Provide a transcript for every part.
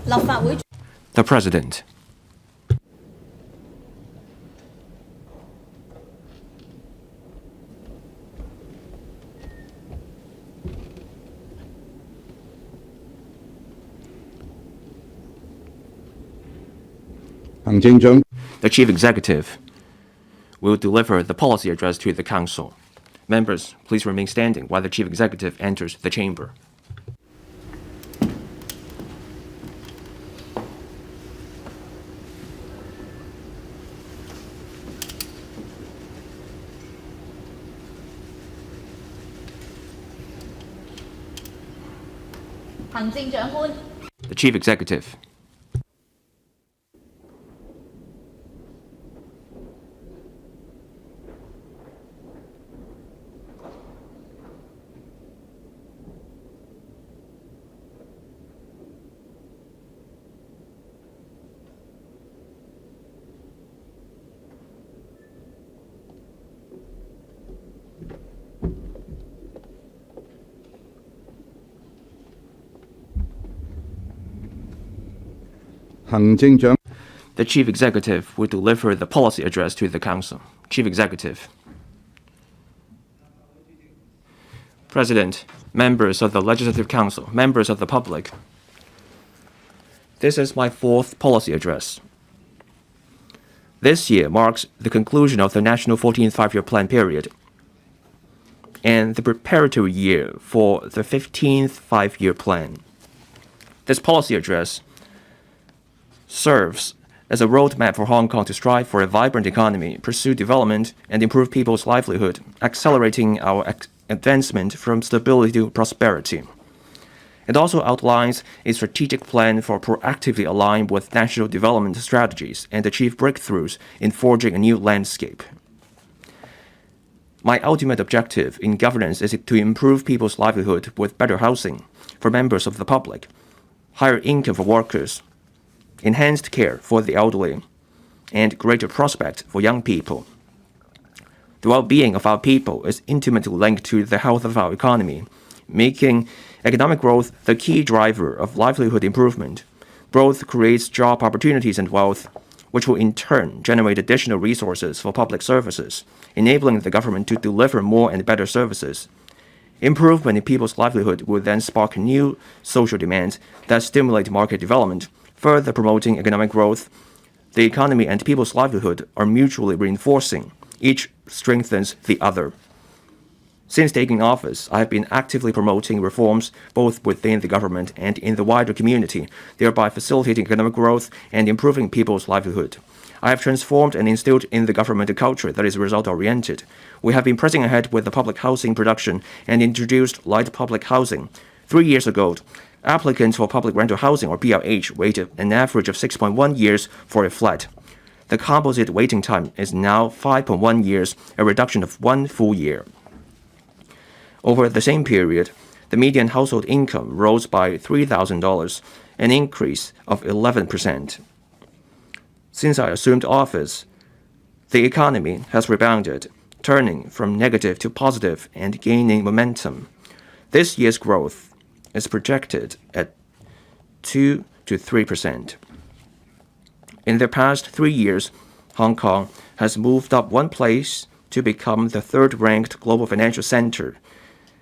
The President. The Chief Executive will deliver the policy address to the Council. Members, please remain standing while the Chief Executive enters the chamber. The Chief Executive. The Chief Executive will deliver the policy address to the Council. Chief Executive. President, members of the Legislative Council, members of the public. This is my fourth policy address. This year marks the conclusion of the National 14th Five-Year Plan period and the preparatory year for the 15th Five-Year Plan. This policy address serves as a roadmap for Hong Kong to strive for a vibrant economy, pursue development, and improve people's livelihood, accelerating our advancement from stability to prosperity. It also outlines a strategic plan for proactively align with national development strategies and achieve breakthroughs in forging a new landscape. My ultimate objective in governance is to improve people's livelihood with better housing for members of the public, higher income for workers, enhanced care for the elderly, and greater prospects for young people. The well-being of our people is intimately linked to the health of our economy, making economic growth the key driver of livelihood improvement. Growth creates job opportunities and wealth, which will in turn generate additional resources for public services, enabling the government to deliver more and better services. Improvement in people's livelihood will then spark new social demands that stimulate market development, further promoting economic growth. The economy and people's livelihood are mutually reinforcing. Each strengthens the other. Since taking office, I have been actively promoting reforms both within the government and in the wider community, thereby facilitating economic growth and improving people's livelihood. I have transformed and instilled in the government a culture that is result-oriented. We have been pressing ahead with the public housing production and introduced light public housing. 3 years ago, applicants for public rental housing, or PRH, waited an average of 6.1 years for a flat. The composite waiting time is now 5.1 years, a reduction of 1 full year. Over the same period, the median household income rose by $3,000, an increase of 11%. Since I assumed office, the economy has rebounded, turning from negative to positive and gaining momentum. This year's growth is projected at 2 to 3%. In the past 3 years, Hong Kong has moved up one place to become the third-ranked global financial center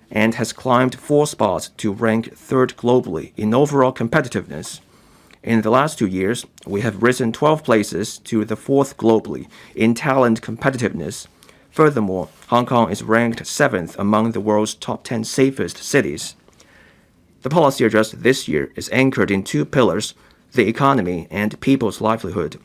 and has climbed 4 spots to rank third globally in overall competitiveness. In the last 2 years, we have risen 12 places to the 4th globally in talent competitiveness. Furthermore, Hong Kong is ranked 7th among the world's top 10 safest cities. The policy address this year is anchored in 2 pillars: the economy and people's livelihood.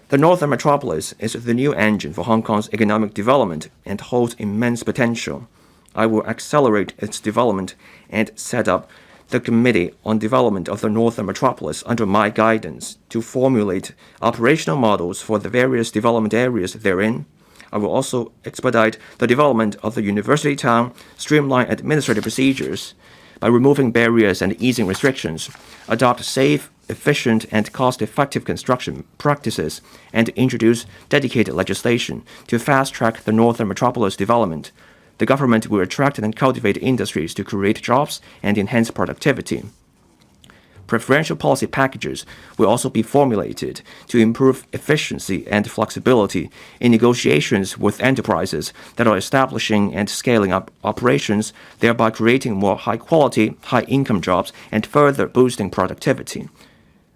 The Northern Metropolis is the new engine for Hong Kong's economic development and holds immense potential. I will accelerate its development and set up the Committee on Development of the Northern Metropolis under my guidance to formulate operational models for the various development areas therein. I will also expedite the development of the university town, streamline administrative procedures by removing barriers and easing restrictions, adopt safe, efficient, and cost-effective construction practices, and introduce dedicated legislation to fast-track the Northern Metropolis development. The government will attract and cultivate industries to create jobs and enhance productivity. Preferential policy packages will also be formulated to improve efficiency and flexibility in negotiations with enterprises that are establishing and scaling up operations, thereby creating more high-quality, high-income jobs and further boosting productivity.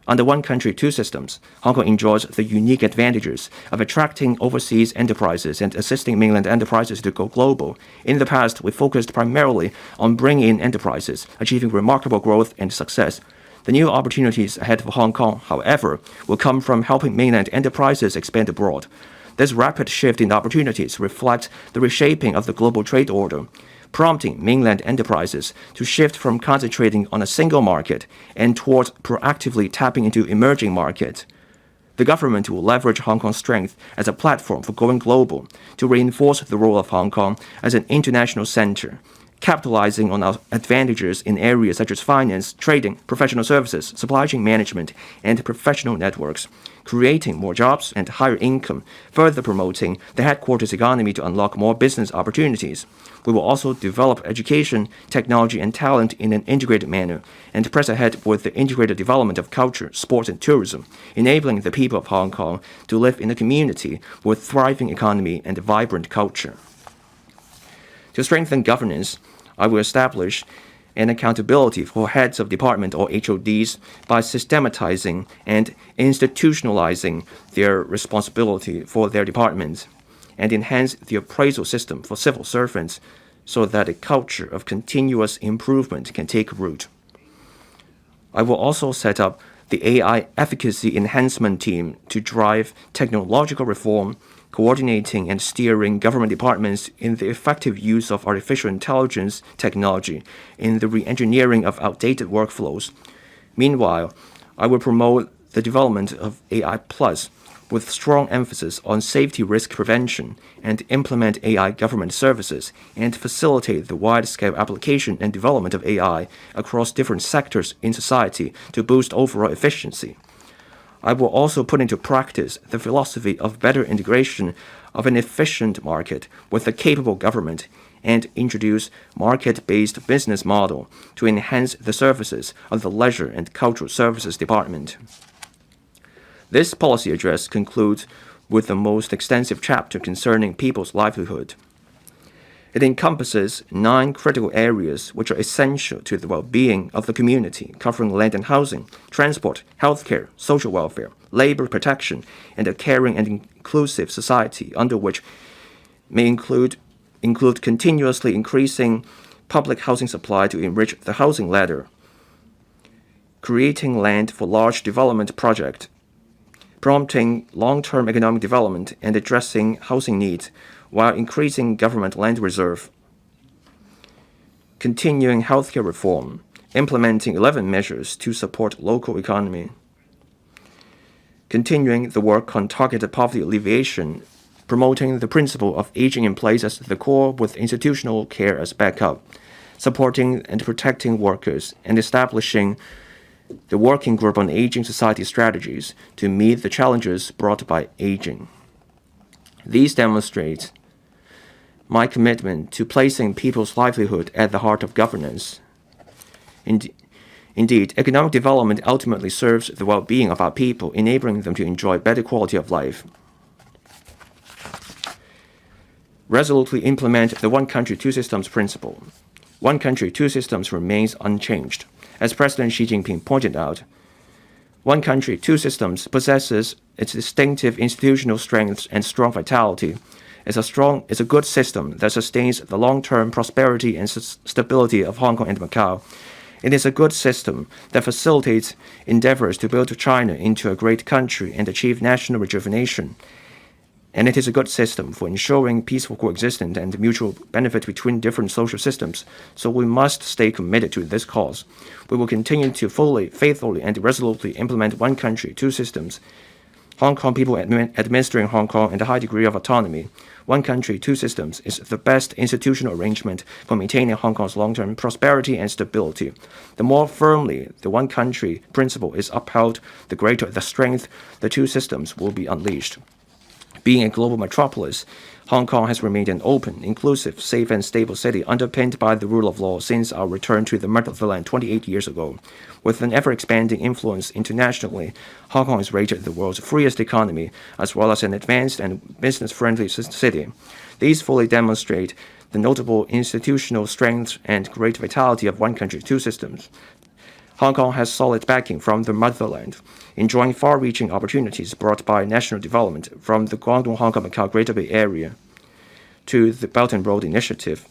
Under one country, two systems, Hong Kong enjoys the unique advantages of attracting overseas enterprises and assisting mainland enterprises to go global. In the past, we focused primarily on bringing in enterprises, achieving remarkable growth and success. The new opportunities ahead for Hong Kong, however, will come from helping mainland enterprises expand abroad. This rapid shift in opportunities reflects the reshaping of the global trade order, prompting mainland enterprises to shift from concentrating on a single market and towards proactively tapping into emerging markets. The government will leverage Hong Kong's strength as a platform for going global to reinforce the role of Hong Kong as an international center, capitalizing on our advantages in areas such as finance, trading, professional services, supply chain management, and professional networks, creating more jobs and higher income, further promoting the headquarters economy to unlock more business opportunities. We will also develop education, technology, and talent in an integrated manner and press ahead with the integrated development of culture, sports, and tourism, enabling the people of Hong Kong to live in a community with thriving economy and vibrant culture. To strengthen governance, I will establish an accountability for heads of department or HODs by systematizing and institutionalizing their responsibility for their departments, and enhance the appraisal system for civil servants so that a culture of continuous improvement can take root. I will also set up the AI Efficacy Enhancement Team to drive technological reform, coordinating and steering government departments in the effective use of artificial intelligence technology in the re-engineering of outdated workflows. Meanwhile, I will promote the development of AI Plus with strong emphasis on safety risk prevention and implement AI government services and facilitate the wide-scale application and development of AI across different sectors in society to boost overall efficiency. I will also put into practice the philosophy of better integration of an efficient market with a capable government and introduce market-based business model to enhance the services of the Leisure and Cultural Services Department. This policy address concludes with the most extensive chapter concerning people's livelihood. It encompasses 9 critical areas which are essential to the well-being of the community, covering land and housing, transport, healthcare, social welfare, labor protection, and a caring and inclusive society, under which may include continuously increasing public housing supply to enrich the housing ladder, creating land for large development projects, prompting long-term economic development and addressing housing needs, while increasing government land reserve, continuing healthcare reform, implementing 11 measures to support local economy, continuing the work on targeted poverty alleviation, promoting the principle of aging in place as the core with institutional care as backup, supporting and protecting workers, and establishing the Working Group on Aging Society Strategies to meet the challenges brought by aging. These demonstrate my commitment to placing people's livelihood at the heart of governance. Indeed, economic development ultimately serves the well-being of our people, enabling them to enjoy better quality of life. Resolutely implement the one country, two systems principle. One country, two systems remains unchanged. As President Xi Jinping pointed out, one country, two systems possesses its distinctive institutional strengths and strong vitality. It's a good system that sustains the long-term prosperity and stability of Hong Kong and Macau. It is a good system that facilitates endeavors to build China into a great country and achieve national rejuvenation. And it is a good system for ensuring peaceful coexistence and mutual benefit between different social systems. So we must stay committed to this cause. We will continue to fully, faithfully, and resolutely implement one country, two systems. Hong Kong people administering Hong Kong and a high degree of autonomy. One country, two systems is the best institutional arrangement for maintaining Hong Kong's long-term prosperity and stability. The more firmly the one country principle is upheld, the greater the strength the two systems will be unleashed. Being a global metropolis, Hong Kong has remained an open, inclusive, safe, and stable city underpinned by the rule of law since our return to the motherland 28 years ago. With an ever-expanding influence internationally, Hong Kong is rated the world's freest economy, as well as an advanced and business-friendly city. These fully demonstrate the notable institutional strength and great vitality of one country, two systems. Hong Kong has solid backing from the motherland, enjoying far-reaching opportunities brought by national development from the Guangdong-Hong Kong-Macau Greater Bay Area to the Belt and Road Initiative.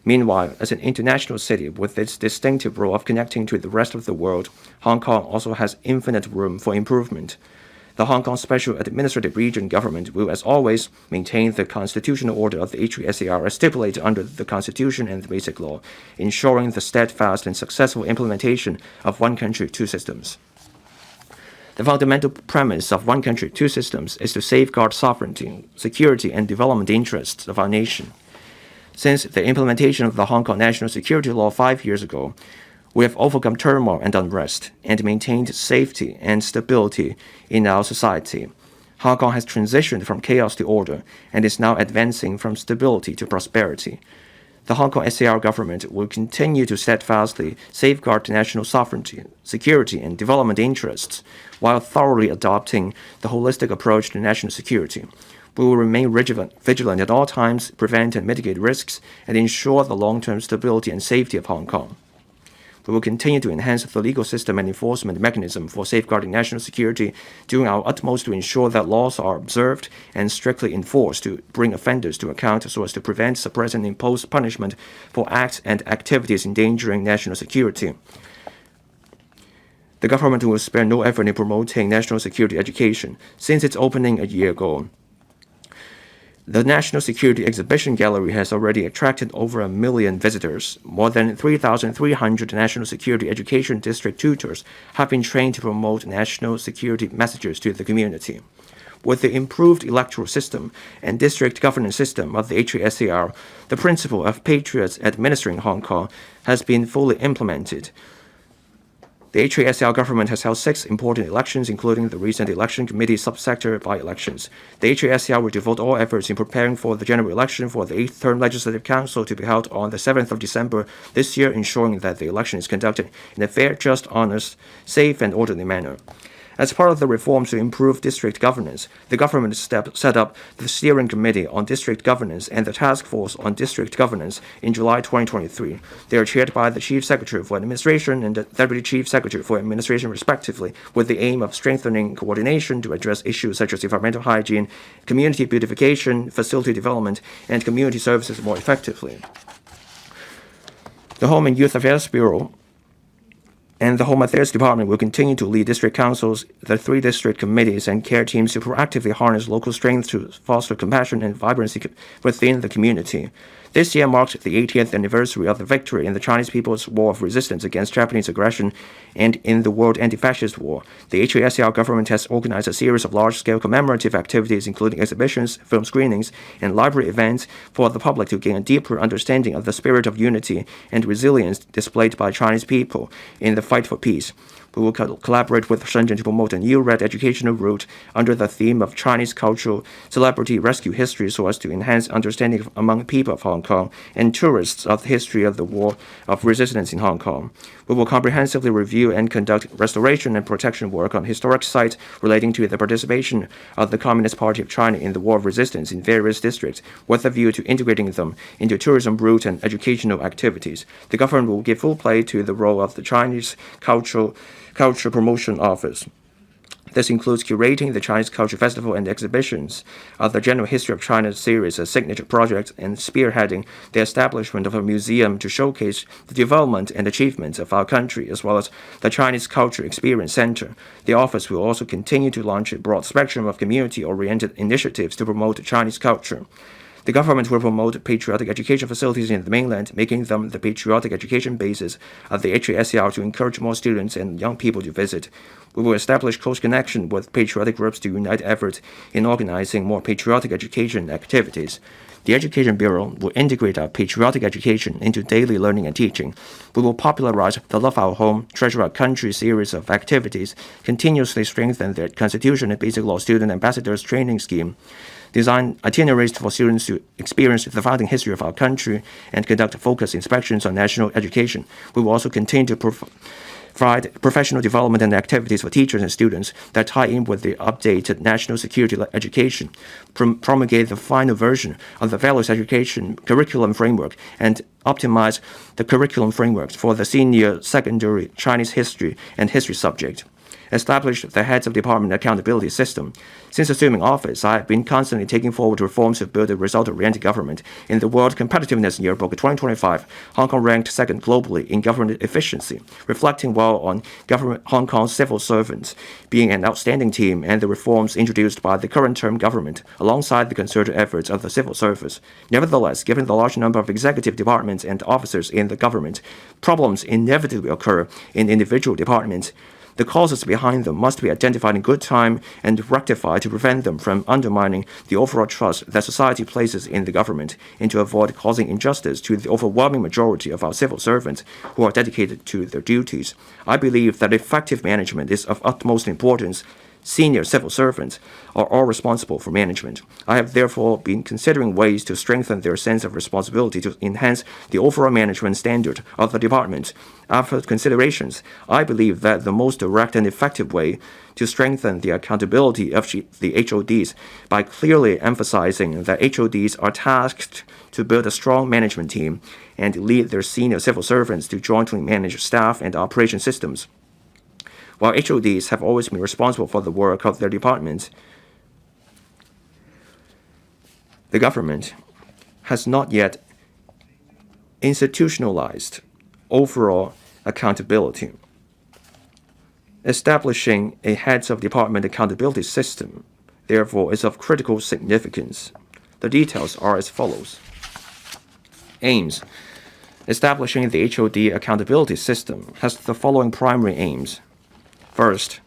Meanwhile, as an international city with its distinctive role of connecting to the rest of the world, Hong Kong also has infinite room for improvement. The Hong Kong Special Administrative Region government will, as always, maintain the constitutional order of the HKSAR as stipulated under the Constitution and the Basic Law, ensuring the steadfast and successful implementation of one country, two systems. The fundamental premise of one country, two systems is to safeguard sovereignty, security, and development interests of our nation. Since the implementation of the Hong Kong National Security Law 5 years ago, we have overcome turmoil and unrest and maintained safety and stability in our society. Hong Kong has transitioned from chaos to order and is now advancing from stability to prosperity. The Hong Kong SAR government will continue to steadfastly safeguard national sovereignty, security, and development interests while thoroughly adopting the holistic approach to national security. We will remain vigilant at all times, prevent and mitigate risks, and ensure the long-term stability and safety of Hong Kong. We will continue to enhance the legal system and enforcement mechanism for safeguarding national security, doing our utmost to ensure that laws are observed and strictly enforced to bring offenders to account so as to prevent, suppress, and impose punishment for acts and activities endangering national security. The government will spare no effort in promoting national security education. Since its opening a year ago, the National Security Exhibition Gallery has already attracted over 1 million visitors. More than 3,300 national security education district tutors have been trained to promote national security messages to the community. With the improved electoral system and district governance system of the HKSAR, the principle of patriots administering Hong Kong has been fully implemented. The HKSAR government has held 6 important elections, including the recent election committee subsector by-elections. The HKSAR will devote all efforts in preparing for the general election for the 8th Term Legislative Council to be held on the 7th of December this year, ensuring that the election is conducted in a fair, just, honest, safe, and orderly manner. As part of the reforms to improve district governance, the government set up the Steering Committee on District Governance and the Task Force on District Governance in July 2023. They are chaired by the Chief Secretary for Administration and the Deputy Chief Secretary for Administration, respectively, with the aim of strengthening coordination to address issues such as environmental hygiene, community beautification, facility development, and community services more effectively. The Home and Youth Affairs Bureau and the Home Affairs Department will continue to lead district councils, the 3 district committees, and care teams to proactively harness local strength to foster compassion and vibrancy within the community. This year marked the 80th anniversary of the victory in the Chinese People's War of Resistance against Japanese aggression and in the World Anti-Fascist War. The HKSAR government has organized a series of large-scale commemorative activities, including exhibitions, film screenings, and library events for the public to gain a deeper understanding of the spirit of unity and resilience displayed by Chinese people in the fight for peace. We will collaborate with Shenzhen to promote a new red educational route under the theme of Chinese cultural celebrity rescue history so as to enhance understanding among people of Hong Kong and tourists of the history of the War of Resistance in Hong Kong. We will comprehensively review and conduct restoration and protection work on historic sites relating to the participation of the Communist Party of China in the War of Resistance in various districts, with a view to integrating them into tourism route and educational activities. The government will give full play to the role of the Chinese Culture Promotion Office. This includes curating the Chinese Culture Festival and exhibitions of the General History of China series as signature projects and spearheading the establishment of a museum to showcase the development and achievements of our country, as well as the Chinese Culture Experience Center. The office will also continue to launch a broad spectrum of community-oriented initiatives to promote Chinese culture. The government will promote patriotic education facilities in the mainland, making them the patriotic education basis of the HKSAR to encourage more students and young people to visit. We will establish close connection with patriotic groups to unite efforts in organizing more patriotic education activities. The Education Bureau will integrate our patriotic education into daily learning and teaching. We will popularize the Love Our Home, Treasure Our Country series of activities, continuously strengthen the Constitution and Basic Law Student Ambassadors Training Scheme, design itineraries for students to experience the founding history of our country, and conduct focused inspections on national education. We will also continue to provide professional development and activities for teachers and students that tie in with the updated national security education, promulgate the final version of the values education curriculum framework, and optimize the curriculum frameworks for the senior secondary Chinese history and history subject. Establish the heads of department accountability system. Since assuming office, I have been constantly taking forward reforms to build a result-oriented government. In the World Competitiveness Yearbook 2025, Hong Kong ranked second globally in government efficiency, reflecting well on Hong Kong's civil servants being an outstanding team and the reforms introduced by the current term government, alongside the concerted efforts of the civil service. Nevertheless, given the large number of executive departments and officers in the government, problems inevitably occur in individual departments. The causes behind them must be identified in good time and rectified to prevent them from undermining the overall trust that society places in the government, and to avoid causing injustice to the overwhelming majority of our civil servants who are dedicated to their duties. I believe that effective management is of utmost importance. Senior civil servants are all responsible for management. I have therefore been considering ways to strengthen their sense of responsibility to enhance the overall management standard of the department. After considerations, I believe that the most direct and effective way to strengthen the accountability of the HODs by clearly emphasizing that HODs are tasked to build a strong management team and lead their senior civil servants to jointly manage staff and operation systems. While HODs have always been responsible for the work of their departments, the government has not yet institutionalized overall accountability. Establishing a heads of department accountability system, therefore, is of critical significance. The details are as follows. Aims. Establishing the HOD accountability system has the following primary aims. First,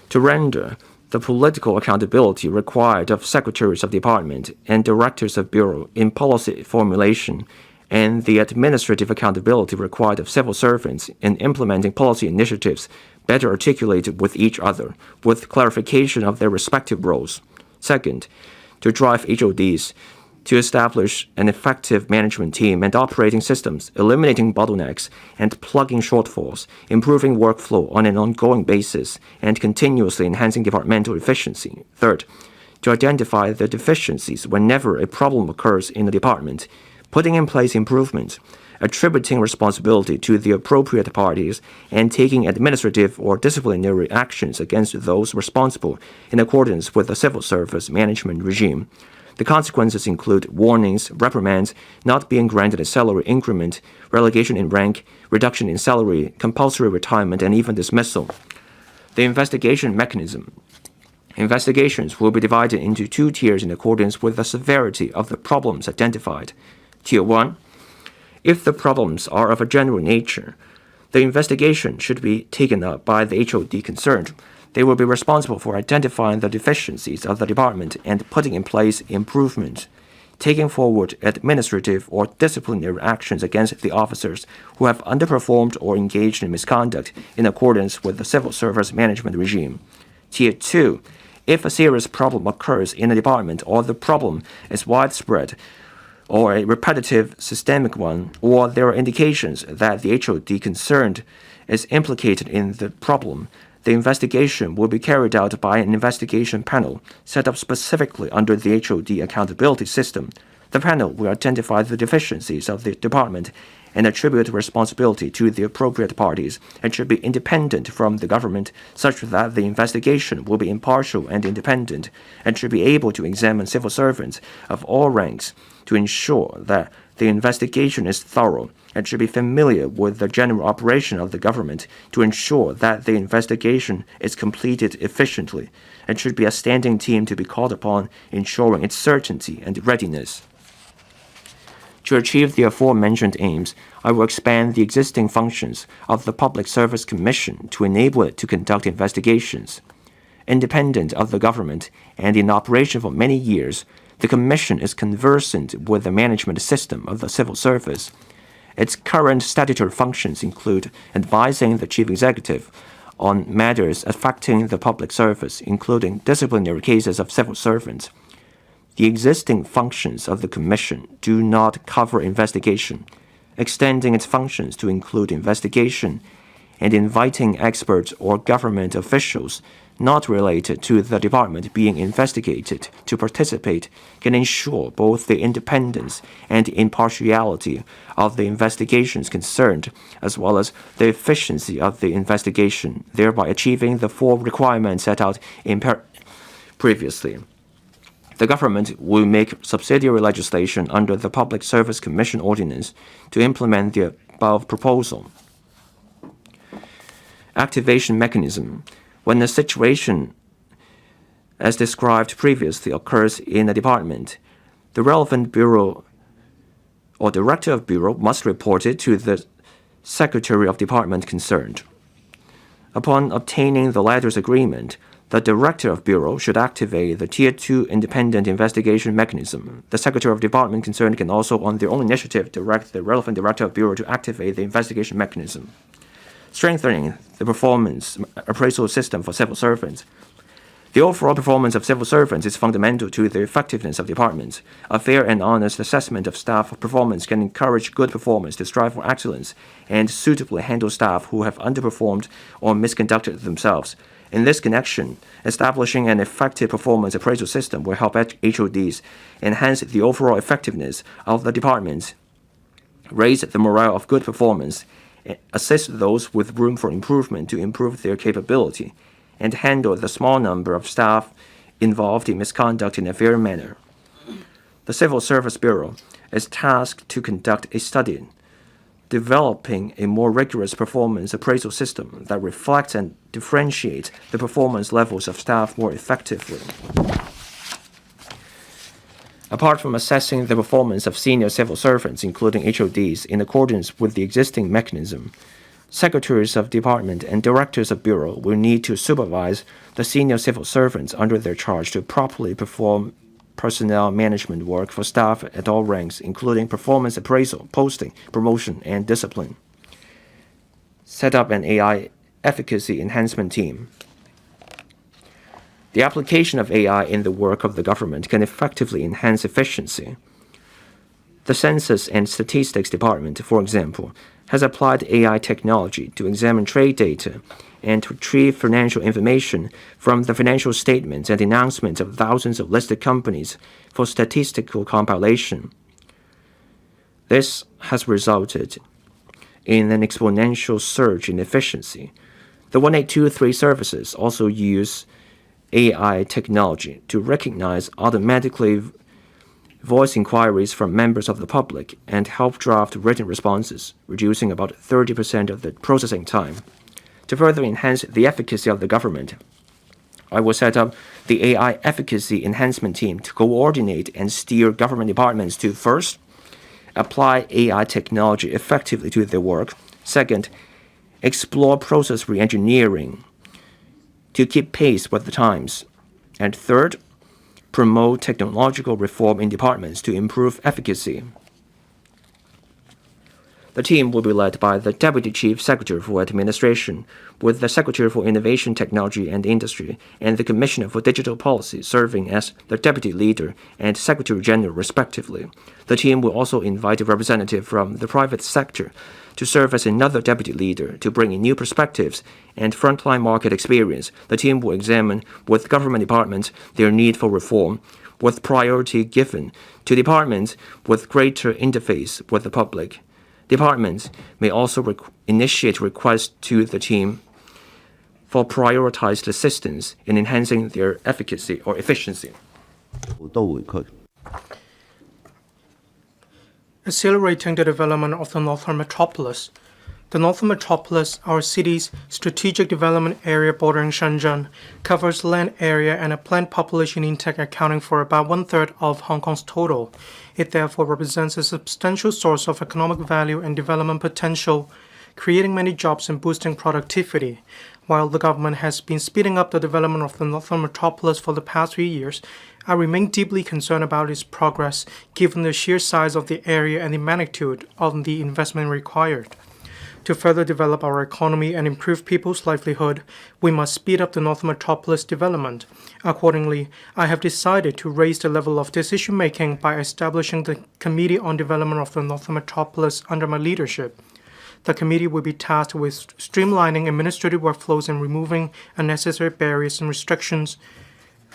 to render the political accountability required of secretaries of department and directors of bureau in policy formulation, and the administrative accountability required of civil servants in implementing policy initiatives better articulated with each other, with clarification of their respective roles. Second, to drive HODs to establish an effective management team and operating systems, eliminating bottlenecks and plugging shortfalls, improving workflow on an ongoing basis, and continuously enhancing departmental efficiency. Third, to identify the deficiencies whenever a problem occurs in the department, putting in place improvements, attributing responsibility to the appropriate parties, and taking administrative or disciplinary actions against those responsible in accordance with the civil service management regime. The consequences include warnings, reprimands, not being granted a salary increment, relegation in rank, reduction in salary, compulsory retirement, and even dismissal. The investigation mechanism. Investigations will be divided into two tiers in accordance with the severity of the problems identified. Tier 1. If the problems are of a general nature, the investigation should be taken up by the HOD concerned. They will be responsible for identifying the deficiencies of the department and putting in place improvements, taking forward administrative or disciplinary actions against the officers who have underperformed or engaged in misconduct in accordance with the civil service management regime. Tier 2. If a serious problem occurs in a department or the problem is widespread or a repetitive systemic one, or there are indications that the HOD concerned is implicated in the problem, the investigation will be carried out by an investigation panel set up specifically under the HOD accountability system. The panel will identify the deficiencies of the department and attribute responsibility to the appropriate parties, and should be independent from the government, such that the investigation will be impartial and independent, and should be able to examine civil servants of all ranks to ensure that the investigation is thorough, and should be familiar with the general operation of the government to ensure that the investigation is completed efficiently, and should be a standing team to be called upon, ensuring its certainty and readiness. To achieve the aforementioned aims, I will expand the existing functions of the Public Service Commission to enable it to conduct investigations. Independent of the government and in operation for many years, the Commission is conversant with the management system of the civil service. Its current statutory functions include advising the Chief Executive on matters affecting the public service, including disciplinary cases of civil servants. The existing functions of the Commission do not cover investigation, extending its functions to include investigation and inviting experts or government officials not related to the department being investigated to participate can ensure both the independence and impartiality of the investigations concerned, as well as the efficiency of the investigation, thereby achieving the four requirements set out previously. The government will make subsidiary legislation under the Public Service Commission Ordinance to implement the above proposal. Activation mechanism. When a situation as described previously occurs in a department, the relevant bureau or director of bureau must report it to the secretary of department concerned. Upon obtaining the latter's agreement, the director of bureau should activate the Tier 2 independent investigation mechanism. The secretary of department concerned can also, on their own initiative, direct the relevant director of bureau to activate the investigation mechanism. Strengthening the performance appraisal system for civil servants. The overall performance of civil servants is fundamental to the effectiveness of departments. A fair and honest assessment of staff performance can encourage good performance to strive for excellence and suitably handle staff who have underperformed or misconducted themselves. In this connection, establishing an effective performance appraisal system will help HODs enhance the overall effectiveness of the departments, raise the morale of good performance, assist those with room for improvement to improve their capability, and handle the small number of staff involved in misconduct in a fair manner. The Civil Service Bureau is tasked to conduct a study developing a more rigorous performance appraisal system that reflects and differentiates the performance levels of staff more effectively. Apart from assessing the performance of senior civil servants, including HODs, in accordance with the existing mechanism, secretaries of department and directors of bureau will need to supervise the senior civil servants under their charge to properly perform personnel management work for staff at all ranks, including performance appraisal, posting, promotion, and discipline. Set up an AI efficacy enhancement team. The application of AI in the work of the government can effectively enhance efficiency. The Census and Statistics Department, for example, has applied AI technology to examine trade data and to retrieve financial information from the financial statements and announcements of thousands of listed companies for statistical compilation. This has resulted in an exponential surge in efficiency. The 1823 services also use AI technology to recognize automatically voice inquiries from members of the public and help draft written responses, reducing about 30% of the processing time. To further enhance the efficacy of the government, I will set up the AI efficacy enhancement team to coordinate and steer government departments to, first, apply AI technology effectively to their work, second, explore process re-engineering to keep pace with the times, and third, promote technological reform in departments to improve efficacy. The team will be led by the Deputy Chief Secretary for Administration, with the Secretary for Innovation, Technology and Industry, and the Commissioner for Digital Policy serving as the Deputy Leader and Secretary General respectively. The team will also invite a representative from the private sector to serve as another Deputy Leader to bring in new perspectives and frontline market experience. The team will examine with government departments their need for reform, with priority given to departments with greater interface with the public. Departments may also initiate requests to the team for prioritized assistance in enhancing their efficacy or efficiency. Accelerating the development of the Northern Metropolis. The Northern Metropolis, our city's strategic development area bordering Shenzhen, covers land area and a planned population intake accounting for about 1/3 of Hong Kong's total. It therefore represents a substantial source of economic value and development potential, creating many jobs and boosting productivity. While the government has been speeding up the development of the Northern Metropolis for the past few years, I remain deeply concerned about its progress, given the sheer size of the area and the magnitude of the investment required. To further develop our economy and improve people's livelihood, we must speed up the Northern Metropolis development. Accordingly, I have decided to raise the level of decision-making by establishing the Committee on Development of the Northern Metropolis under my leadership. The committee will be tasked with streamlining administrative workflows and removing unnecessary barriers and restrictions.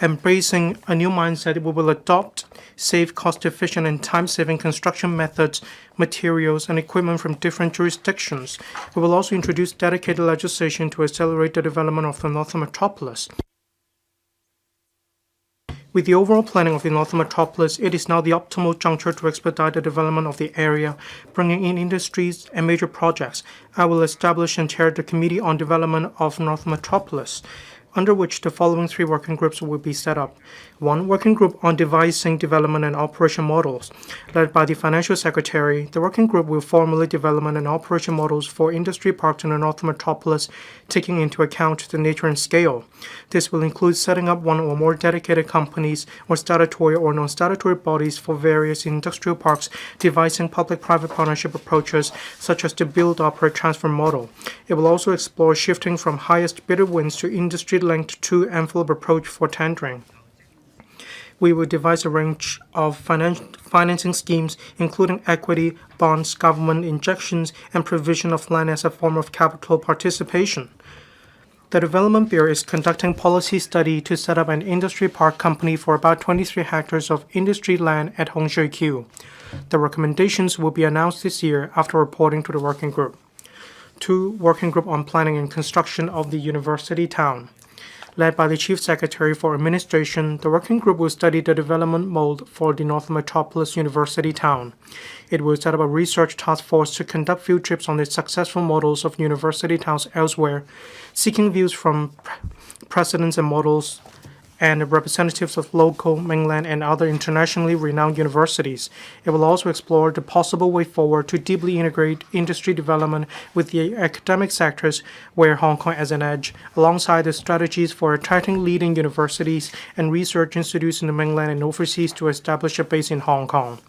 Embracing a new mindset, we will adopt safe, cost-efficient, and time-saving construction methods, materials, and equipment from different jurisdictions. We will also introduce dedicated legislation to accelerate the development of the Northern Metropolis. With the overall planning of the Northern Metropolis, it is now the optimal juncture to expedite the development of the area, bringing in industries and major projects. I will establish and chair the Committee on Development of Northern Metropolis, under which the following 3 working groups will be set up. 1 working group on devising, development, and operation models. Led by the Financial Secretary, the working group will formulate development and operation models for industry parks in the Northern Metropolis, taking into account the nature and scale. This will include setting up 1 or more dedicated companies or statutory or non-statutory bodies for various industrial parks, devising public-private partnership approaches such as the build, operate, transfer model. It will also explore shifting from highest bidder wins to industry-linked two-envelope approach for tendering. We will devise a range of financing schemes, including equity, bonds, government injections, and provision of land as a form of capital participation. The Development Bureau is conducting policy study to set up an industry park company for about 23 hectares of industry land at Hongshui-Q. The recommendations will be announced this year after reporting to the working group. 2 working group on planning and construction of the university town. Led by the Chief Secretary for Administration, the working group will study the development mode for the Northern Metropolis University town. It will set up a research task force to conduct field trips on the successful models of university towns elsewhere, seeking views from precedents and models and representatives of local, mainland, and other internationally renowned universities. It will also explore the possible way forward to deeply integrate industry development with the academic sectors where Hong Kong has an edge, alongside the strategies for attracting leading universities and research institutes in the mainland and overseas to establish a base in Hong Kong.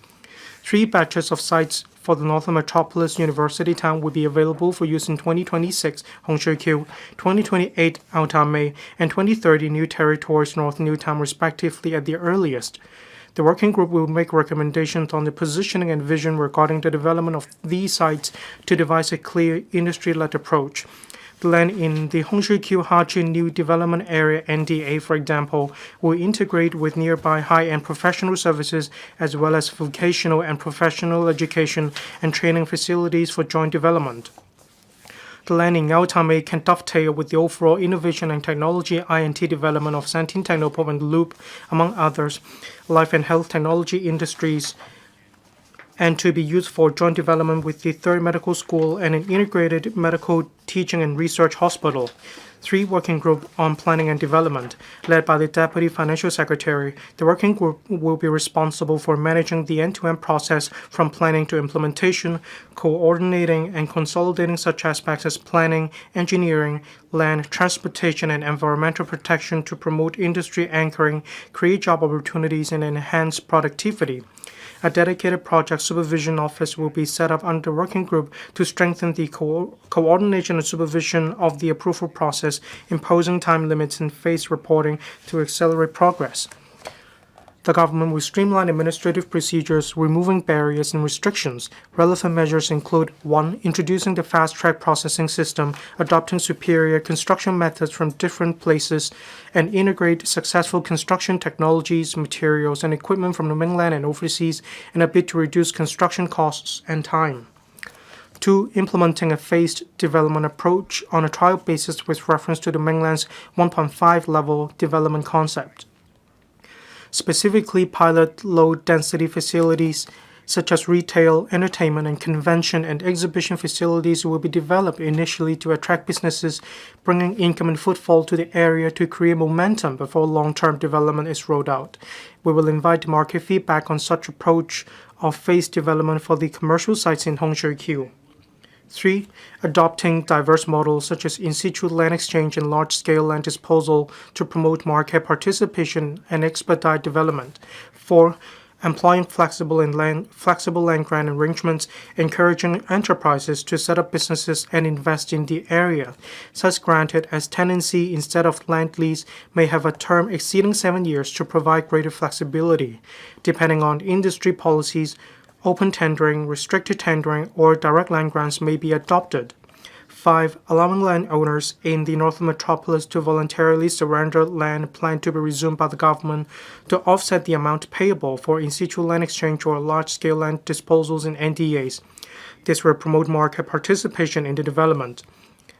3 batches of sites for the Northern Metropolis University town will be available for use in 2026 Hongshui-Q, 2028 Aotamei, and 2030 New Territories North Newtown respectively at the earliest. The working group will make recommendations on the positioning and vision regarding the development of these sites to devise a clear industry-led approach. The land in the Hongshui-Q Hajin New Development Area NDA, for example, will integrate with nearby high-end professional services as well as vocational and professional education and training facilities for joint development. The land in Aotamei can dovetail with the overall innovation and technology INT development of Santin Technopole and Loop, among others, life and health technology industries, and to be used for joint development with the 3rd Medical School and an integrated medical teaching and research hospital. 3 working group on planning and development, led by the Deputy Financial Secretary. The working group will be responsible for managing the end-to-end process from planning to implementation, coordinating and consolidating such aspects as planning, engineering, land, transportation, and environmental protection to promote industry anchoring, create job opportunities, and enhance productivity. A dedicated project supervision office will be set up under the working group to strengthen the coordination and supervision of the approval process, imposing time limits and phase reporting to accelerate progress. The government will streamline administrative procedures, removing barriers and restrictions. Relevant measures include 1. Introducing the fast-track processing system, adopting superior construction methods from different places, and integrate successful construction technologies, materials, and equipment from the mainland and overseas in a bid to reduce construction costs and time. 2. Implementing a phased development approach on a trial basis with reference to the mainland's 1.5 level development concept. Specifically, pilot low-density facilities such as retail, entertainment, and convention and exhibition facilities will be developed initially to attract businesses, bringing income and footfall to the area to create momentum before long-term development is rolled out. We will invite market feedback on such approach of phased development for the commercial sites in Hongshui-Q. 3. Adopting diverse models such as in-situ land exchange and large-scale land disposal to promote market participation and expedite development. 4. employing flexible land grant arrangements, encouraging enterprises to set up businesses and invest in the area. Such granted as tenancy instead of land lease may have a term exceeding 7 years to provide greater flexibility. Depending on industry policies, open tendering, restricted tendering, or direct land grants may be adopted. 5. Allowing landowners in the Northern Metropolis to voluntarily surrender land planned to be resumed by the government to offset the amount payable for in situ land exchange or large-scale land disposals in NDAs. This will promote market participation in the development.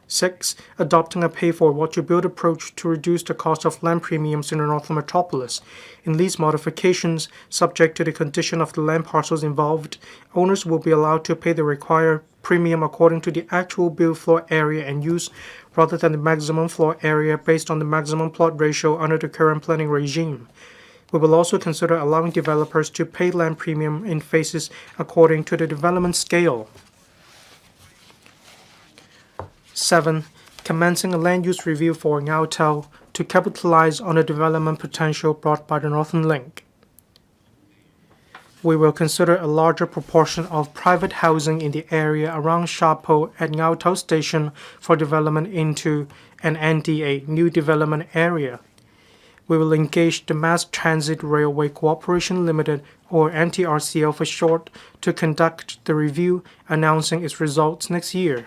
6. Adopting a pay-for-what-you-build approach to reduce the cost of land premiums in the Northern Metropolis. In lease modifications, subject to the condition of the land parcels involved, owners will be allowed to pay the required premium according to the actual build floor area and use rather than the maximum floor area based on the maximum plot ratio under the current planning regime. We will also consider allowing developers to pay land premium in phases according to the development scale. 7. Commencing a land use review for Ngau Tau to capitalize on the development potential brought by the Northern Link. We will consider a larger proportion of private housing in the area around Sha Po at Ngau Tau Station for development into an NDA, New Development Area. We will engage the Mass Transit Railway Corporation Limited, or MTRCL for short, to conduct the review, announcing its results next year.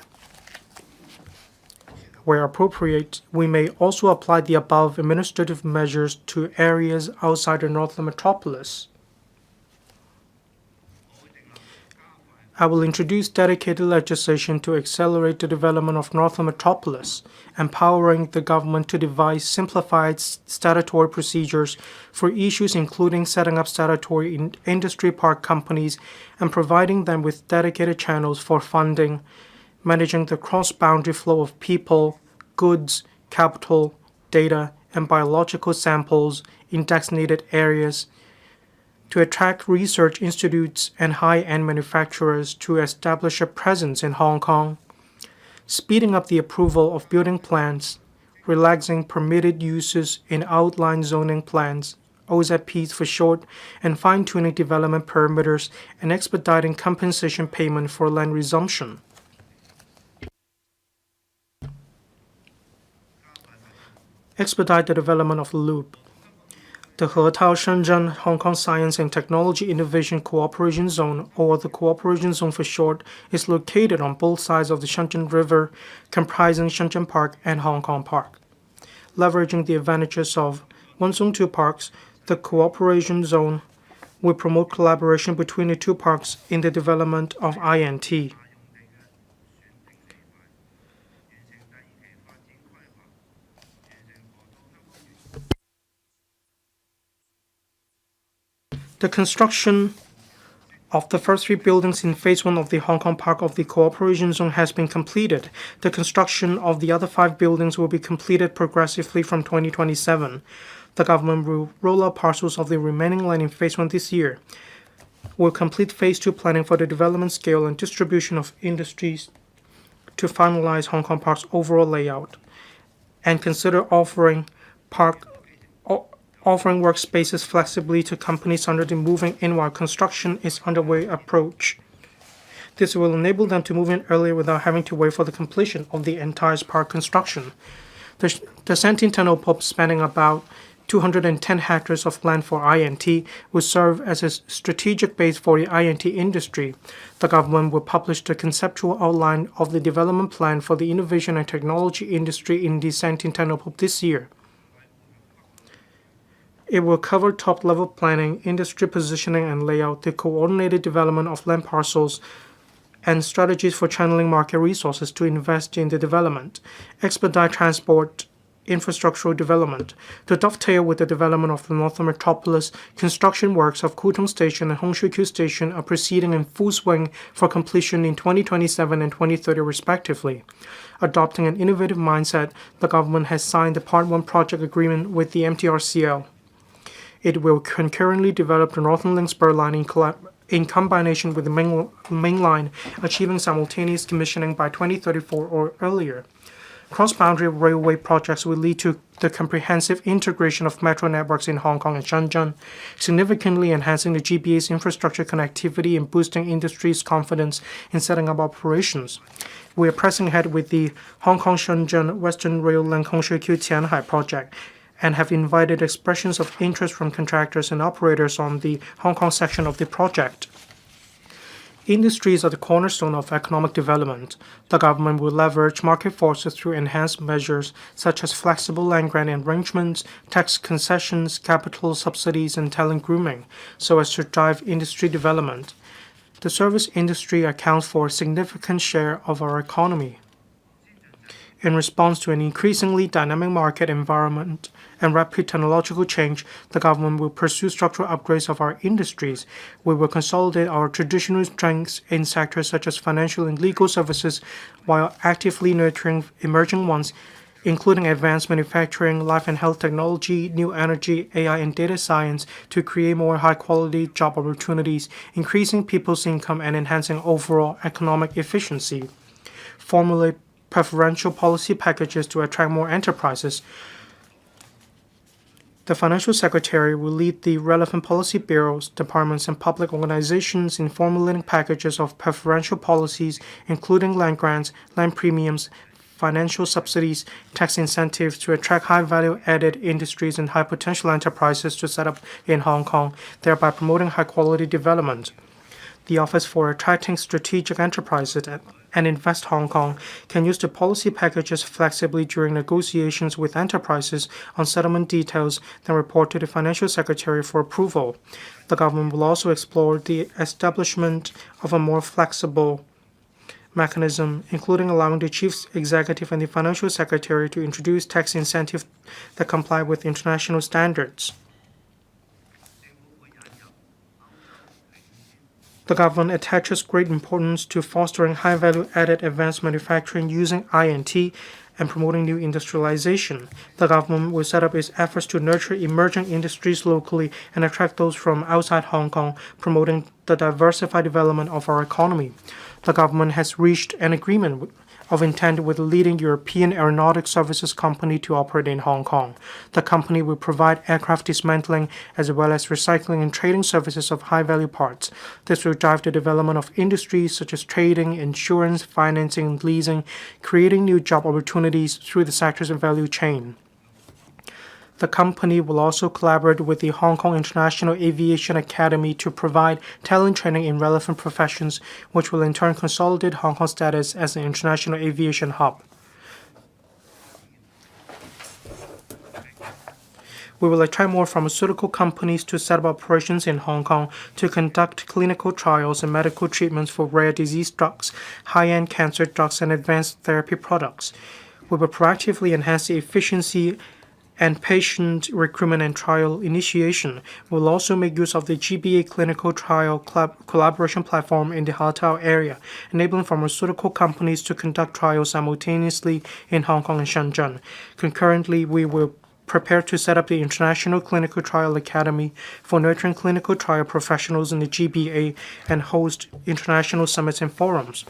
Where appropriate, we may also apply the above administrative measures to areas outside the Northern Metropolis. I will introduce dedicated legislation to accelerate the development of Northern Metropolis, empowering the government to devise simplified statutory procedures for issues including setting up statutory industry park companies and providing them with dedicated channels for funding, managing the cross-boundary flow of people, goods, capital, data, and biological samples in designated areas, to attract research institutes and high-end manufacturers to establish a presence in Hong Kong, speeding up the approval of building plans, relaxing permitted uses in outline zoning plans, OZPs for short, and fine-tuning development perimeters and expediting compensation payment for land resumption. Expedite the development of the loop. The Hetao-Shenzhen Hong Kong Science and Technology Innovation Cooperation Zone, or the Cooperation Zone for short, is located on both sides of the Shenzhen River, comprising Shenzhen Park and Hong Kong Park. Leveraging the advantages of One Zone, Two Parks, the Cooperation Zone will promote collaboration between the two parks in the development of INT. The construction of the first 3 buildings in Phase 1 of the Hong Kong Park of the Cooperation Zone has been completed. The construction of the other 5 buildings will be completed progressively from 2027. The government will roll out parcels of the remaining land in Phase 1 this year. We'll complete Phase 2 planning for the development scale and distribution of industries to finalize Hong Kong Park's overall layout, and consider offering workspaces flexibly to companies under the moving in while construction is underway approach. This will enable them to move in earlier without having to wait for the completion of the entire park construction. The Sentinel Pub, spanning about 210 hectares of land for INT, will serve as a strategic base for the INT industry. The government will publish the conceptual outline of the development plan for the innovation and technology industry in the Sentinel Pub this year. It will cover top-level planning, industry positioning and layout, the coordinated development of land parcels, and strategies for channeling market resources to invest in the development, expedite transport, infrastructural development. To dovetail with the development of the Northern Metropolis, construction works of Kutong Station and Hung Shui Kiu Station are proceeding in full swing for completion in 2027 and 2030 respectively. Adopting an innovative mindset, the government has signed the Part 1 project agreement with the MTRCL. It will concurrently develop the Northern Link spur line in combination with the main line, achieving simultaneous commissioning by 2034 or earlier. Cross-boundary railway projects will lead to the comprehensive integration of metro networks in Hong Kong and Shenzhen, significantly enhancing the GBA's infrastructure connectivity and boosting industry's confidence in setting up operations. We are pressing ahead with the Hong Kong-Shenzhen Western Rail Link Hongshui-Q Tianhai project and have invited expressions of interest from contractors and operators on the Hong Kong section of the project. Industries are the cornerstone of economic development. The government will leverage market forces through enhanced measures such as flexible land grant arrangements, tax concessions, capital subsidies, and talent grooming, so as to drive industry development. The service industry accounts for a significant share of our economy. In response to an increasingly dynamic market environment and rapid technological change, the government will pursue structural upgrades of our industries. We will consolidate our traditional strengths in sectors such as financial and legal services while actively nurturing emerging ones, including advanced manufacturing, life and health technology, new energy, AI, and data science, to create more high-quality job opportunities, increasing people's income, and enhancing overall economic efficiency. Formulate preferential policy packages to attract more enterprises. The Financial Secretary will lead the relevant policy bureaus, departments, and public organizations in formulating packages of preferential policies, including land grants, land premiums, financial subsidies, tax incentives to attract high-value-added industries and high-potential enterprises to set up in Hong Kong, thereby promoting high-quality development. The Office for Attracting Strategic Enterprises and Invest Hong Kong can use the policy packages flexibly during negotiations with enterprises on settlement details, then report to the Financial Secretary for approval. The government will also explore the establishment of a more flexible mechanism, including allowing the Chief Executive and the Financial Secretary to introduce tax incentives that comply with international standards. The government attaches great importance to fostering high-value-added advanced manufacturing using I&T and promoting new industrialization. The government will set up its efforts to nurture emerging industries locally and attract those from outside Hong Kong, promoting the diversified development of our economy. The government has reached an agreement of intent with a leading European aeronautic services company to operate in Hong Kong. The company will provide aircraft dismantling as well as recycling and trading services of high-value parts. This will drive the development of industries such as trading, insurance, financing, and leasing, creating new job opportunities through the sectors of value chain. The company will also collaborate with the Hong Kong International Aviation Academy to provide talent training in relevant professions, which will in turn consolidate Hong Kong's status as an international aviation hub. We will attract more pharmaceutical companies to set up operations in Hong Kong to conduct clinical trials and medical treatments for rare disease drugs, high-end cancer drugs, and advanced therapy products. We will proactively enhance the efficiency and patient recruitment and trial initiation. Will also make use of the GBA clinical trial collaboration platform in the Haltao area, enabling pharmaceutical companies to conduct trials simultaneously in Hong Kong and Shenzhen. Concurrently, we will prepare to set up the International Clinical Trial Academy for nurturing clinical trial professionals in the GBA and host international summits and forums.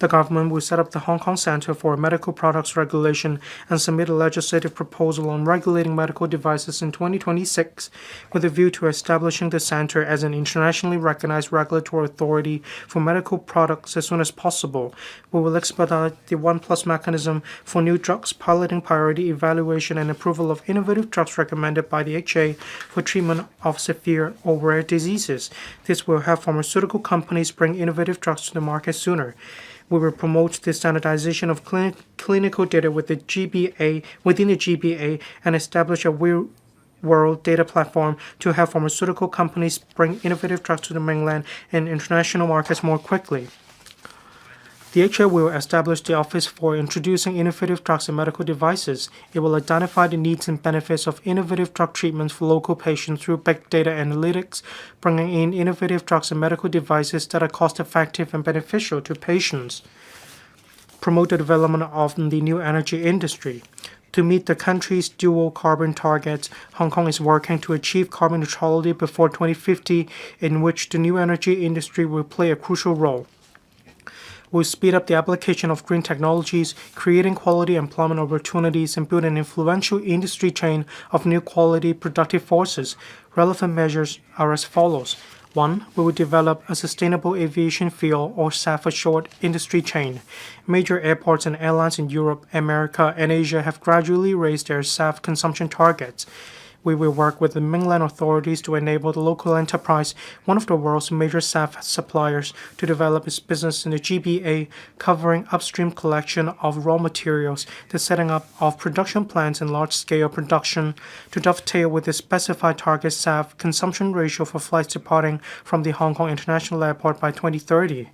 The government will set up the Hong Kong Center for Medical Products Regulation and submit a legislative proposal on regulating medical devices in 2026, with a view to establishing the center as an internationally recognized regulatory authority for medical products as soon as possible. We will expedite the 1+ mechanism for new drugs, piloting priority evaluation and approval of innovative drugs recommended by the HA for treatment of severe or rare diseases. This will help pharmaceutical companies bring innovative drugs to the market sooner. We will promote the standardization of clinical data within the GBA and establish a real-world data platform to help pharmaceutical companies bring innovative drugs to the mainland and international markets more quickly. The HA will establish the Office for Introducing Innovative Drugs and Medical Devices. It will identify the needs and benefits of innovative drug treatments for local patients through big data analytics, bringing in innovative drugs and medical devices that are cost-effective and beneficial to patients. Promote the development of the new energy industry. To meet the country's dual carbon targets, Hong Kong is working to achieve carbon neutrality before 2050, in which the new energy industry will play a crucial role. will speed up the application of green technologies, creating quality employment opportunities, and build an influential industry chain of new quality productive forces. Relevant measures are as follows. 1. We will develop a sustainable aviation fuel or SAF for short industry chain. Major airports and airlines in Europe, America, and Asia have gradually raised their SAF consumption targets. We will work with the mainland authorities to enable the local enterprise, one of the world's major SAF suppliers, to develop its business in the GBA, covering upstream collection of raw materials, the setting up of production plants and large-scale production, to dovetail with the specified target SAF consumption ratio for flights departing from the Hong Kong International Airport by 2030.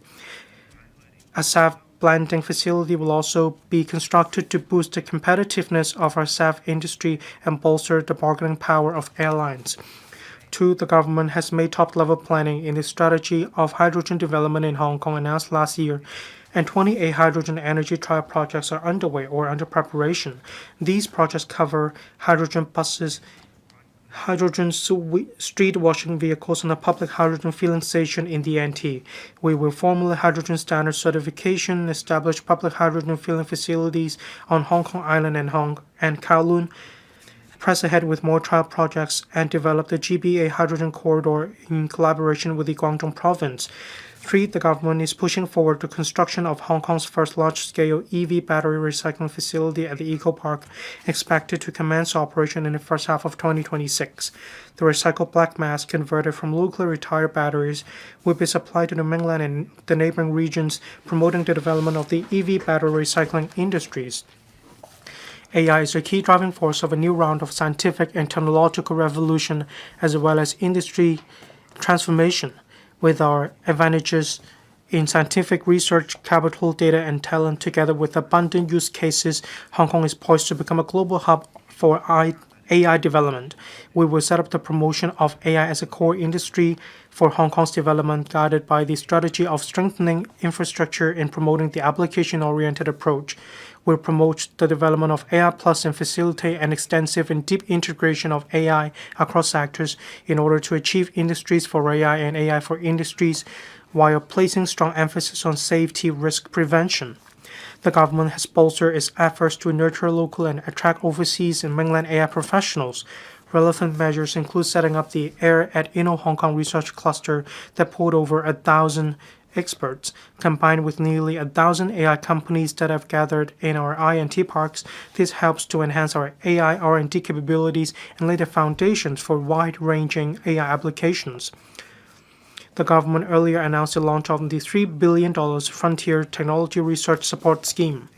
A SAF blending facility will also be constructed to boost the competitiveness of our SAF industry and bolster the bargaining power of airlines. 2. The government has made top-level planning in the strategy of hydrogen development in Hong Kong announced last year, and 28 hydrogen energy trial projects are underway or under preparation. These projects cover hydrogen buses, hydrogen street washing vehicles, and a public hydrogen filling station in the NT. We will formulate hydrogen standard certification, establish public hydrogen filling facilities on Hong Kong Island and Kowloon, press ahead with more trial projects, and develop the GBA hydrogen corridor in collaboration with the Guangdong province. 3. The government is pushing forward the construction of Hong Kong's first large-scale EV battery recycling facility at the Eco Park, expected to commence operation in the first half of 2026. The recycled black mass converted from locally retired batteries will be supplied to the mainland and the neighboring regions, promoting the development of the EV battery recycling industries. AI is a key driving force of a new round of scientific and technological revolution, as well as industry transformation. With our advantages in scientific research, capital, data, and talent, together with abundant use cases, Hong Kong is poised to become a global hub for AI development. We will set up the promotion of AI as a core industry for Hong Kong's development, guided by the strategy of strengthening infrastructure and promoting the application-oriented approach. We'll promote the development of AI Plus and facilitate an extensive and deep integration of AI across sectors in order to achieve industries for AI and AI for industries, while placing strong emphasis on safety risk prevention. The government has bolstered its efforts to nurture local and attract overseas and mainland AI professionals. Relevant measures include setting up the Air at Inno Hong Kong Research Cluster that pulled over 1,000 experts, combined with nearly 1,000 AI companies that have gathered in our I&T parks. This helps to enhance our AI R&D capabilities and lay the foundations for wide-ranging AI applications. The government earlier announced the launch of the $3 billion Frontier Technology Research Support Scheme.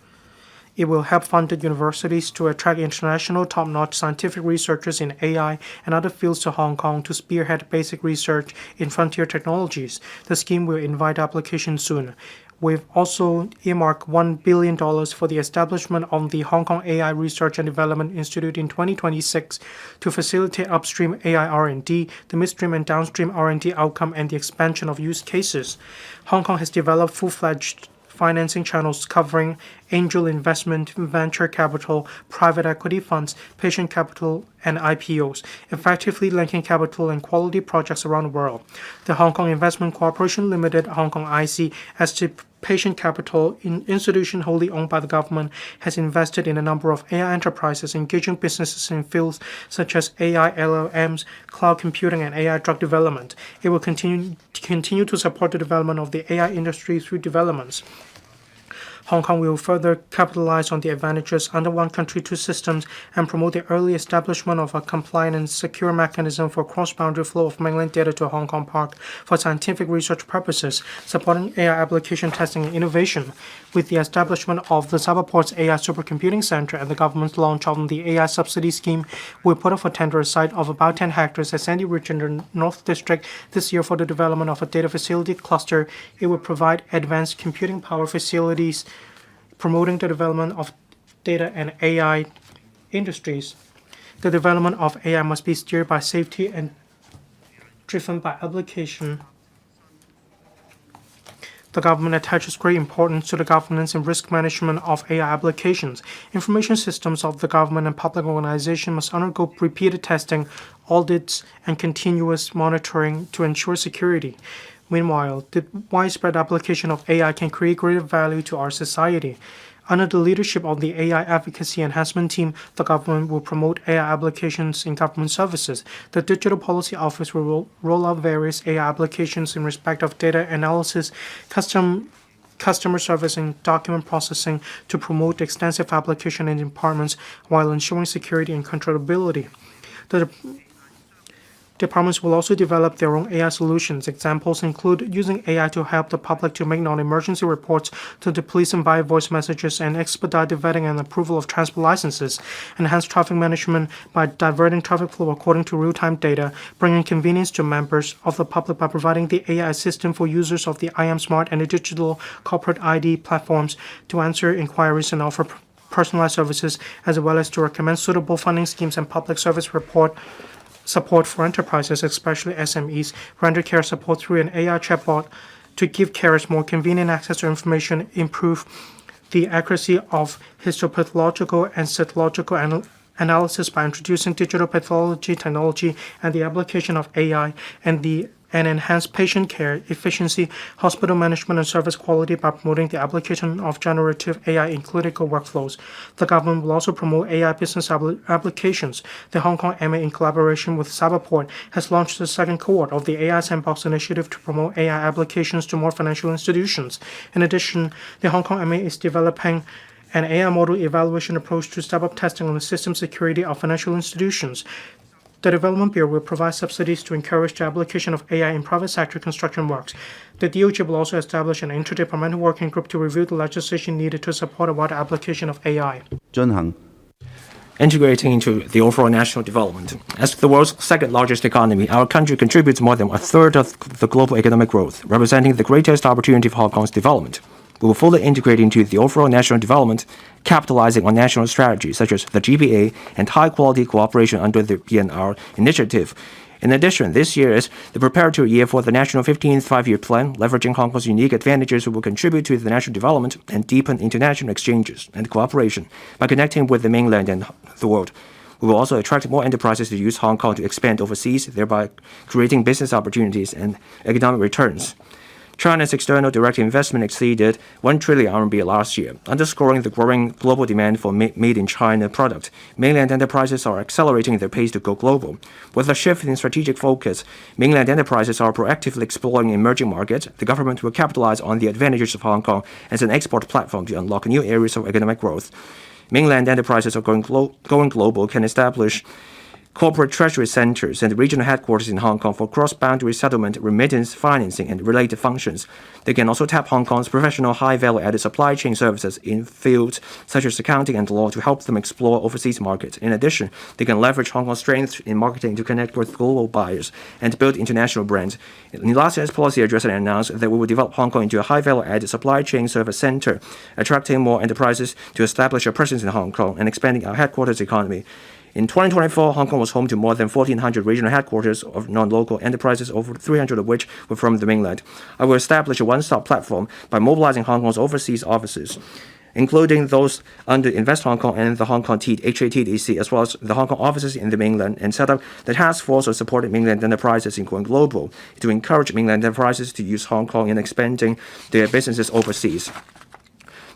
It will help funded universities to attract international top-notch scientific researchers in AI and other fields to Hong Kong to spearhead basic research in frontier technologies. The scheme will invite applications soon. We've also earmarked $1 billion for the establishment of the Hong Kong AI Research and Development Institute in 2026 to facilitate upstream AI R&D, the midstream and downstream R&D outcome, and the expansion of use cases. Hong Kong has developed full-fledged financing channels covering angel investment, venture capital, private equity funds, patient capital, and IPOs, effectively linking capital and quality projects around the world. The Hong Kong Investment Corporation Limited, Hong Kong IC, as the patient capital institution wholly owned by the government, has invested in a number of AI enterprises engaging businesses in fields such as AI LLMs, cloud computing, and AI drug development. It will continue to support the development of the AI industry through developments. Hong Kong will further capitalize on the advantages under one country, two systems, and promote the early establishment of a compliant and secure mechanism for cross-boundary flow of mainland data to Hong Kong Park for scientific research purposes, supporting AI application testing and innovation. With the establishment of the Cyberport's AI Supercomputing Center and the government's launch of the AI subsidy scheme, we put up for tender a site of about 10 hectares at Sandy Ridge in the North District this year for the development of a data facility cluster. It will provide advanced computing power facilities, promoting the development of data and AI industries. The development of AI must be steered by safety and driven by application. The government attaches great importance to the governance and risk management of AI applications. Information systems of the government and public organization must undergo repeated testing, audits, and continuous monitoring to ensure security. Meanwhile, the widespread application of AI can create greater value to our society. Under the leadership of the AI Advocacy Enhancement Team, the government will promote AI applications in government services. The Digital Policy Office will roll out various AI applications in respect of data analysis, customer service, and document processing to promote extensive application in departments while ensuring security and controllability. The departments will also develop their own AI solutions. Examples include using AI to help the public to make non-emergency reports to the police and via voice messages, and expedite the vetting and approval of transport licenses, enhance traffic management by diverting traffic flow according to real-time data, bringing convenience to members of the public by providing the AI assistant for users of the IM Smart and the digital corporate ID platforms to answer inquiries and offer personalized services, as well as to recommend suitable funding schemes and public service support for enterprises, especially SMEs, render care support through an AI chatbot to give carers more convenient access to information, improve the accuracy of histopathological and cytological analysis by introducing digital pathology technology and the application of AI, and enhance patient care efficiency, hospital management, and service quality by promoting the application of generative AI in clinical workflows. The government will also promote AI business applications. The Hong Kong MA, in collaboration with Cyberport, has launched the second cohort of the AI Sandbox initiative to promote AI applications to more financial institutions. In addition, the Hong Kong MA is developing an AI model evaluation approach to step up testing on the system security of financial institutions. The Development Bureau will provide subsidies to encourage the application of AI in private sector construction works. The DOJ will also establish an interdepartmental working group to review the legislation needed to support a wider application of AI. 進行 Integrating into the overall national development. As the world's second largest economy, our country contributes more than a third of the global economic growth, representing the greatest opportunity for Hong Kong's development. We will fully integrate into the overall national development, capitalizing on national strategies such as the GBA and high-quality cooperation under the PNR initiative. In addition, this year is the preparatory year for the National 15th Five-Year Plan. Leveraging Hong Kong's unique advantages, we will contribute to the national development and deepen international exchanges and cooperation by connecting with the mainland and the world. We will also attract more enterprises to use Hong Kong to expand overseas, thereby creating business opportunities and economic returns. China's external direct investment exceeded 1 trillion RMB last year, underscoring the growing global demand for made-in-China products. Mainland enterprises are accelerating their pace to go global. With a shift in strategic focus, mainland enterprises are proactively exploring emerging markets. The government will capitalize on the advantages of Hong Kong as an export platform to unlock new areas of economic growth. Mainland enterprises are going global can establish corporate treasury centers and regional headquarters in Hong Kong for cross-boundary settlement, remittance, financing, and related functions. They can also tap Hong Kong's professional high-value-added supply chain services in fields such as accounting and law to help them explore overseas markets. In addition, they can leverage Hong Kong's strengths in marketing to connect with global buyers and build international brands. In last year's policy address, I announced that we will develop Hong Kong into a high-value-added supply chain service center, attracting more enterprises to establish a presence in Hong Kong and expanding our headquarters economy. In 2024, Hong Kong was home to more than 1,400 regional headquarters of non-local enterprises, over 300 of which were from the mainland. I will establish a one-stop platform by mobilizing Hong Kong's overseas offices, including those under Invest Hong Kong and the Hong Kong HATDC, as well as the Hong Kong offices in the mainland, and set up the task force of supporting mainland enterprises in going global to encourage mainland enterprises to use Hong Kong in expanding their businesses overseas.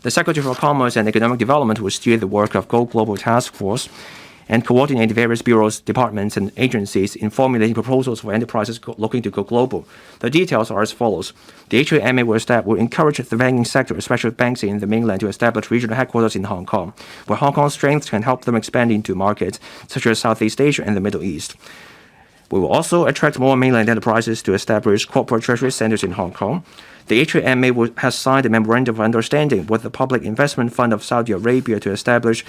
The Secretary for Commerce and Economic Development will steer the work of Go Global Task Force and coordinate various bureaus, departments, and agencies in formulating proposals for enterprises looking to go global. The details are as follows. The HKMA will encourage the banking sector, especially banks in the mainland, to establish regional headquarters in Hong Kong, where Hong Kong's strengths can help them expand into markets such as Southeast Asia and the Middle East. We will also attract more mainland enterprises to establish corporate treasury centers in Hong Kong. The HKMA has signed a memorandum of understanding with the Public Investment Fund of Saudi Arabia to establish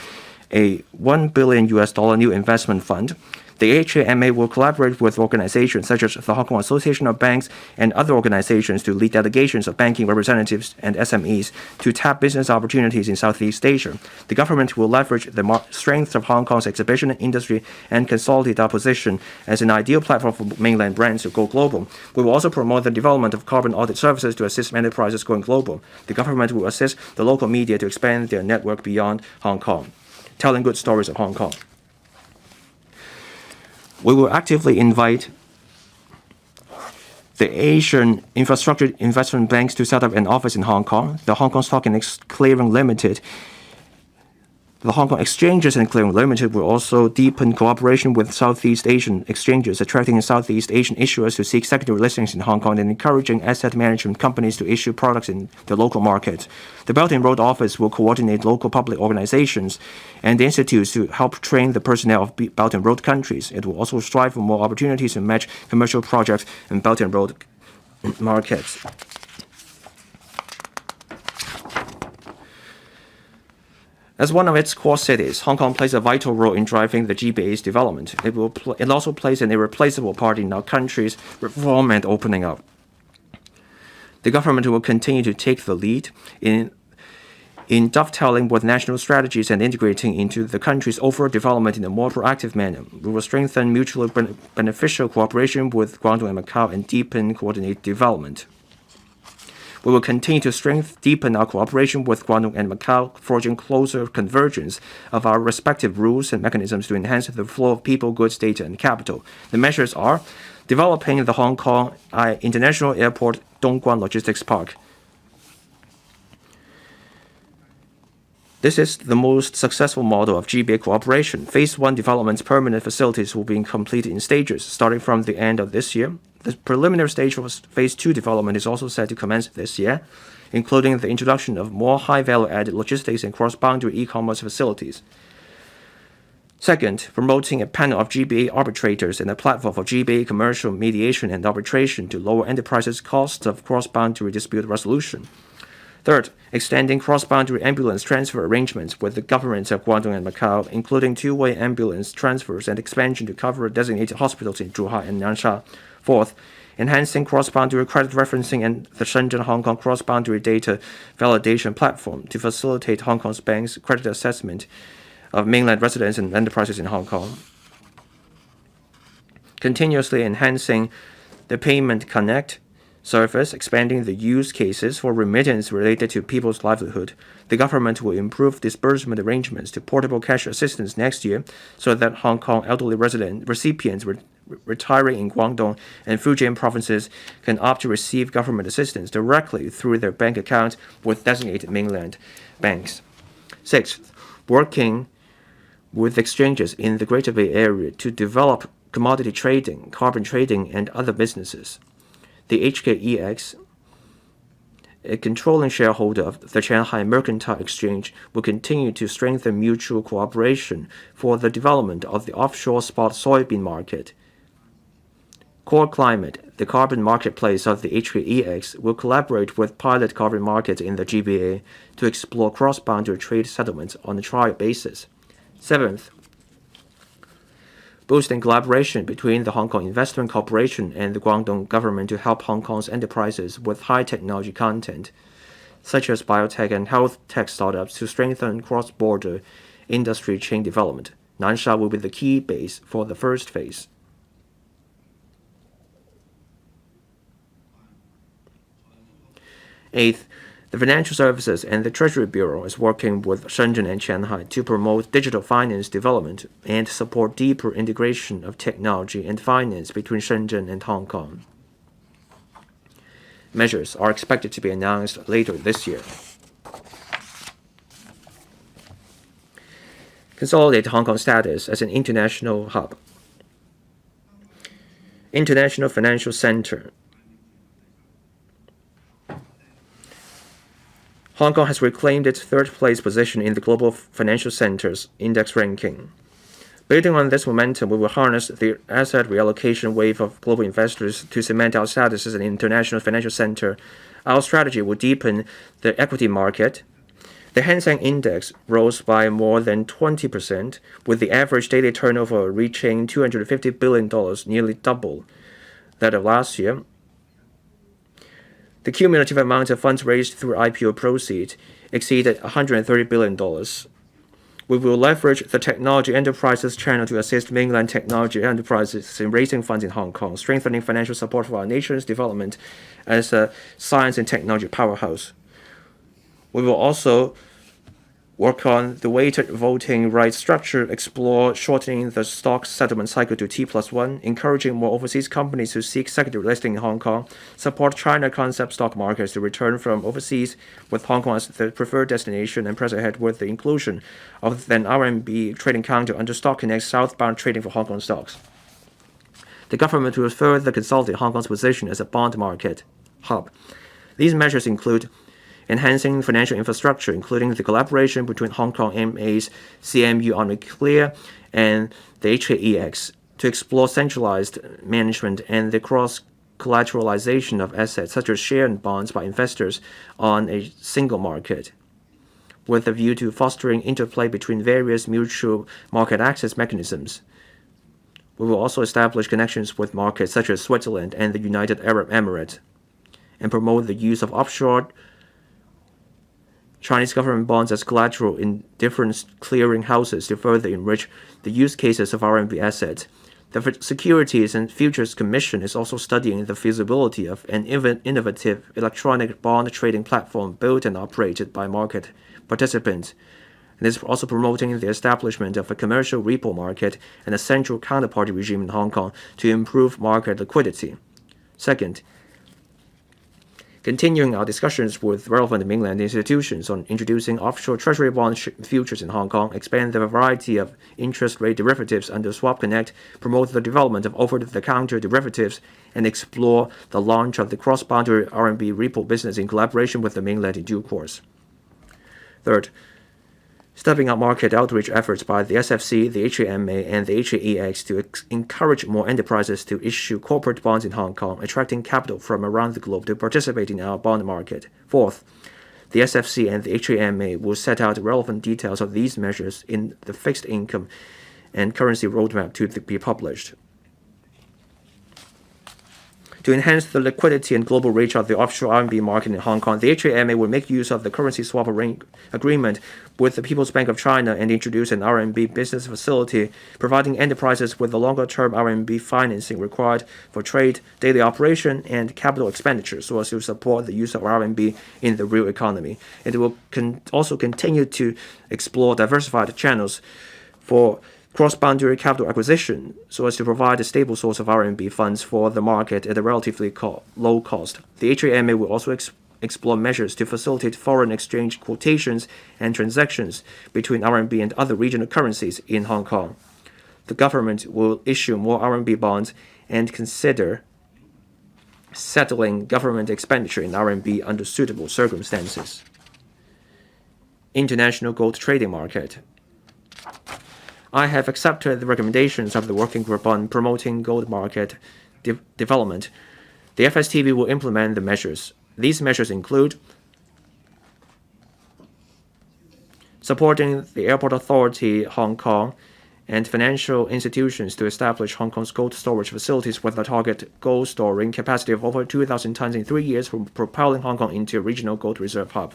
a $1 billion new investment fund. The HKMA will collaborate with organizations such as the Hong Kong Association of Banks and other organizations to lead delegations of banking representatives and SMEs to tap business opportunities in Southeast Asia. The government will leverage the strengths of Hong Kong's exhibition industry and consolidate our position as an ideal platform for mainland brands to go global. We will also promote the development of carbon audit services to assist enterprises going global. The government will assist the local media to expand their network beyond Hong Kong, telling good stories of Hong Kong. We will actively invite the Asian Infrastructure Investment Banks to set up an office in Hong Kong. The Hong Kong Stock and Clearing Limited. The Hong Kong Exchanges and Clearing Limited will also deepen cooperation with Southeast Asian exchanges, attracting Southeast Asian issuers to seek secondary listings in Hong Kong and encouraging asset management companies to issue products in the local market. The Belt and Road Office will coordinate local public organizations and the institutes to help train the personnel of Belt and Road countries. It will also strive for more opportunities to match commercial projects in Belt and Road markets. As one of its core cities, Hong Kong plays a vital role in driving the GBA's development. It also plays an irreplaceable part in our country's reform and opening up. The government will continue to take the lead in dovetailing with national strategies and integrating into the country's overall development in a more proactive manner. We will strengthen mutually beneficial cooperation with Guangdong and Macau and deepen coordinated development. We will continue to deepen our cooperation with Guangdong and Macau, forging closer convergence of our respective rules and mechanisms to enhance the flow of people, goods, data, and capital. The measures are developing the Hong Kong International Airport Dongguan Logistics Park. This is the most successful model of GBA cooperation. Phase 1 development's permanent facilities will be completed in stages, starting from the end of this year. The preliminary stage of Phase 2 development is also set to commence this year, including the introduction of more high-value-added logistics and cross-boundary e-commerce facilities. Second, promoting a panel of GBA arbitrators and a platform for GBA commercial mediation and arbitration to lower enterprises' costs of cross-boundary dispute resolution. Third, extending cross-boundary ambulance transfer arrangements with the governments of Guangdong and Macau, including two-way ambulance transfers and expansion to cover designated hospitals in Zhuhai and Nansha. Fourth, enhancing cross-boundary credit referencing and the Shenzhen-Hong Kong cross-boundary data validation platform to facilitate Hong Kong's banks' credit assessment of mainland residents and enterprises in Hong Kong. Continuously enhancing the Payment Connect service, expanding the use cases for remittance related to people's livelihood. The government will improve disbursement arrangements to portable cash assistance next year so that Hong Kong elderly recipients retiring in Guangdong and Fujian provinces can opt to receive government assistance directly through their bank account with designated mainland banks. Sixth, working with exchanges in the Greater Bay Area to develop commodity trading, carbon trading, and other businesses. The HKEX, a controlling shareholder of the Shanghai Mercantile Exchange, will continue to strengthen mutual cooperation for the development of the offshore spot soybean market. Core Climate, the carbon marketplace of the HKEX, will collaborate with pilot carbon markets in the GBA to explore cross-boundary trade settlements on a trial basis. Seventh, boosting collaboration between the Hong Kong Investment Corporation and the Guangdong government to help Hong Kong's enterprises with high technology content, such as biotech and health tech startups, to strengthen cross-border industry chain development. Nansha will be the key base for the first phase. Eighth, the Financial Services and the Treasury Bureau is working with Shenzhen and Shanghai to promote digital finance development and support deeper integration of technology and finance between Shenzhen and Hong Kong. Measures are expected to be announced later this year. Consolidate Hong Kong's status as an international hub. International Financial Center. Hong Kong has reclaimed its third-place position in the Global Financial Centers Index ranking. Building on this momentum, we will harness the asset reallocation wave of global investors to cement our status as an international financial center. Our strategy will deepen the equity market. The Hang Seng Index rose by more than 20%, with the average daily turnover reaching $250 billion, nearly double that of last year. The cumulative amount of funds raised through IPO proceeds exceeded $130 billion. We will leverage the technology enterprises channel to assist mainland technology enterprises in raising funds in Hong Kong, strengthening financial support for our nation's development as a science and technology powerhouse. We will also work on the weighted voting rights structure, explore shortening the stock settlement cycle to T+1, encouraging more overseas companies to seek secondary listing in Hong Kong, support China concept stock markets to return from overseas with Hong Kong as the preferred destination, and press ahead with the inclusion of an RMB trading counter under Stock Connect southbound trading for Hong Kong stocks. The government will further consolidate Hong Kong's position as a bond market hub. These measures include enhancing financial infrastructure, including the collaboration between Hong Kong MA's CMU on Clear and the HKEX, to explore centralized management and the cross-collateralization of assets such as shares and bonds by investors on a single market, with a view to fostering interplay between various mutual market access mechanisms. We will also establish connections with markets such as Switzerland and the United Arab Emirates, and promote the use of offshore Chinese government bonds as collateral in different clearing houses to further enrich the use cases of RMB assets. The Securities and Futures Commission is also studying the feasibility of an innovative electronic bond trading platform built and operated by market participants, and is also promoting the establishment of a commercial repo market and a central counterparty regime in Hong Kong to improve market liquidity. Second, continuing our discussions with relevant mainland institutions on introducing offshore treasury bond futures in Hong Kong, expand the variety of interest rate derivatives under Swap Connect, promote the development of over-the-counter derivatives, and explore the launch of the cross-boundary RMB repo business in collaboration with the mainland in due course. Third, stepping up market outreach efforts by the SFC, the HKMA, and the HKEX to encourage more enterprises to issue corporate bonds in Hong Kong, attracting capital from around the globe to participate in our bond market. Fourth, the SFC and the HKMA will set out relevant details of these measures in the fixed income and currency roadmap to be published. To enhance the liquidity and global reach of the offshore RMB market in Hong Kong, the HKMA will make use of the currency swap agreement with the People's Bank of China and introduce an RMB business facility, providing enterprises with the longer-term RMB financing required for trade, daily operation, and capital expenditure, so as to support the use of RMB in the real economy. It will also continue to explore diversified channels for cross-boundary capital acquisition, so as to provide a stable source of RMB funds for the market at a relatively low cost. The HKMA will also explore measures to facilitate foreign exchange quotations and transactions between RMB and other regional currencies in Hong Kong. The government will issue more RMB bonds and consider settling government expenditure in RMB under suitable circumstances. International gold trading market. I have accepted the recommendations of the Working Group on promoting gold market development. The FSTB will implement the measures. These measures include supporting the Airport Authority Hong Kong and financial institutions to establish Hong Kong's gold storage facilities with a target gold storing capacity of over 2,000 tons in 3 years, for propelling Hong Kong into a regional gold reserve hub.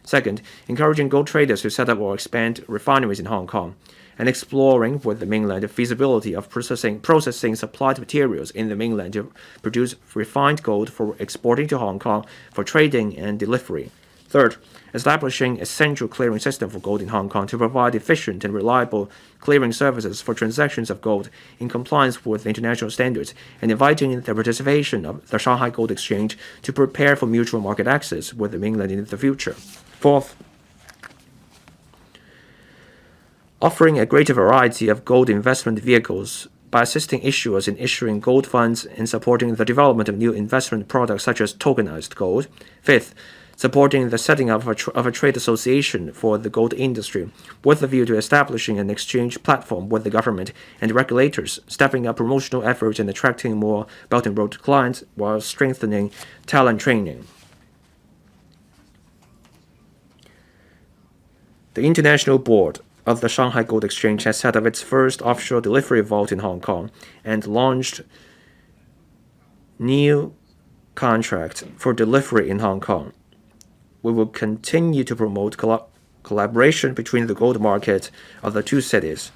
Second, encouraging gold traders to set up or expand refineries in Hong Kong, and exploring with the mainland the feasibility of processing supplied materials in the mainland to produce refined gold for exporting to Hong Kong for trading and delivery. Third, establishing a central clearing system for gold in Hong Kong to provide efficient and reliable clearing services for transactions of gold in compliance with international standards, and inviting the participation of the Shanghai Gold Exchange to prepare for mutual market access with the mainland in the future. Fourth, offering a greater variety of gold investment vehicles by assisting issuers in issuing gold funds and supporting the development of new investment products such as tokenized gold. Fifth, supporting the setting up of a trade association for the gold industry with a view to establishing an exchange platform with the government and regulators, stepping up promotional efforts and attracting more Belt and Road clients while strengthening talent training. The International Board of the Shanghai Gold Exchange has set up its first offshore delivery vault in Hong Kong and launched new contract for delivery in Hong Kong. We will continue to promote collaboration between the gold market of the two cities.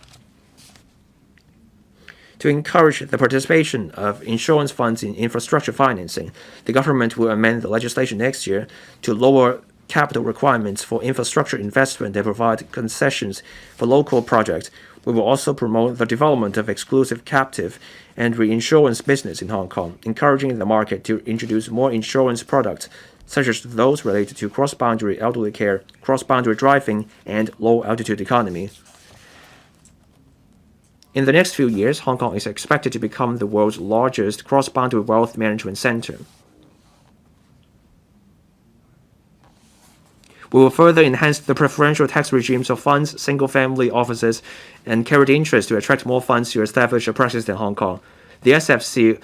To encourage the participation of insurance funds in infrastructure financing, the government will amend the legislation next year to lower capital requirements for infrastructure investment and provide concessions for local projects. We will also promote the development of exclusive captive and reinsurance business in Hong Kong, encouraging the market to introduce more insurance products, such as those related to cross-boundary elderly care, cross-boundary driving, and low-altitude economy. In the next few years, Hong Kong is expected to become the world's largest cross-boundary wealth management center. We will further enhance the preferential tax regimes of funds, single-family offices, and carried interest to attract more funds to establish a presence in Hong Kong. The SFC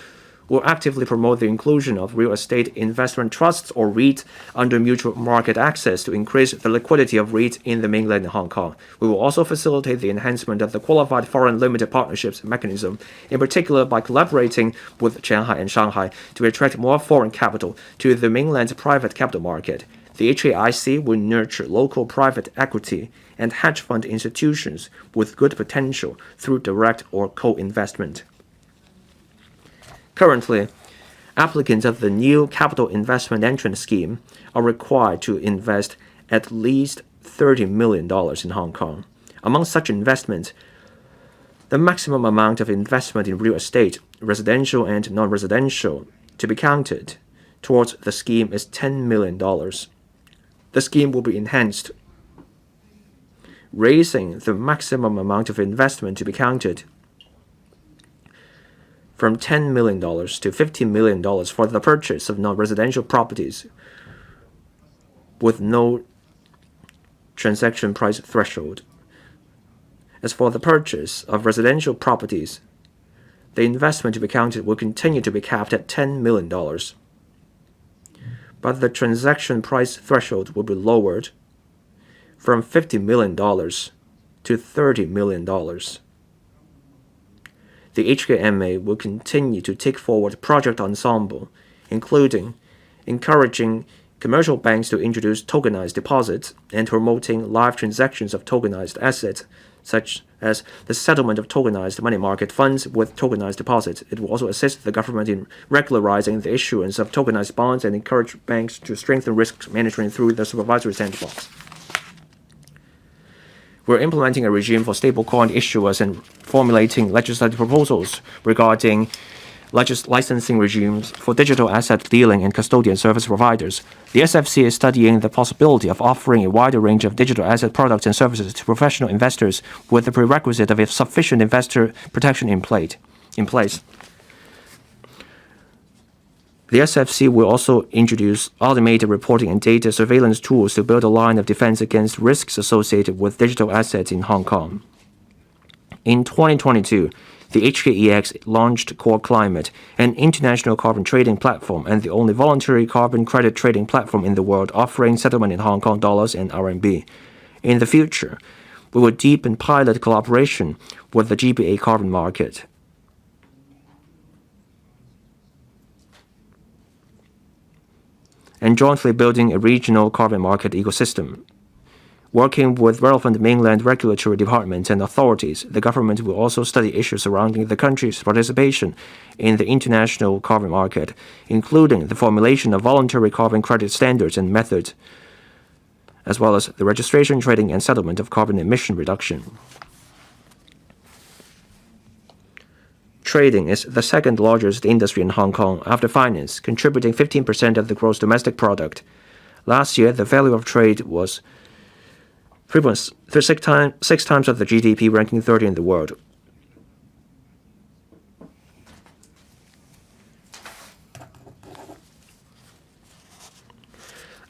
will actively promote the inclusion of real estate investment trusts or REIT under mutual market access to increase the liquidity of REIT in the mainland Hong Kong. We will also facilitate the enhancement of the qualified foreign limited partnerships mechanism, in particular by collaborating with Shanghai and Shanghai to attract more foreign capital to the mainland private capital market. The HAIC will nurture local private equity and hedge fund institutions with good potential through direct or co-investment. Currently, applicants of the new capital investment entrance scheme are required to invest at least $30 million in Hong Kong. Among such investments, the maximum amount of investment in real estate, residential and non-residential, to be counted towards the scheme is $10 million. The scheme will be enhanced, raising the maximum amount of investment to be counted from $10 million to $15 million for the purchase of non-residential properties with no transaction price threshold. As for the purchase of residential properties, the investment to be counted will continue to be capped at $10 million. But the transaction price threshold will be lowered from $50 million to $30 million. The HKMA will continue to take forward Project Ensemble, including encouraging commercial banks to introduce tokenized deposits and promoting live transactions of tokenized assets, such as the settlement of tokenized money market funds with tokenized deposits. It will also assist the government in regularizing the issuance of tokenized bonds and encourage banks to strengthen risk management through the supervisory sandbox. We're implementing a regime for stablecoin issuers and formulating legislative proposals regarding licensing regimes for digital asset dealing and custodian service providers. The SFC is studying the possibility of offering a wider range of digital asset products and services to professional investors with the prerequisite of a sufficient investor protection in place. The SFC will also introduce automated reporting and data surveillance tools to build a line of defense against risks associated with digital assets in Hong Kong. In 2022, the HKEX launched Core Climate, an international carbon trading platform and the only voluntary carbon credit trading platform in the world offering settlement in Hong Kong dollars and RMB. In the future, we will deepen pilot collaboration with the GBA carbon market. And jointly building a regional carbon market ecosystem. Working with relevant mainland regulatory departments and authorities, the government will also study issues surrounding the country's participation in the international carbon market, including the formulation of voluntary carbon credit standards and methods, as well as the registration, trading, and settlement of carbon emission reduction. Trading is the second largest industry in Hong Kong after finance, contributing 15% of the gross domestic product. Last year, the value of trade was 3.6 times of the GDP, ranking 30 in the world.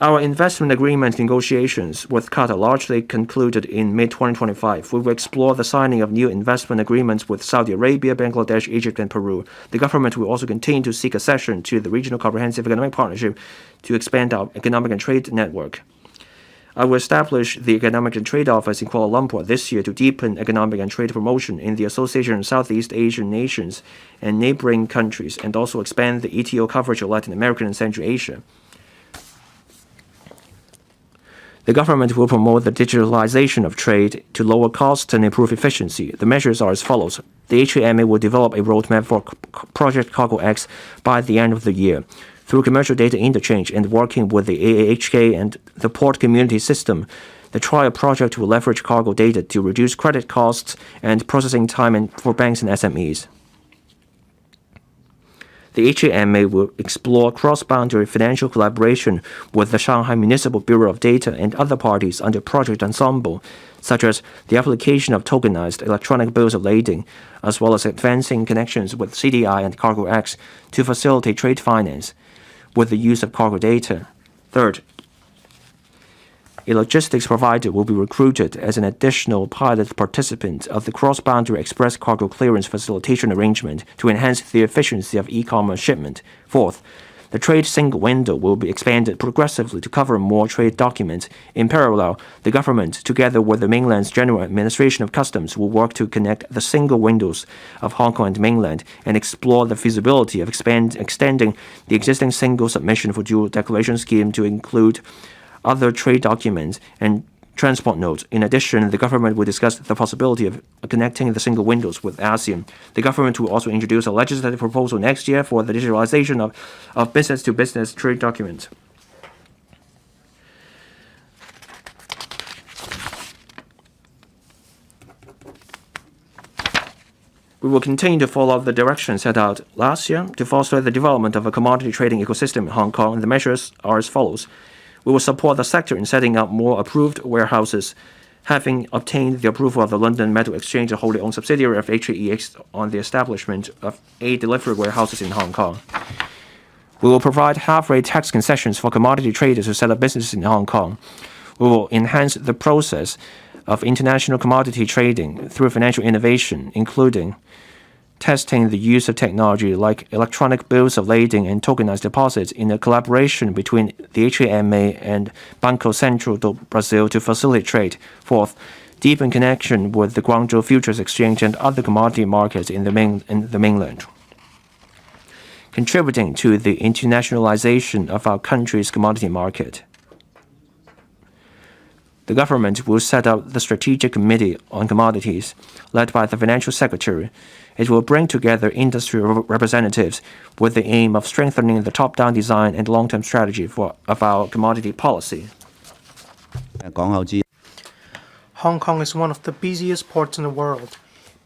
Our investment agreement negotiations with Qatar largely concluded in mid-2025. We will explore the signing of new investment agreements with Saudi Arabia, Bangladesh, Egypt, and Peru. The government will also continue to seek accession to the Regional Comprehensive Economic Partnership to expand our economic and trade network. I will establish the Economic and Trade Office in Kuala Lumpur this year to deepen economic and trade promotion in the Association of Southeast Asian Nations and neighboring countries, and also expand the ETO coverage of Latin America and Central Asia. The government will promote the digitalization of trade to lower costs and improve efficiency. The measures are as follows. The HKMA will develop a roadmap for Project Cargo X by the end of the year. Through commercial data interchange and working with the AAHK and the port community system, the trial project will leverage cargo data to reduce credit costs and processing time for banks and SMEs. The HAMA will explore cross-boundary financial collaboration with the Shanghai Municipal Bureau of Data and other parties under Project Ensemble, such as the application of tokenized electronic bills of lading, as well as advancing connections with CDI and CargoX to facilitate trade finance with the use of cargo data. Third, a logistics provider will be recruited as an additional pilot participant of the cross-boundary express cargo clearance facilitation arrangement to enhance the efficiency of e-commerce shipment. Fourth, the trade single window will be expanded progressively to cover more trade documents. In parallel, the government, together with the mainland's General Administration of Customs, will work to connect the single windows of Hong Kong and mainland and explore the feasibility of extending the existing single submission for dual declaration scheme to include other trade documents and transport notes. In addition, the government will discuss the possibility of connecting the single windows with ASEAN. The government will also introduce a legislative proposal next year for the digitalization of business-to-business trade documents. We will continue to follow the direction set out last year to foster the development of a commodity trading ecosystem in Hong Kong, and the measures are as follows. We will support the sector in setting up more approved warehouses, having obtained the approval of the London Metal Exchange, a wholly owned subsidiary of HAEX, on the establishment of 8 delivery warehouses in Hong Kong. We will provide half-rate tax concessions for commodity traders who set up businesses in Hong Kong. We will enhance the process of international commodity trading through financial innovation, including testing the use of technology like electronic bills of lading and tokenized deposits in a collaboration between the HAMA and Banco Central do Brasil to facilitate trade. Fourth, deepen connection with the Guangzhou Futures Exchange and other commodity markets in the mainland, contributing to the internationalization of our country's commodity market. The government will set up the Strategic Committee on Commodities, led by the Financial Secretary. It will bring together industry representatives with the aim of strengthening the top-down design and long-term strategy of our commodity policy. Hong Kong is one of the busiest ports in the world.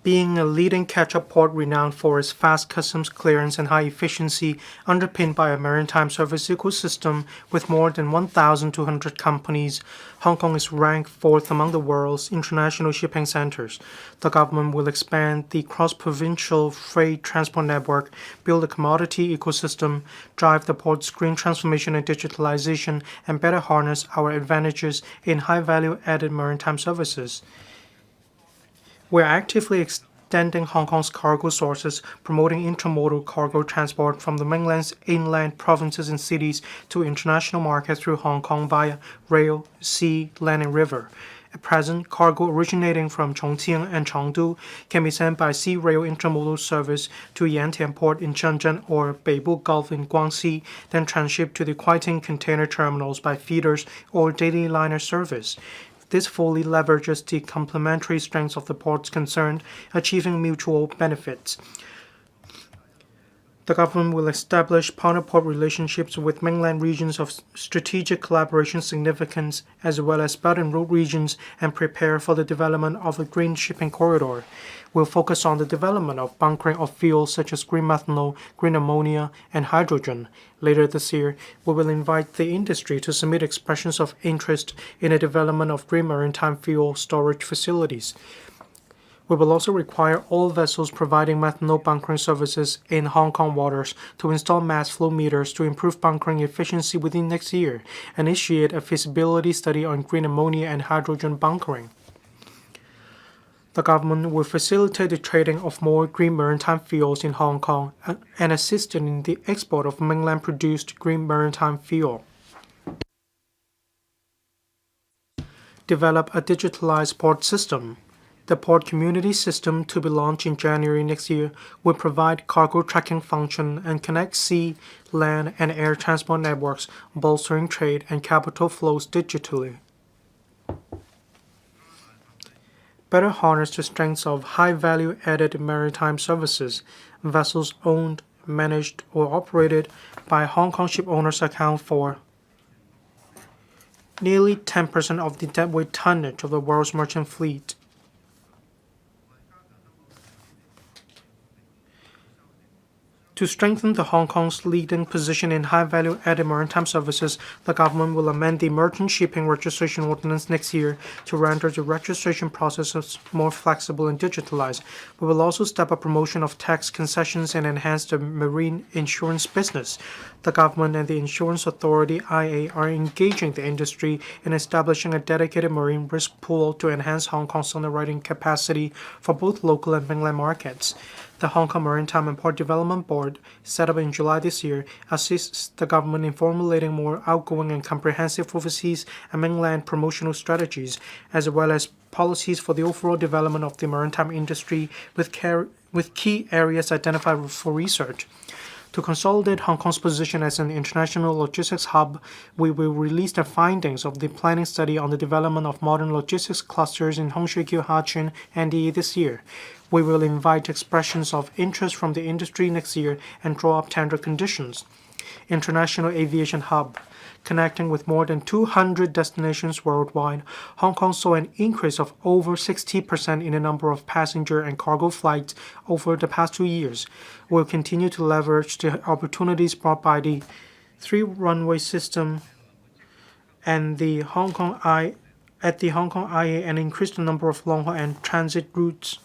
Being a leading catch-up port renowned for its fast customs clearance and high efficiency, underpinned by a maritime service ecosystem with more than 1,200 companies, Hong Kong is ranked 4th among the world's international shipping centers. The government will expand the cross-provincial freight transport network, build a commodity ecosystem, drive the port's green transformation and digitalization, and better harness our advantages in high-value-added maritime services. We are actively extending Hong Kong's cargo sources, promoting intermodal cargo transport from the mainland's inland provinces and cities to international markets through Hong Kong via rail, sea, land, and river. At present, cargo originating from Chongqing and Chengdu can be sent by sea rail intermodal service to Yantian Port in Shenzhen or Beibu Gulf in Guangxi, then transshipped to the Kuaiting container terminals by feeders or daily liner service. This fully leverages the complementary strengths of the ports concerned, achieving mutual benefits. The government will establish partner-port relationships with mainland regions of strategic collaboration significance, as well as Belt and Road regions, and prepare for the development of a green shipping corridor. We'll focus on the development of bunkering of fuels such as green methanol, green ammonia, and hydrogen. Later this year, we will invite the industry to submit expressions of interest in the development of green maritime fuel storage facilities. We will also require all vessels providing methanol bunkering services in Hong Kong waters to install mass flow meters to improve bunkering efficiency within next year, and initiate a feasibility study on green ammonia and hydrogen bunkering. The government will facilitate the trading of more green maritime fuels in Hong Kong and assist in the export of mainland-produced green maritime fuel. Develop a digitalized port system. The port community system, to be launched in January next year, will provide cargo tracking function and connect sea, land, and air transport networks, bolstering trade and capital flows digitally. Better harness the strengths of high-value-added maritime services. Vessels owned managed or operated by Hong Kong ship owners account for nearly 10% of the deadweight tonnage of the world's merchant fleet. To strengthen the Hong Kong's leading position in high-value added maritime services, the government will amend the Merchant Shipping Registration Ordinance next year to render the registration processes more flexible and digitalized. We will also step up promotion of tax concessions and enhance the marine insurance business. The government and the Insurance Authority (IA) are engaging the industry in establishing a dedicated marine risk pool to enhance Hong Kong's underwriting capacity for both local and mainland markets. The Hong Kong Maritime and Port Development Board, set up in July this year, assists the government in formulating more outgoing and comprehensive overseas and mainland promotional strategies, as well as policies for the overall development of the maritime industry with key areas identified for research. To consolidate Hong Kong's position as an international logistics hub, we will release the findings of the planning study on the development of modern logistics clusters in Hung Shui Kiu Hachun, NDE this year. We will invite expressions of interest from the industry next year and draw up tender conditions. International Aviation Hub. Connecting with more than 200 destinations worldwide, Hong Kong saw an increase of over 60% in the number of passenger and cargo flights over the past 2 years. We'll continue to leverage the opportunities brought by the three-runway system and the Hong Kong IA and increase the number of long-haul and transit routes.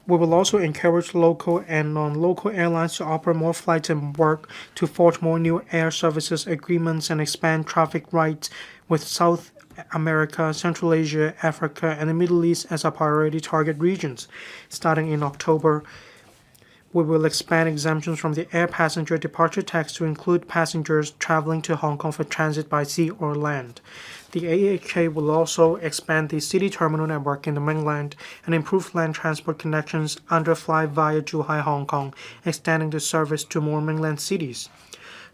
We will also encourage local and non-local airlines to operate more flights and work to forge more new air services agreements and expand traffic rights with South America, Central Asia, Africa, and the Middle East as our priority target regions. Starting in October, we will expand exemptions from the air passenger departure tax to include passengers traveling to Hong Kong for transit by sea or land. The AAHK will also expand the city terminal network in the mainland and improve land transport connections under Fly via Zhuhai, Hong Kong, extending the service to more mainland cities.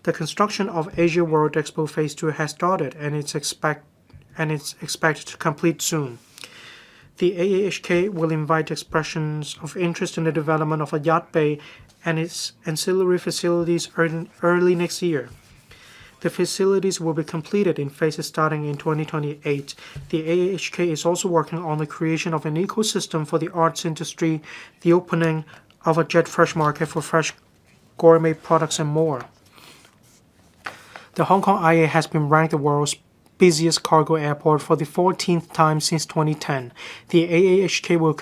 The construction of Asia World Expo Phase 2 has started and it's expected to complete soon. The AAHK will invite expressions of interest in the development of a yacht bay and its ancillary facilities early next year. The facilities will be completed in phases starting in 2028. The AAHK is also working on the creation of an ecosystem for the arts industry, the opening of a jet fresh market for fresh gourmet products, and more. The Hong Kong IA has been ranked the world's busiest cargo airport for the 14th time since 2010. The AAHK will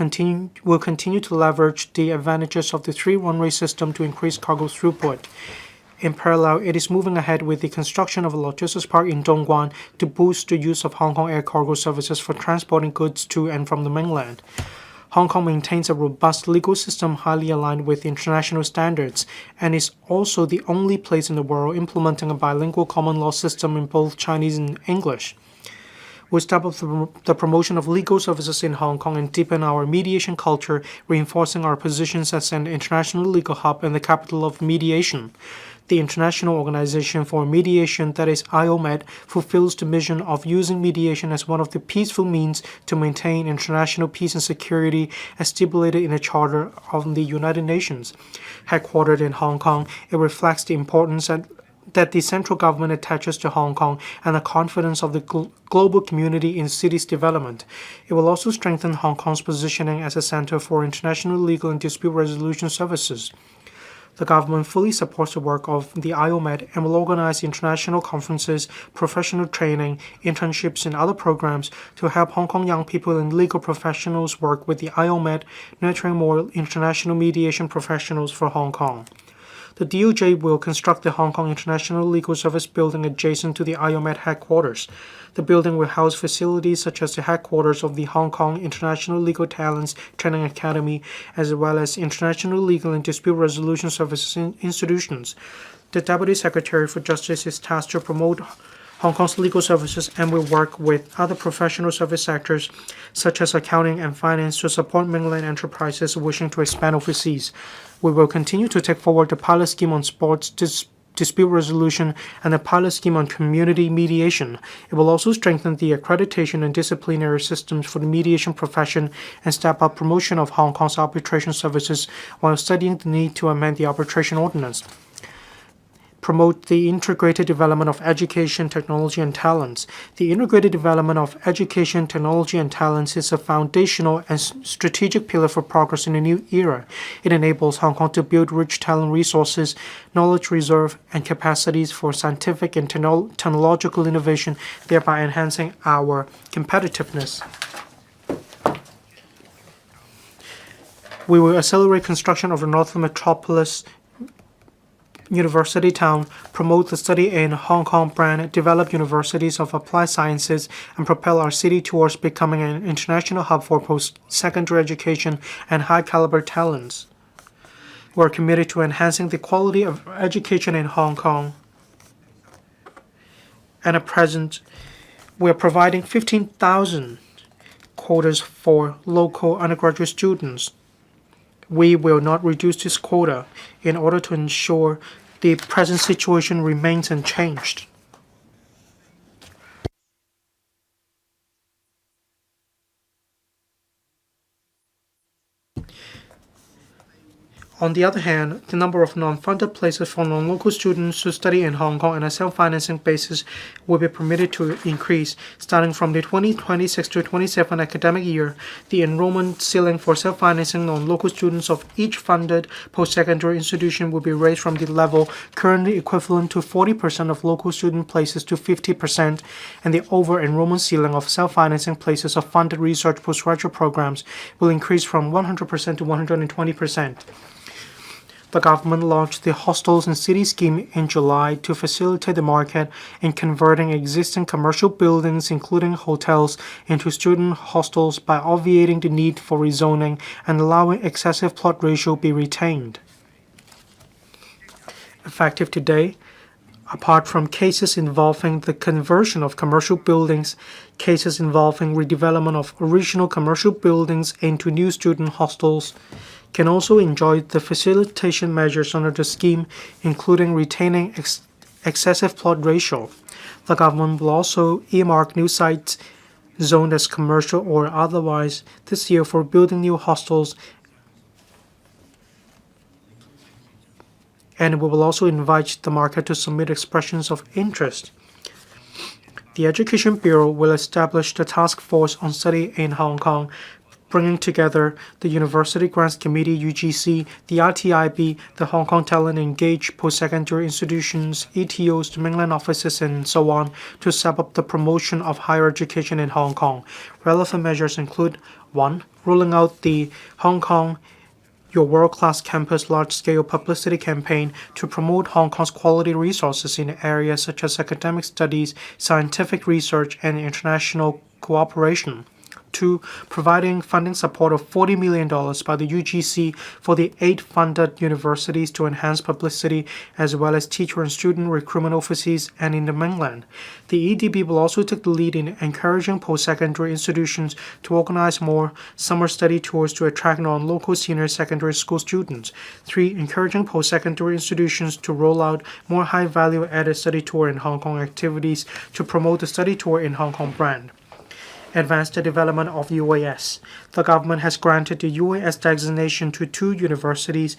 continue to leverage the advantages of the three-runway system to increase cargo throughput. In parallel, it is moving ahead with the construction of a logistics park in Dongguan to boost the use of Hong Kong air cargo services for transporting goods to and from the mainland. Hong Kong maintains a robust legal system highly aligned with international standards and is also the only place in the world implementing a bilingual common law system in both Chinese and English. We step up the promotion of legal services in Hong Kong and deepen our mediation culture, reinforcing our positions as an international legal hub and the capital of mediation. The International Organization for Mediation, that is IOMED, fulfills the mission of using mediation as one of the peaceful means to maintain international peace and security as stipulated in the Charter of the United Nations. Headquartered in Hong Kong, it reflects the importance that the central government attaches to Hong Kong and the confidence of the global community in city's development. It will also strengthen Hong Kong's positioning as a center for international legal and dispute resolution services. The government fully supports the work of the IOMED and will organize international conferences, professional training, internships, and other programs to help Hong Kong young people and legal professionals work with the IOMED, nurturing more international mediation professionals for Hong Kong. The DOJ will construct the Hong Kong International Legal Service building adjacent to the IOMED headquarters. The building will house facilities such as the headquarters of the Hong Kong International Legal Talents Training Academy, as well as international legal and dispute resolution services institutions. The Deputy Secretary for Justice is tasked to promote Hong Kong's legal services and will work with other professional service sectors, such as accounting and finance, to support mainland enterprises wishing to expand overseas. We will continue to take forward the pilot scheme on sports dispute resolution, and a pilot scheme on community mediation. It will also strengthen the accreditation and disciplinary systems for the mediation profession and step up promotion of Hong Kong's arbitration services while studying the need to amend the arbitration ordinance. Promote the integrated development of education, technology, and talents. The integrated development of education, technology, and talents is a foundational and strategic pillar for progress in a new era. It enables Hong Kong to build rich talent resources, knowledge reserve, and capacities for scientific and technological innovation, thereby enhancing our competitiveness. We will accelerate construction of the Northern Metropolis University Town, promote the study in Hong Kong brand, develop universities of applied sciences, and propel our city towards becoming an international hub for post-secondary education and high-caliber talents. We're committed to enhancing the quality of education in Hong Kong. And at present, we're providing 15,000 quotas for local undergraduate students. We will not reduce this quota in order to ensure the present situation remains unchanged. On the other hand, the number of non-funded places for non-local students to study in Hong Kong on a self-financing basis will be permitted to increase. Starting from the 2026-27 academic year, the enrollment ceiling for self-financing non-local students of each funded post-secondary institution will be raised from the level currently equivalent to 40% of local student places to 50%, and the over-enrollment ceiling of self-financing places of funded research postgraduate programs will increase from 100% to 120%. The government launched the Hostels and City scheme in July to facilitate the market in converting existing commercial buildings, including hotels, into student hostels by obviating the need for rezoning and allowing excessive plot ratio be retained. Effective today, apart from cases involving the conversion of commercial buildings, cases involving redevelopment of original commercial buildings into new student hostels can also enjoy the facilitation measures under the scheme, including retaining excessive plot ratio. The government will also earmark new sites zoned as commercial or otherwise this year for building new hostels, and we will also invite the market to submit expressions of interest. The Education Bureau will establish the task force on study in Hong Kong, bringing together the University Grants Committee (UGC), the RTIB, the Hong Kong Talent Engage post-secondary institutions, ETOs, the mainland offices, and so on, to step up the promotion of higher education in Hong Kong. Relevant measures include 1. Rolling out the Hong Kong Your World-Class Campus large-scale publicity campaign to promote Hong Kong's quality resources in areas such as academic studies, scientific research, and international cooperation. 2. Providing funding support of $40 million by the UGC for the 8 funded universities to enhance publicity as well as teacher and student recruitment overseas and in the mainland. The EDB will also take the lead in encouraging post-secondary institutions to organize more summer study tours to attract non-local senior secondary school students. 3. Encouraging post-secondary institutions to roll out more high-value added study tour in Hong Kong activities to promote the study tour in Hong Kong brand. Advance the development of UAS. The government has granted the UAS designation to 2 universities,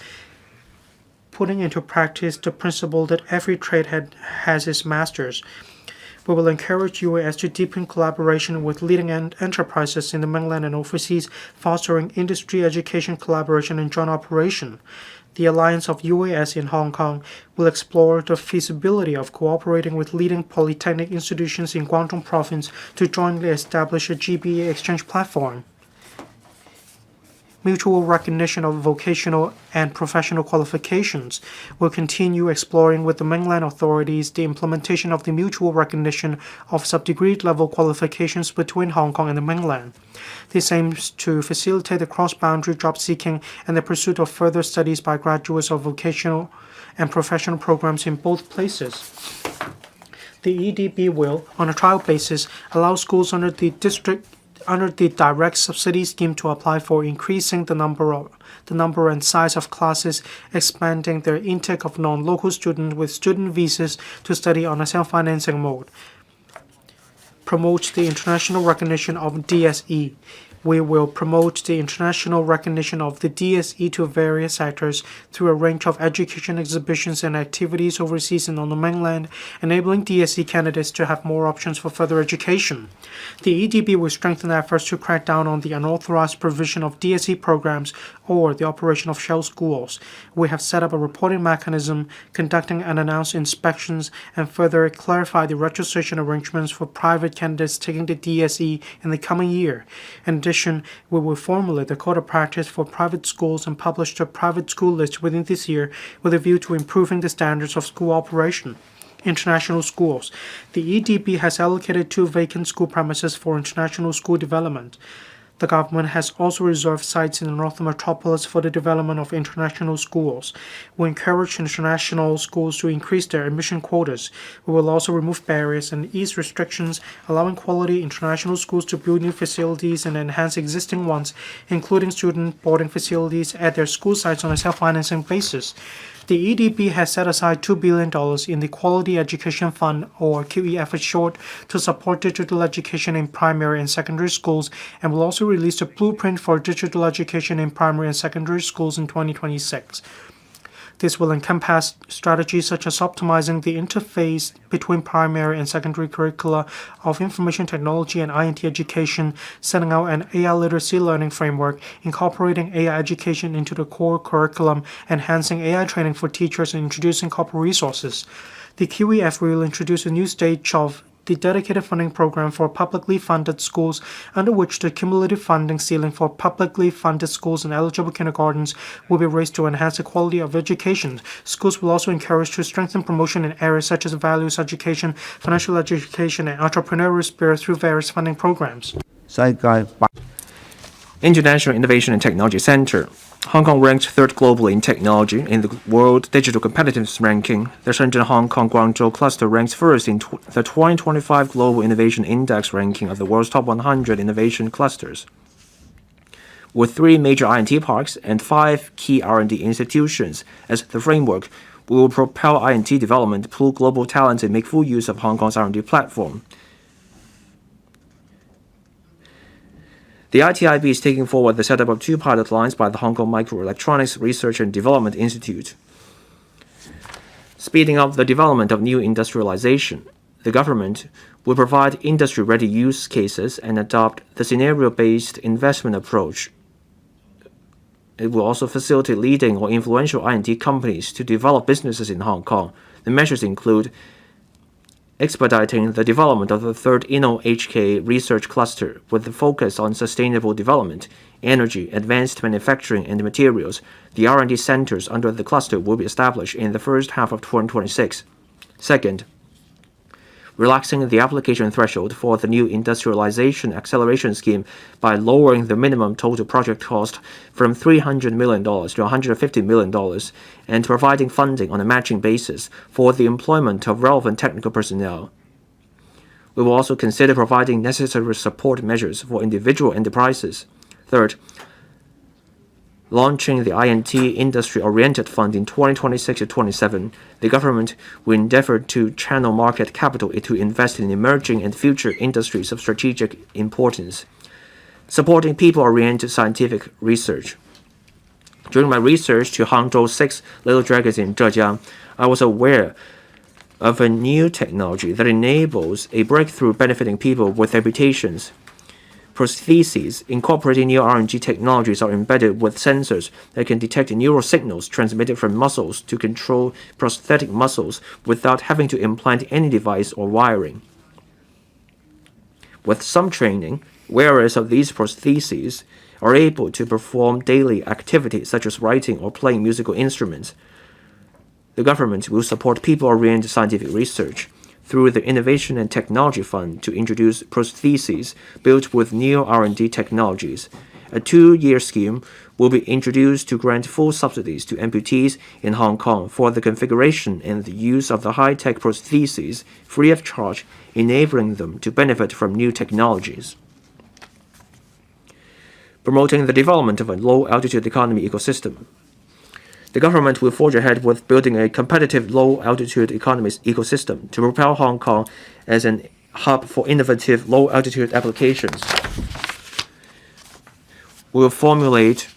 putting into practice the principle that every trade has its masters. We will encourage UAS to deepen collaboration with leading enterprises in the mainland and overseas, fostering industry education collaboration and joint operation. The Alliance of UAS in Hong Kong will explore the feasibility of cooperating with leading polytechnic institutions in Guangdong Province to jointly establish a GBA exchange platform. Mutual recognition of vocational and professional qualifications will continue exploring with the mainland authorities the implementation of the mutual recognition of sub-degree level qualifications between Hong Kong and the mainland. This aims to facilitate the cross-boundary job seeking and the pursuit of further studies by graduates of vocational and professional programs in both places. The EDB will, on a trial basis, allow schools under the district under the direct subsidy scheme to apply for increasing the number and size of classes, expanding their intake of non-local students with student visas to study on a self-financing mode. Promote the international recognition of DSE. We will promote the international recognition of the DSE to various sectors through a range of education exhibitions and activities overseas and on the mainland, enabling DSE candidates to have more options for further education. The EDB will strengthen efforts to crack down on the unauthorized provision of DSE programs or the operation of shell schools. We have set up a reporting mechanism, conducting unannounced inspections, and further clarify the registration arrangements for private candidates taking the DSE in the coming year. In addition, we will formulate the code of practice for private schools and publish the private school list within this year with a view to improving the standards of school operation. International schools. The EDB has allocated 2 vacant school premises for international school development. The government has also reserved sites in the Northern Metropolis for the development of international schools. We encourage international schools to increase their admission quotas. We will also remove barriers and ease restrictions, allowing quality international schools to build new facilities and enhance existing ones, including student boarding facilities at their school sites on a self-financing basis. The EDB has set aside $2 billion in the Quality Education Fund, or QEF for short, to support digital education in primary and secondary schools, and will also release a blueprint for digital education in primary and secondary schools in 2026. This will encompass strategies such as optimizing the interface between primary and secondary curricula of information technology and INT education, setting out an AI literacy learning framework, incorporating AI education into the core curriculum, enhancing AI training for teachers, and introducing corporate resources. The QEF will introduce a new stage of the dedicated funding program for publicly funded schools, under which the cumulative funding ceiling for publicly funded schools and eligible kindergartens will be raised to enhance the quality of education. Schools will also encourage to strengthen promotion in areas such as values education, financial education, and entrepreneurial spirit through various funding programs. International Innovation and Technology Center. Hong Kong ranked 3rd globally in technology in the World Digital Competitiveness Ranking. The Shenzhen Hong Kong Guangzhou cluster ranks 1st in the 2025 Global Innovation Index ranking of the world's top 100 innovation clusters. With 3 major INT parks and 5 key R&D institutions as the framework, we will propel INT development, pool global talent, and make full use of Hong Kong's R&D platform. The ITIB is taking forward the setup of 2 pilot lines by the Hong Kong Microelectronics Research and Development Institute, speeding up the development of new industrialization. The government will provide industry-ready use cases and adopt the scenario-based investment approach. It will also facilitate leading or influential INT companies to develop businesses in Hong Kong. The measures include expediting the development of the 3rd InnoHK research cluster with the focus on sustainable development, energy, advanced manufacturing, and materials. The R&D centers under the cluster will be established in the first half of 2026. Second, relaxing the application threshold for the new industrialization acceleration scheme by lowering the minimum total project cost from $300 million to $150 million, and providing funding on a matching basis for the employment of relevant technical personnel. We will also consider providing necessary support measures for individual enterprises. Third, launching the INT Industry-Oriented Fund in 2026-27, the government will endeavor to channel market capital to invest in emerging and future industries of strategic importance, supporting people-oriented scientific research. During my research to Hangzhou 6 Little Dragons in Zhejiang, I was aware of a new technology that enables a breakthrough benefiting people with amputations. Prostheses incorporating new RNG technologies are embedded with sensors that can detect neural signals transmitted from muscles to control prosthetic muscles without having to implant any device or wiring. With some training, wearers of these prostheses are able to perform daily activities such as writing or playing musical instruments. The government will support people-oriented scientific research through the Innovation and Technology Fund to introduce prostheses built with new R&D technologies. A 2-year scheme will be introduced to grant full subsidies to amputees in Hong Kong for the configuration and the use of the high-tech prostheses free of charge, enabling them to benefit from new technologies. promoting the development of a low-altitude economy ecosystem. The government will forge ahead with building a competitive low-altitude economy ecosystem to propel Hong Kong as an hub for innovative low-altitude applications. We will formulate,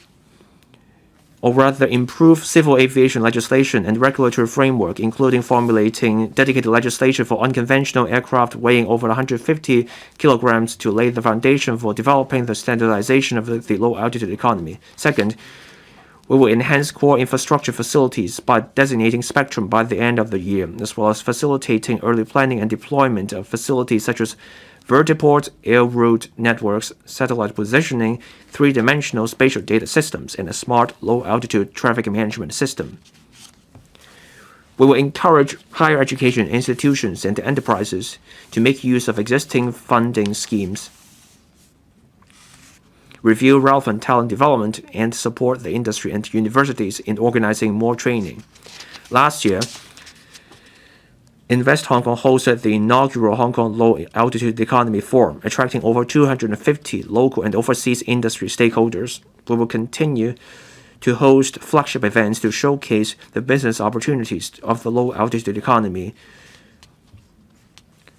or rather improve, civil aviation legislation and regulatory framework, including formulating dedicated legislation for unconventional aircraft weighing over 150 kilograms to lay the foundation for developing the standardization of the low-altitude economy. Second, we will enhance core infrastructure facilities by designating spectrum by the end of the year, as well as facilitating early planning and deployment of facilities such as vertiport, air route networks, satellite positioning, three-dimensional spatial data systems, and a smart low-altitude traffic management system. We will encourage higher education institutions and enterprises to make use of existing funding schemes, review relevant talent development, and support the industry and universities in organizing more training. Last year, Invest Hong Kong hosted the inaugural Hong Kong Low-Altitude Economy Forum, attracting over 250 local and overseas industry stakeholders. We will continue to host flagship events to showcase the business opportunities of the low-altitude economy.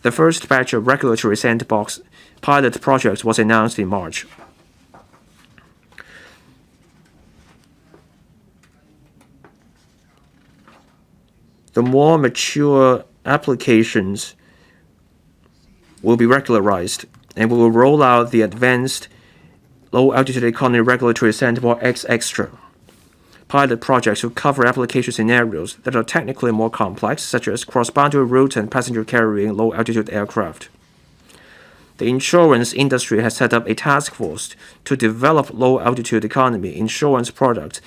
The first batch of regulatory sandbox pilot projects was announced in March. The more mature applications will be regularized, and we will roll out the advanced low-altitude economy regulatory sandbox X Extra pilot projects to cover application scenarios that are technically more complex, such as cross-boundary routes and passenger-carrying low-altitude aircraft. The insurance industry has set up a task force to develop low-altitude economy insurance products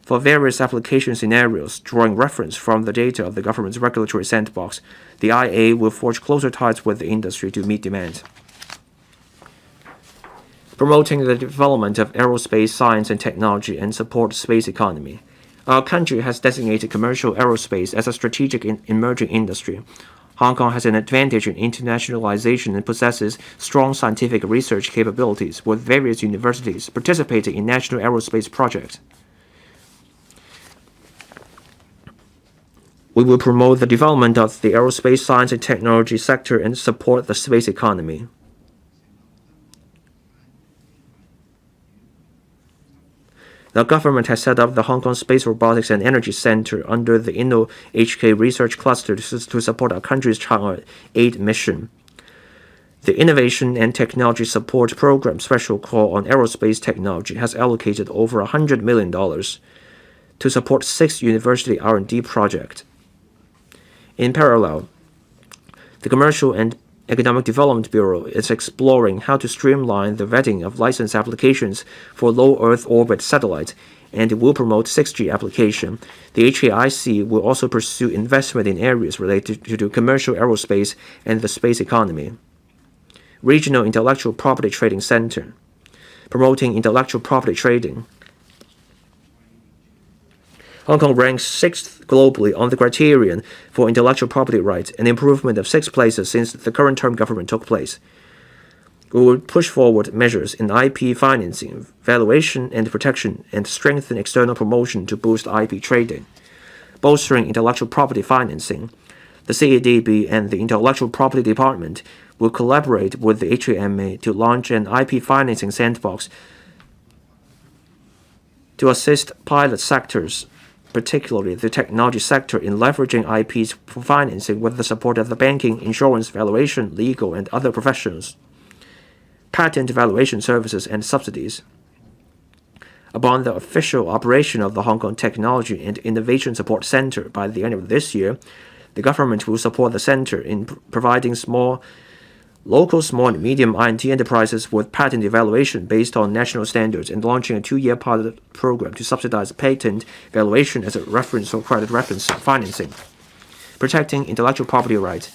for various application scenarios, drawing reference from the data of the government's regulatory sandbox. The IA will forge closer ties with the industry to meet demand. Promoting the development of aerospace science and technology and support space economy. Our country has designated commercial aerospace as a strategic emerging industry. Hong Kong has an advantage in internationalization and possesses strong scientific research capabilities, with various universities participating in national aerospace projects. We will promote the development of the aerospace science and technology sector and support the space economy. The government has set up the Hong Kong Space Robotics and Energy Center under the InnoHK Research Cluster to support our country's Chang'e 8 mission. The Innovation and Technology Support Program Special Call on Aerospace Technology has allocated over $100 million to support 6 university R&D projects. In parallel, the Commercial and Economic Development Bureau is exploring how to streamline the vetting of license applications for low Earth orbit satellites, and it will promote 6G application. The HAIC will also pursue investment in areas related to commercial aerospace and the space economy. Regional Intellectual Property Trading Center, promoting intellectual property trading. Hong Kong ranks 6th globally on the criterion for intellectual property rights, an improvement of 6 places since the current term government took place. We will push forward measures in IP financing, valuation and protection, and strengthen external promotion to boost IP trading. Bolstering intellectual property financing. The CADB and the Intellectual Property Department will collaborate with the HKMA to launch an IP financing sandbox to assist pilot sectors, particularly the technology sector, in leveraging IPs for financing with the support of the banking, insurance, valuation, legal, and other professionals. Patent valuation services and subsidies. Upon the official operation of the Hong Kong Technology and Innovation Support Center by the end of this year, the government will support the center in providing local small and medium I&T enterprises with patent evaluation based on national standards, and launching a 2-year pilot program to subsidize patent valuation as a reference for credit reference financing. Protecting intellectual property rights.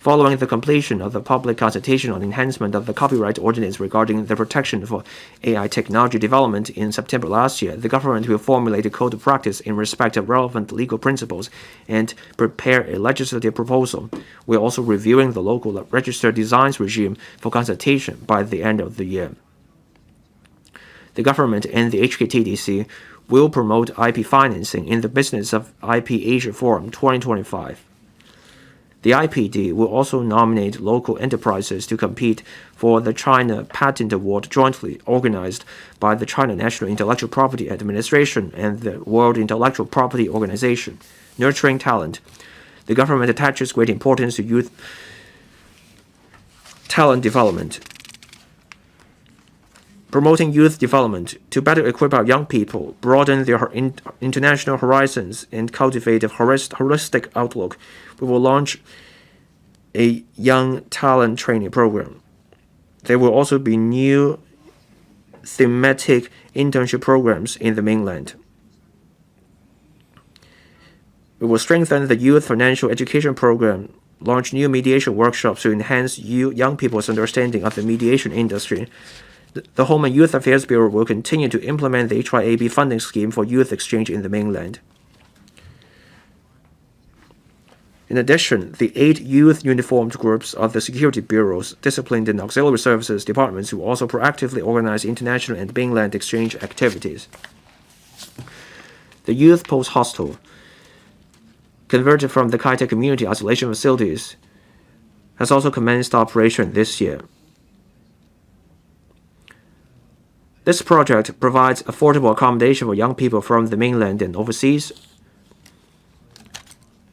Following the completion of the public consultation on enhancement of the copyright ordinance regarding the protection for AI technology development in September last year, the government will formulate a code of practice in respect of relevant legal principles and prepare a legislative proposal. We are also reviewing the local registered designs regime for consultation by the end of the year. The government and the HKTDC will promote IP financing in the business of IP Asia Forum 2025. The IPD will also nominate local enterprises to compete for the China Patent Award jointly organized by the China National Intellectual Property Administration and the World Intellectual Property Organization. Nurturing talent. The government attaches great importance to youth talent development. Promoting youth development to better equip our young people, broaden their international horizons, and cultivate a holistic outlook, we will launch a young talent training program. There will also be new thematic internship programs in the mainland. We will strengthen the youth financial education program, launch new mediation workshops to enhance young people's understanding of the mediation industry. The Home and Youth Affairs Bureau will continue to implement the HYAB funding scheme for youth exchange in the mainland. In addition, the 8 youth uniformed groups of the security bureaus, disciplined and auxiliary services departments will also proactively organize international and mainland exchange activities. The youth post hostel, converted from the Kai Tak community isolation facilities, has also commenced operation this year. This project provides affordable accommodation for young people from the mainland and overseas.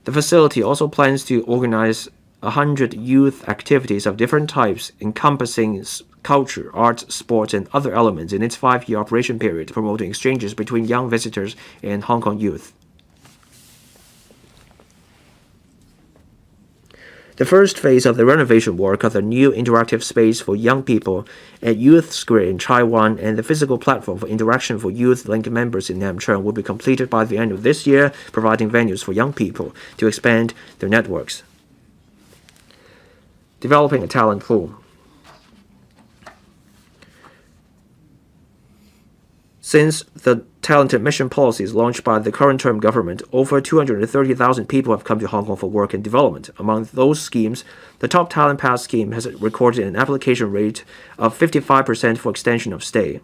The facility also plans to organize 100 youth activities of different types, encompassing culture, arts, sports, and other elements in its 5-year operation period, promoting exchanges between young visitors and Hong Kong youth. The first phase of the renovation work of the new interactive space for young people at Youth Square in Chai Wan and the physical platform for interaction for Youth Link members in Nam Cheong will be completed by the end of this year, providing venues for young people to expand their networks. Developing a talent pool. Since the talent admission policies launched by the current term government, over 230,000 people have come to Hong Kong for work and development. Among those schemes, the Top Talent Pass scheme has recorded an application rate of 55% for extension of stay.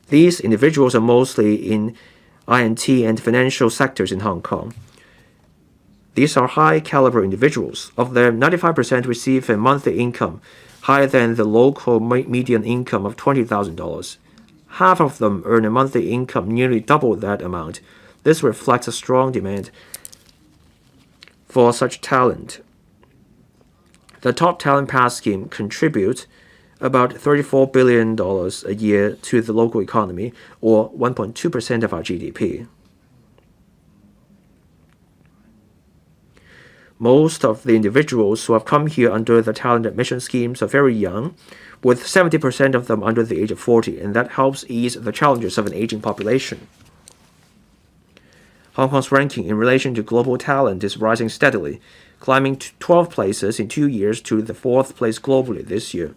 These individuals are mostly in INT and financial sectors in Hong Kong. These are high-caliber individuals. Of them, 95% receive a monthly income higher than the local median income of $20,000. Half of them earn a monthly income nearly double that amount. This reflects a strong demand for such talent. The Top Talent Pass scheme contributes about $34 billion a year to the local economy, or 1.2% of our GDP. Most of the individuals who have come here under the talent admission schemes are very young, with 70% of them under the age of 40, and that helps ease the challenges of an aging population. Hong Kong's ranking in relation to global talent is rising steadily, climbing 12 places in 2 years to the 4th place globally this year,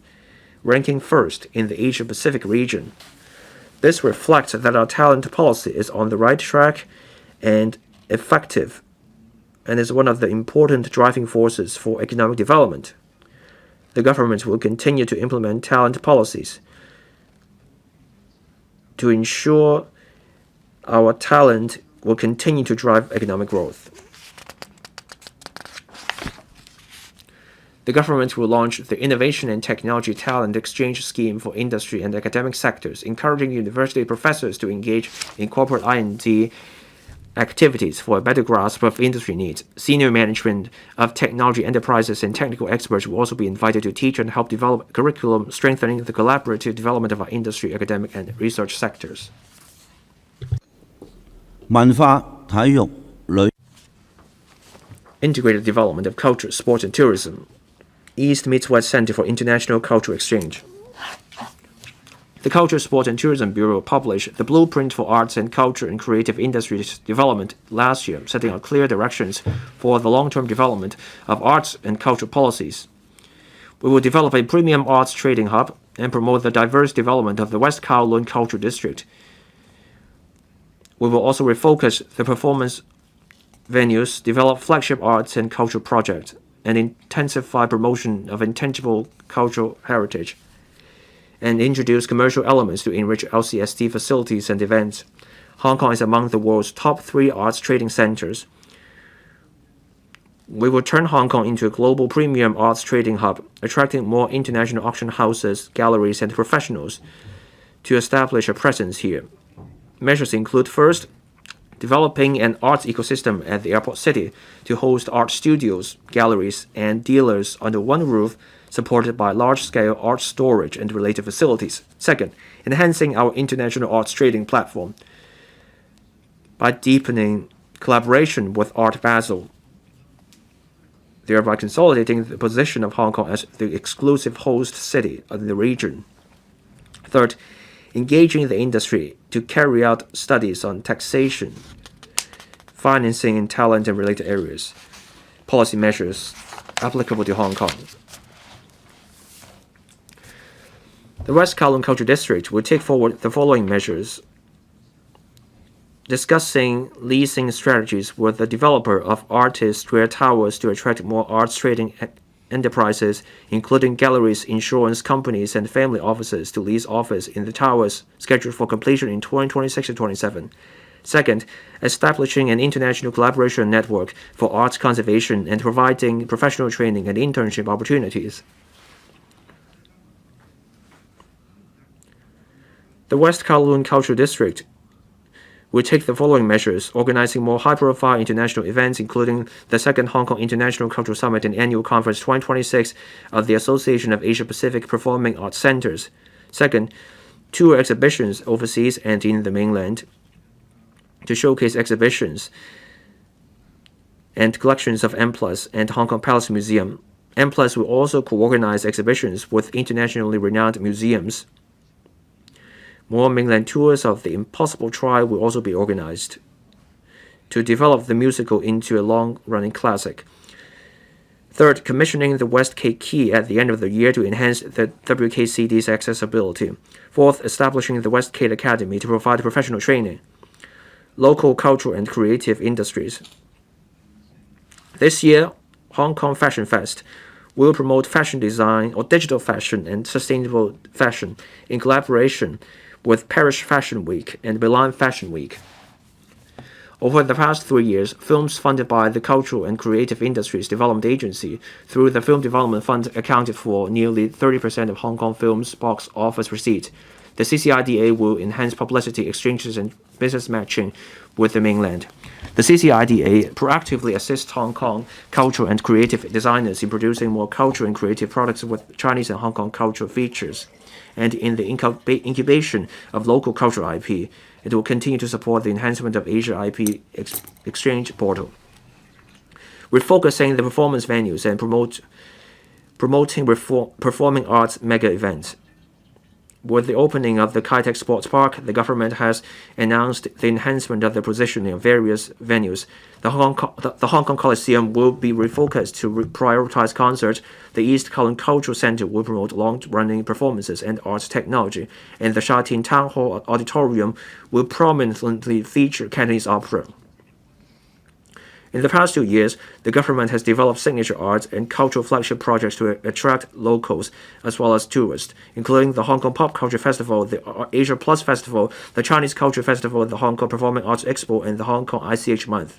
ranking first in the Asia-Pacific region. This reflects that our talent policy is on the right track and effective, and is one of the important driving forces for economic development. The government will continue to implement talent policies to ensure our talent will continue to drive economic growth. The government will launch the Innovation and Technology Talent Exchange Scheme for industry and academic sectors, encouraging university professors to engage in corporate IND activities for a better grasp of industry needs. Senior management of technology enterprises and technical experts will also be invited to teach and help develop curriculum, strengthening the collaborative development of our industry, academic, and research sectors. 文化、體育、旅 Integrated development of culture, sports, and tourism. East meets West Center for International Cultural Exchange. The Culture, Sport and Tourism Bureau published the Blueprint for Arts and Culture and Creative Industries Development last year, setting out clear directions for the long-term development of arts and cultural policies. We will develop a premium arts trading hub and promote the diverse development of the West Kowloon Cultural District. We will also refocus the performance venues, develop flagship arts and cultural projects, and intensify promotion of intangible cultural heritage. and introduce commercial elements to enrich LCST facilities and events. Hong Kong is among the world's top 3 arts trading centers. We will turn Hong Kong into a global premium arts trading hub, attracting more international auction houses, galleries, and professionals to establish a presence here. Measures include, first, developing an arts ecosystem at the airport city to host art studios, galleries, and dealers under one roof, supported by large-scale art storage and related facilities. Second, enhancing our international arts trading platform by deepening collaboration with Art Basel, thereby consolidating the position of Hong Kong as the exclusive host city of the region. Third, engaging the industry to carry out studies on taxation, financing, and talent and related areas. Policy measures applicable to Hong Kong. The West Kowloon Cultural District will take forward the following measures: discussing leasing strategies with the developer of Artist Square Towers to attract more arts trading enterprises, including galleries, insurance companies, and family offices to lease office in the towers, scheduled for completion in 2026 to 27. Second, establishing an international collaboration network for arts conservation and providing professional training and internship opportunities. The West Kowloon Cultural District will take the following measures: organizing more high-profile international events, including the Second Hong Kong International Cultural Summit and Annual Conference 2026 of the Association of Asia-Pacific Performing Arts Centers. Second, tour exhibitions overseas and in the mainland to showcase exhibitions and collections of M+ and Hong Kong Palace Museum. M+ will also co-organize exhibitions with internationally renowned museums. More mainland tours of The Impossible Trial will also be organized to develop the musical into a long-running classic. Third, commissioning the West Gate Quay at the end of the year to enhance the WKCD's accessibility. Fourth, establishing the West Gate Academy to provide professional training. Local cultural and creative industries. This year, Hong Kong Fashion Fest will promote fashion design or digital fashion and sustainable fashion in collaboration with Paris Fashion Week and Milan Fashion Week. Over the past 3 years, films funded by the Cultural and Creative Industries Development Agency through the Film Development Fund accounted for nearly 30% of Hong Kong films' box office receipts. The CCIDA will enhance publicity exchanges and business matching with the mainland. The CCIDA proactively assists Hong Kong cultural and creative designers in producing more cultural and creative products with Chinese and Hong Kong cultural features, and in the incubation of local cultural IP. It will continue to support the enhancement of Asia IP exchange portal. We're focusing the performance venues and promoting performing arts mega events. With the opening of the Kai Tak Sports Park, the government has announced the enhancement of the positioning of various venues. The Hong Kong Coliseum will be refocused to prioritize concerts. The East Kowloon Cultural Center will promote long-running performances and arts technology, and the Sha Tin Town Hall Auditorium will prominently feature Cantonese opera. In the past 2 years, the government has developed signature arts and cultural flagship projects to attract locals as well as tourists, including the Hong Kong Pop Culture Festival, the Asia Plus Festival, the Chinese Culture Festival, the Hong Kong Performing Arts Expo, and the Hong Kong ICH Month.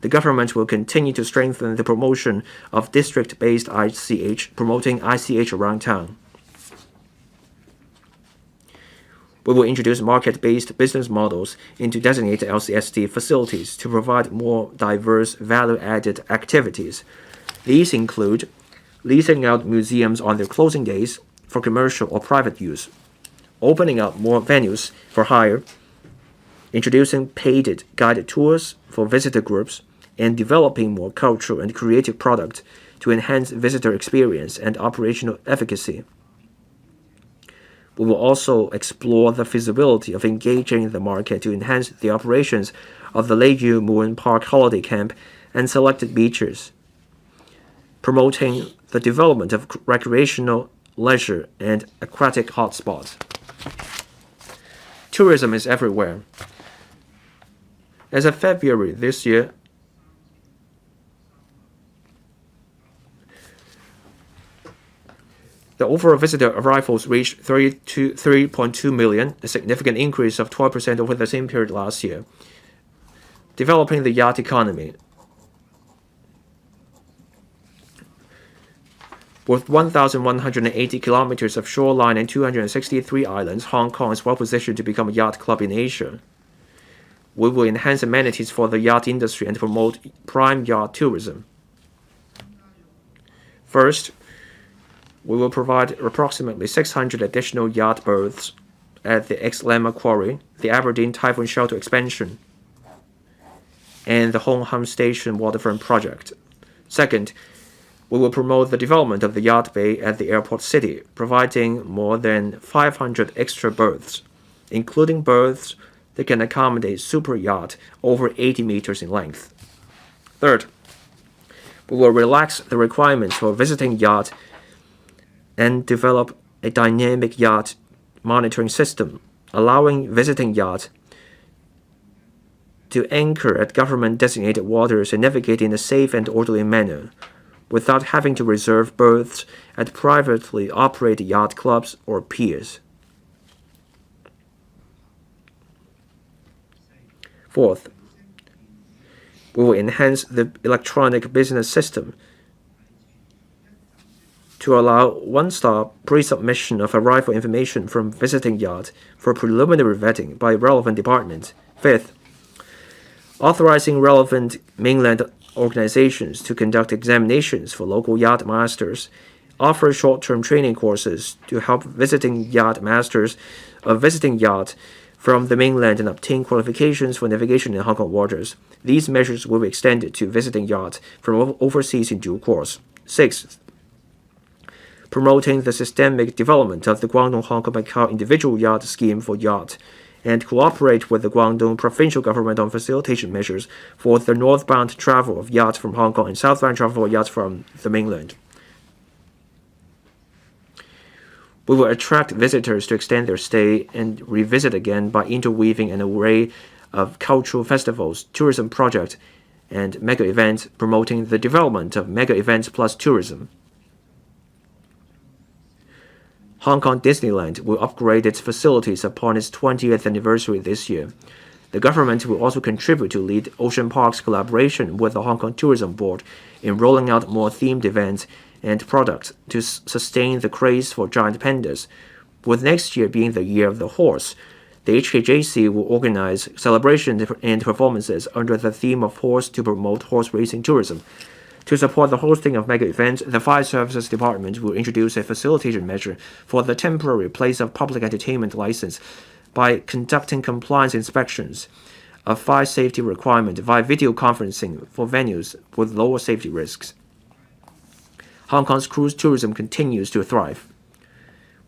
The government will continue to strengthen the promotion of district-based ICH, promoting ICH around town. We will introduce market-based business models into designated LCST facilities to provide more diverse value-added activities. These include leasing out museums on their closing days for commercial or private use, opening up more venues for hire, introducing paid guided tours for visitor groups, and developing more cultural and creative products to enhance visitor experience and operational efficacy. We will also explore the feasibility of engaging the market to enhance the operations of the Lei Moon Park Holiday Camp and selected beaches, promoting the development of recreational, leisure, and aquatic hotspots. Tourism is everywhere. As of February this year, The overall visitor arrivals reached 3.2 million, a significant increase of 12% over the same period last year. Developing the yacht economy. With 1,180 kilometers of shoreline and 263 islands, Hong Kong is well positioned to become a yacht club in Asia. We will enhance amenities for the yacht industry and promote prime yacht tourism. First, we will provide approximately 600 additional yacht berths at the Ex-Lama Quarry, the Aberdeen Typhoon Shelter expansion, and the Hong Ham Station waterfront project. Second, we will promote the development of the yacht bay at the airport city, providing more than 500 extra berths, including berths that can accommodate super yacht over 80 meters in length. Third, we will relax the requirements for visiting yacht and develop a dynamic yacht monitoring system, allowing visiting yacht to anchor at government-designated waters and navigate in a safe and orderly manner, without having to reserve berths at privately operated yacht clubs or piers. Fourth, we will enhance the electronic business system to allow one-stop pre-submission of arrival information from visiting yacht for preliminary vetting by relevant department. Fifth, authorizing relevant mainland organizations to conduct examinations for local yacht masters, offer short-term training courses to help visiting yacht masters of visiting yacht from the mainland and obtain qualifications for navigation in Hong Kong waters. These measures will be extended to visiting yacht from overseas in due course. Sixth, promoting the systemic development of the Guangdong-Hong Kong-Macau individual yacht scheme for yacht, and cooperate with the Guangdong provincial government on facilitation measures for the northbound travel of yachts from Hong Kong and southbound travel of yachts from the mainland. We will attract visitors to extend their stay and revisit again by interweaving an array of cultural festivals, tourism projects, and mega events, promoting the development of mega events plus tourism. Hong Kong Disneyland will upgrade its facilities upon its 20th anniversary this year. The government will also contribute to lead Ocean Park's collaboration with the Hong Kong Tourism Board in rolling out more themed events and products to sustain the craze for giant pandas. With next year being the year of the horse, the HKJC will organize celebrations and performances under the theme of horse to promote horse racing tourism. To support the hosting of mega events, the Fire Services Department will introduce a facilitation measure for the temporary place of public entertainment license by conducting compliance inspections of fire safety requirement via video conferencing for venues with lower safety risks. Hong Kong's cruise tourism continues to thrive,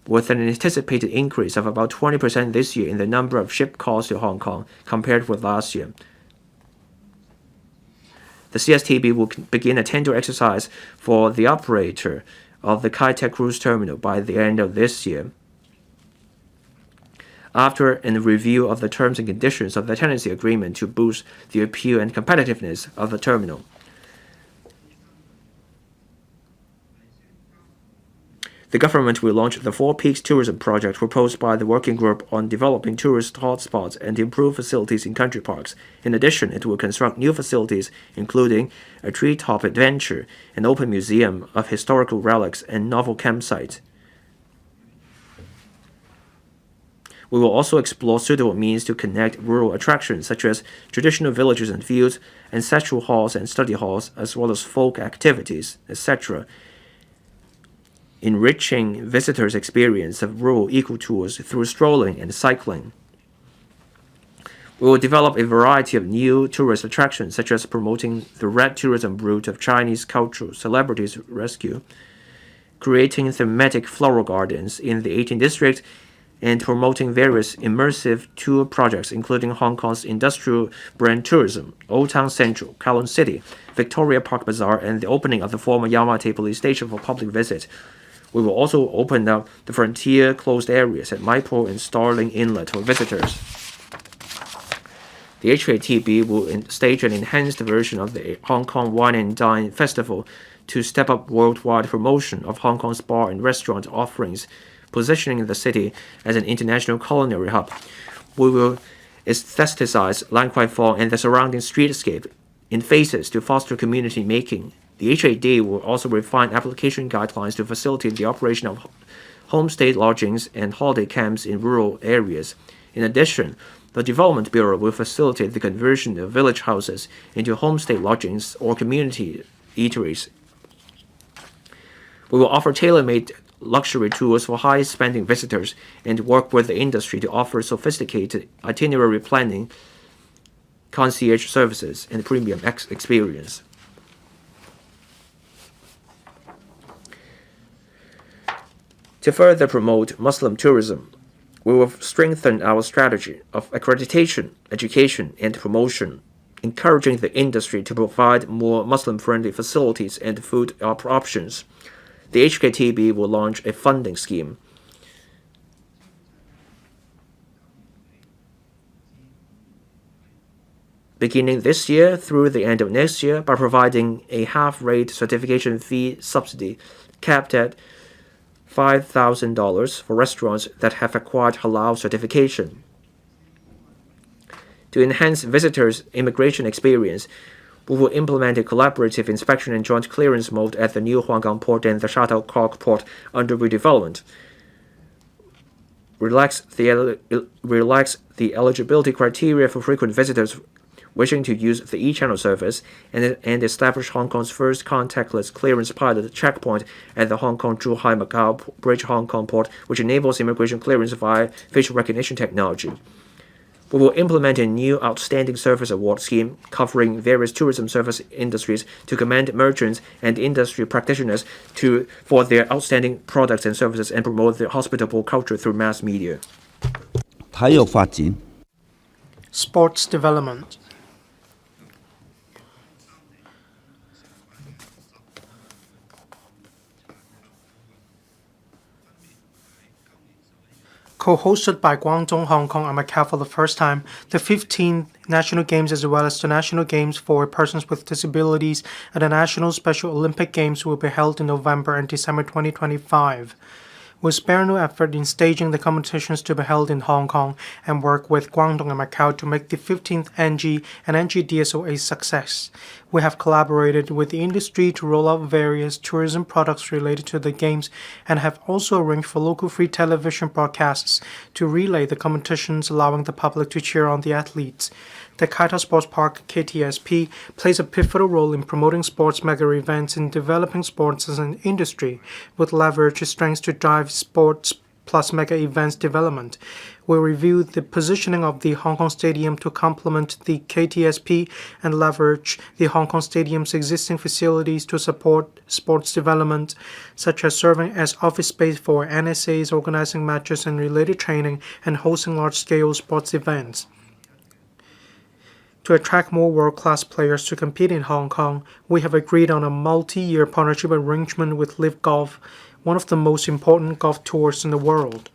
with an anticipated increase of about 20% this year in the number of ship calls to Hong Kong compared with last year. The CSTB will begin a tender exercise for the operator of the Kai Tak Cruise Terminal by the end of this year, after a review of the terms and conditions of the tenancy agreement to boost the appeal and competitiveness of the terminal. The government will launch the Four Peaks Tourism Project proposed by the Working Group on developing tourist hotspots and improve facilities in country parks. In addition, it will construct new facilities, including a treetop adventure, an open museum of historical relics, and novel campsites. We will also explore suitable means to connect rural attractions such as traditional villages and fields, ancestral halls and study halls, as well as folk activities, etc., enriching visitors' experience of rural eco-tours through strolling and cycling. We will develop a variety of new tourist attractions, such as promoting the red tourism route of Chinese cultural celebrities rescue, creating thematic floral gardens in the 18th district, and promoting various immersive tour projects, including Hong Kong's industrial brand tourism, Old Town Central, Kowloon City, Victoria Park Bazaar, and the opening of the former Yamate police station for public visit. We will also open up the frontier closed areas at Mai Po and Starling Inlet for visitors. The HKTB will stage an enhanced version of the Hong Kong Wine and Dine Festival to step up worldwide promotion of Hong Kong's bar and restaurant offerings, positioning the city as an international culinary hub. We will aestheticize Lan Kwai Fong and the surrounding streetscape in phases to foster community making. The HAD will also refine application guidelines to facilitate the operation of homestay lodgings and holiday camps in rural areas. In addition, the Development Bureau will facilitate the conversion of village houses into homestay lodgings or community eateries. We will offer tailor-made luxury tours for high-spending visitors and work with the industry to offer sophisticated itinerary planning, concierge services, and premium experience. To further promote Muslim tourism, we will strengthen our strategy of accreditation, education, and promotion, encouraging the industry to provide more Muslim-friendly facilities and food options. The HKTB will launch a funding scheme beginning this year through the end of next year by providing a half-rate certification fee subsidy capped at $5,000 for restaurants that have acquired halal certification. To enhance visitors' immigration experience, we will implement a collaborative inspection and joint clearance mode at the new Huanggang Port and the Shuttlecock Port under redevelopment. Relax the eligibility criteria for frequent visitors wishing to use the e-channel service and establish Hong Kong's first contactless clearance pilot checkpoint at the Hong Kong-Zhuhai Macau Bridge Hong Kong Port, which enables immigration clearance via facial recognition technology. We will implement a new Outstanding Service Award scheme covering various tourism service industries to commend merchants and industry practitioners for their outstanding products and services and promote the hospitable culture through mass media. 體育發展 Sports development. Co-hosted by Guangdong, Hong Kong, and Macau for the first time, the 15th National Games as well as the National Games for persons with disabilities and the National Special Olympic Games will be held in November and December 2025. We'll spare no effort in staging the competitions to be held in Hong Kong and work with Guangdong and Macau to make the 15th NG and NGDSO a success. We have collaborated with the industry to roll out various tourism products related to the games and have also arranged for local free television broadcasts to relay the competitions, allowing the public to cheer on the athletes. The Kai Ta Sports Park (KTSP) plays a pivotal role in promoting sports mega events and developing sports as an industry, with leverage strengths to drive sports plus mega events development. We'll review the positioning of the Hong Kong Stadium to complement the KTSP and leverage the Hong Kong Stadium's existing facilities to support sports development, such as serving as office space for NSAs, organizing matches and related training, and hosting large-scale sports events. To attract more world-class players to compete in Hong Kong, we have agreed on a multi-year partnership arrangement with Live Golf, one of the most important golf tours in the world.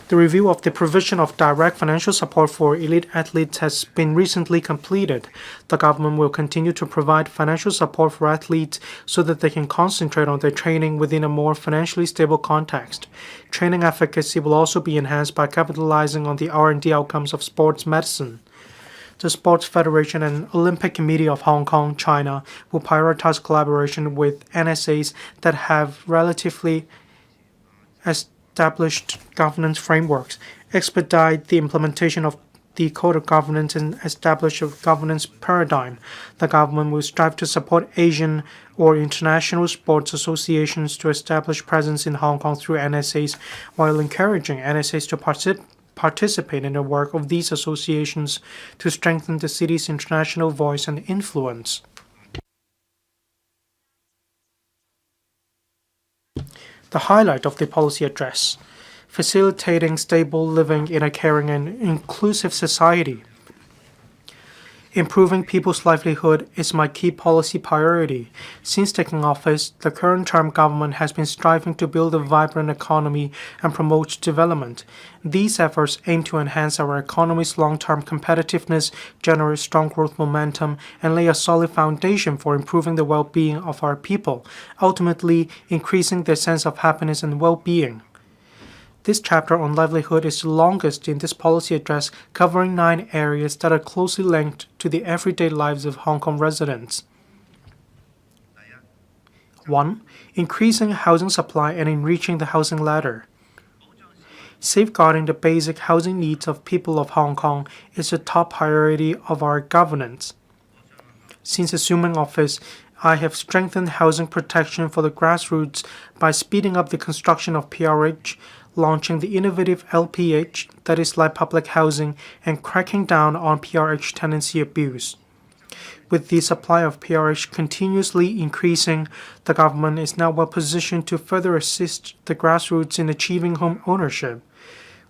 The review of the provision of direct financial support for elite athletes has been recently completed. The government will continue to provide financial support for athletes so that they can concentrate on their training within a more financially stable context. Training efficacy will also be enhanced by capitalizing on the R&D outcomes of sports medicine. The Sports Federation and Olympic Committee of Hong Kong, China will prioritize collaboration with NSAs that have relatively established governance frameworks, expedite the implementation of the Code of Governance, and establish a governance paradigm. The government will strive to support Asian or international sports associations to establish presence in Hong Kong through NSAs, while encouraging NSAs to participate in the work of these associations to strengthen the city's international voice and influence. The highlight of the policy address: facilitating stable living in a caring and inclusive society. Improving people's livelihood is my key policy priority. Since taking office, the current term government has been striving to build a vibrant economy and promote development. These efforts aim to enhance our economy's long-term competitiveness, generate strong growth momentum, and lay a solid foundation for improving the well-being of our people, ultimately increasing their sense of happiness and well-being. This chapter on livelihood is the longest in this policy address, covering 9 areas that are closely linked to the everyday lives of Hong Kong residents. 1. Increasing housing supply and enriching the housing ladder. Safeguarding the basic housing needs of people of Hong Kong is a top priority of our governance. Since assuming office, I have strengthened housing protection for the grassroots by speeding up the construction of PRH, launching the innovative LPH, that is light public housing, and cracking down on PRH tenancy abuse. With the supply of PRH continuously increasing, the government is now well positioned to further assist the grassroots in achieving home ownership.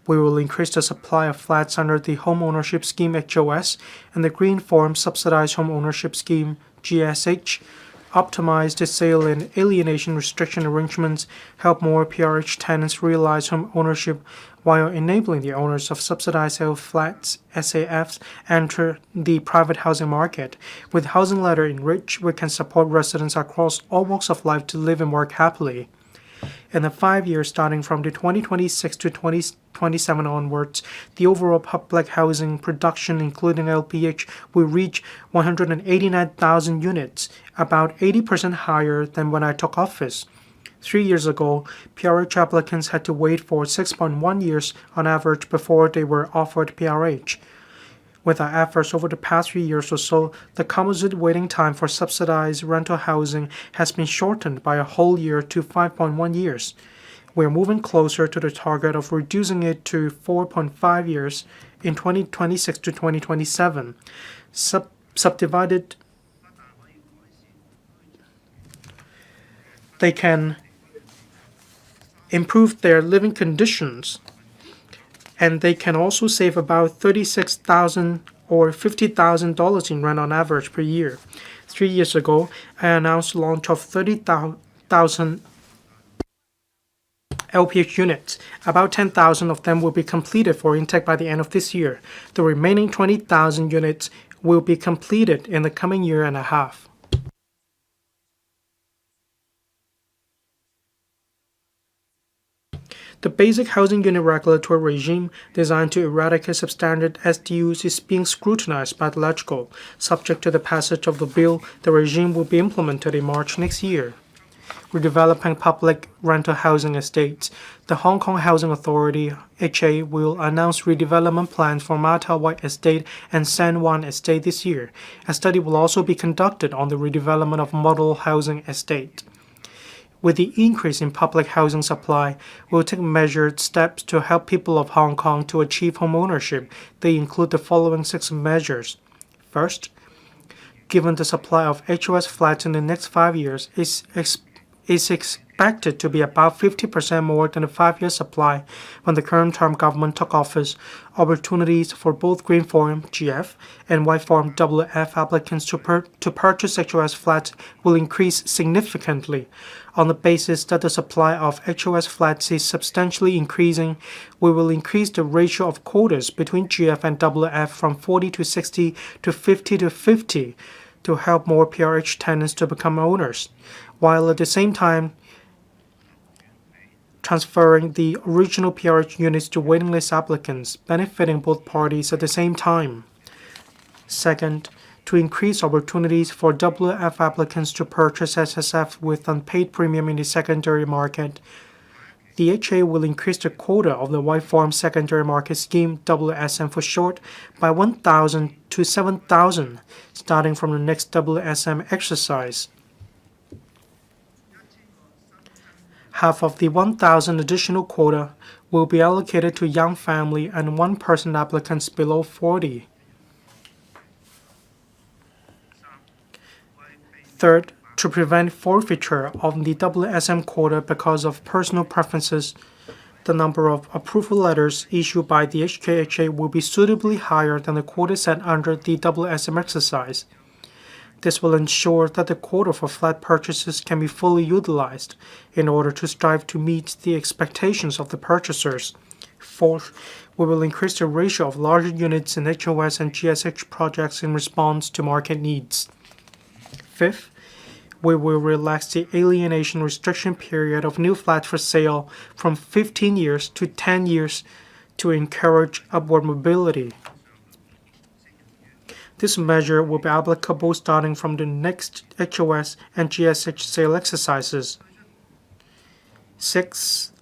We will increase the supply of flats under the Home Ownership Scheme HOS and the Green Farm Subsidized Home Ownership Scheme GSH, optimize the sale and alienation restriction arrangements, help more PRH tenants realize home ownership while enabling the owners of subsidized sale flats SAFs enter the private housing market. With Housing Ladder enriched, we can support residents across all walks of life to live and work happily. In the 5 years starting from the 2026 to 2027 onwards, the overall public housing production, including LPH, will reach 189,000 units, about 80% higher than when I took office. 3 years ago, PRH applicants had to wait for 6.1 years on average before they were offered PRH. With our efforts over the past 3 years or so, the composite waiting time for subsidized rental housing has been shortened by a whole year to 5.1 years. We are moving closer to the target of reducing it to 4.5 years in 2026 to 2027. Subdivided, they can improve their living conditions, and they can also save about $36,000 or $50,000 in rent on average per year. 3 years ago, I announced the launch of 30,000 LPH units. About 10,000 of them will be completed for intake by the end of this year. The remaining 20,000 units will be completed in the coming year and a half. The basic housing unit regulatory regime designed to eradicate substandard SDUs is being scrutinized by the LegCo. Subject to the passage of the bill, the regime will be implemented in March next year. Redeveloping public rental housing estates. The Hong Kong Housing Authority HA will announce redevelopment plans for Ma Ta Wai Estate and San Wan Estate this year. A study will also be conducted on the redevelopment of model housing estate. With the increase in public housing supply, we'll take measured steps to help people of Hong Kong to achieve home ownership. They include the following 6 measures. First, given the supply of HOS flats in the next 5 years is expected to be about 50% more than the 5-year supply when the current term government took office, opportunities for both Green Farm GF and White Farm WF applicants to purchase HOS flats will increase significantly. On the basis that the supply of HOS flats is substantially increasing, we will increase the ratio of quotas between GF and WF from 40 to 60 to 50 to 50 to help more PRH tenants to become owners, while at the same time transferring the original PRH units to waiting list applicants, benefiting both parties at the same time. Second, to increase opportunities for WF applicants to purchase SSF with unpaid premium in the secondary market, the HA will increase the quota of the White Farm Secondary Market Scheme, WSM for short, by 1,000 to 7,000, starting from the next WSM exercise. Half of the 1,000 additional quota will be allocated to young family and one-person applicants below 40. Third, to prevent forfeiture of the WSM quota because of personal preferences, the number of approval letters issued by the HKHA will be suitably higher than the quota set under the WSM exercise. This will ensure that the quota for flat purchases can be fully utilized in order to strive to meet the expectations of the purchasers. Fourth, we will increase the ratio of larger units in HOS and GSH projects in response to market needs. Fifth, we will relax the alienation restriction period of new flats for sale from 15 years to 10 years to encourage upward mobility. This measure will be applicable starting from the next HOS and GSH sale exercises. Sixth,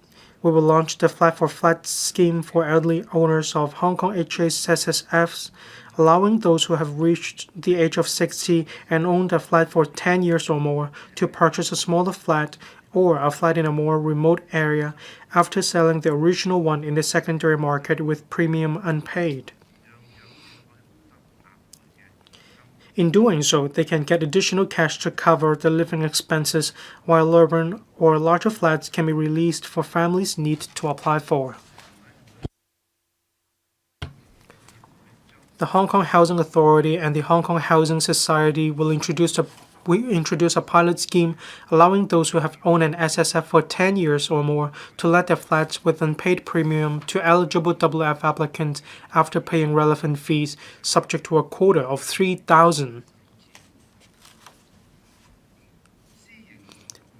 we will launch the Flat for Flat scheme for elderly owners of Hong Kong HSSFs, allowing those who have reached the age of 60 and owned a flat for 10 years or more to purchase a smaller flat or a flat in a more remote area after selling the original one in the secondary market with premium unpaid. In doing so, they can get additional cash to cover the living expenses, while urban or larger flats can be released for families' need to apply for. The Hong Kong Housing Authority and the Hong Kong Housing Society will introduce a pilot scheme allowing those who have owned an SSF for 10 years or more to let their flats with unpaid premium to eligible WF applicants after paying relevant fees, subject to a quota of 3,000.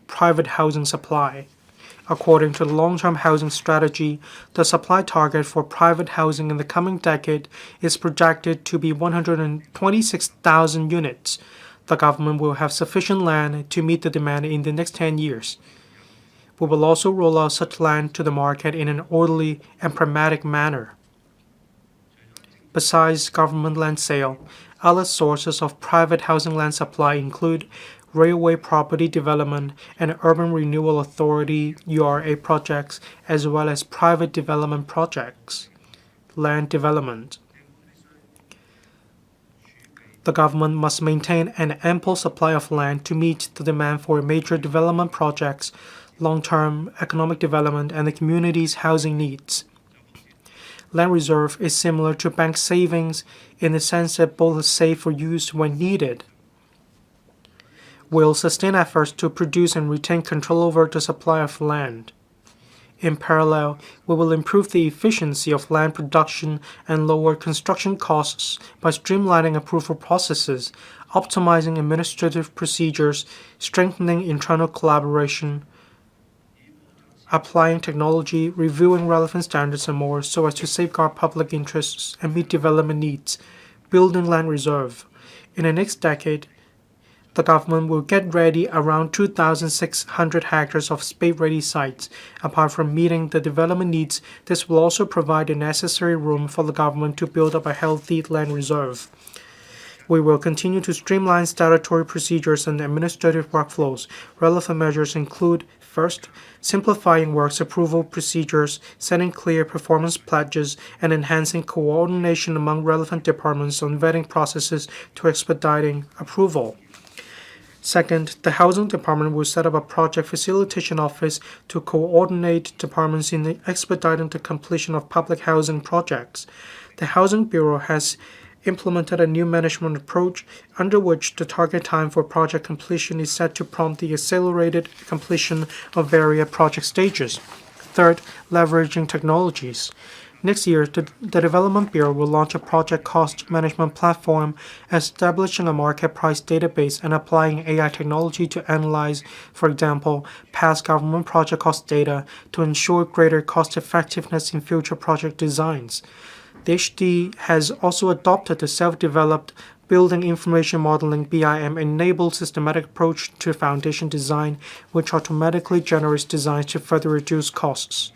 Private housing supply. According to the long-term housing strategy, the supply target for private housing in the coming decade is projected to be 126,000 units. The government will have sufficient land to meet the demand in the next 10 years. We will also roll out such land to the market in an orderly and pragmatic manner. Besides government land sale, other sources of private housing land supply include railway property development and urban renewal authority URA projects, as well as private development projects. Land development. The government must maintain an ample supply of land to meet the demand for major development projects, long-term economic development, and the community's housing needs. Land reserve is similar to bank savings in the sense that both are safe for use when needed. We'll sustain efforts to produce and retain control over the supply of land. In parallel, we will improve the efficiency of land production and lower construction costs by streamlining approval processes, optimizing administrative procedures, strengthening internal collaboration, applying technology, reviewing relevant standards, and more so as to safeguard public interests and meet development needs, building land reserve. In the next decade, the government will get ready around 2,600 hectares of spade-ready sites. Apart from meeting the development needs, this will also provide the necessary room for the government to build up a healthy land reserve. We will continue to streamline statutory procedures and administrative workflows. Relevant measures include, first, simplifying works approval procedures, setting clear performance pledges, and enhancing coordination among relevant departments on vetting processes to expediting approval. Second, the Housing Department will set up a project facilitation office to coordinate departments in expediting the completion of public housing projects. The Housing Bureau has implemented a new management approach under which the target time for project completion is set to prompt the accelerated completion of various project stages. Third, leveraging technologies. Next year, the Development Bureau will launch a project cost management platform, establishing a market price database and applying AI technology to analyze, for example, past government project cost data to ensure greater cost effectiveness in future project designs. The HD has also adopted the self-developed Building Information Modeling BIM-enabled systematic approach to foundation design, which automatically generates designs to further reduce costs.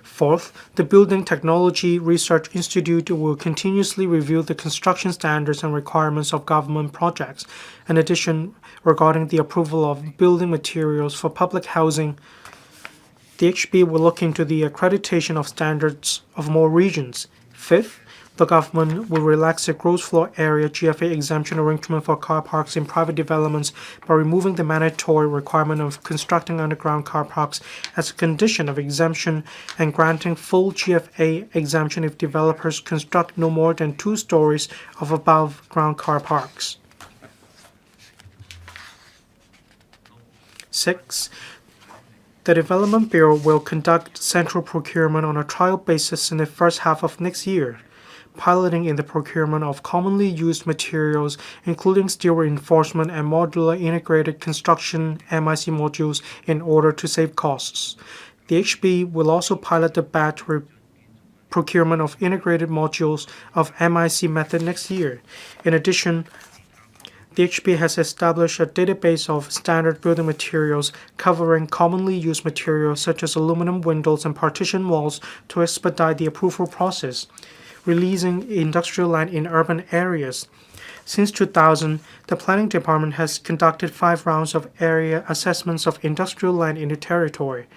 Fourth, the Building Technology Research Institute will continuously review the construction standards and requirements of government projects. In addition, regarding the approval of building materials for public housing, the HB will look into the accreditation of standards of more regions. Fifth, the government will relax the gross floor area GFA exemption arrangement for car parks in private developments by removing the mandatory requirement of constructing underground car parks as a condition of exemption and granting full GFA exemption if developers construct no more than 2 stories of above-ground car parks. 6. The Development Bureau will conduct central procurement on a trial basis in the first half of next year, piloting in the procurement of commonly used materials, including steel reinforcement and modular integrated construction MIC modules, in order to save costs. The HB will also pilot the batch procurement of integrated modules of MIC method next year. In addition, the HB has established a database of standard building materials covering commonly used materials such as aluminum windows and partition walls to expedite the approval process, releasing industrial land in urban areas. Since 2000, the Planning Department has conducted 5 rounds of area assessments of industrial land in the territory.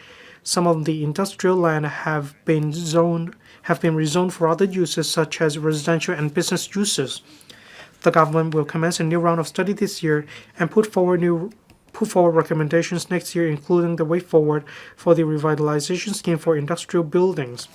Some of the industrial land have been rezoned for other uses such as residential and business uses. The government will commence a new round of study this year and put forward recommendations next year, including the way forward for the revitalization scheme for industrial buildings.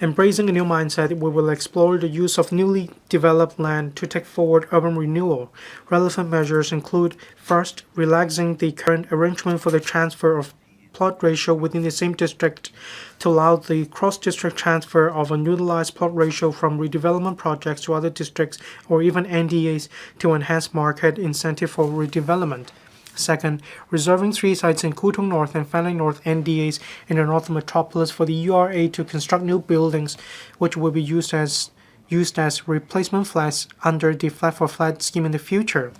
Embracing a new mindset, we will explore the use of newly developed land to take forward urban renewal. Relevant measures include, first, relaxing the current arrangement for the transfer of plot ratio within the same district to allow the cross-district transfer of unutilized plot ratio from redevelopment projects to other districts or even NDAs to enhance market incentive for redevelopment. Second, reserving 3 sites in Kutong North and Fanling North NDAs in the Northern Metropolis for the URA to construct new buildings, which will be used as replacement flats under the flat-for-flat scheme in the future.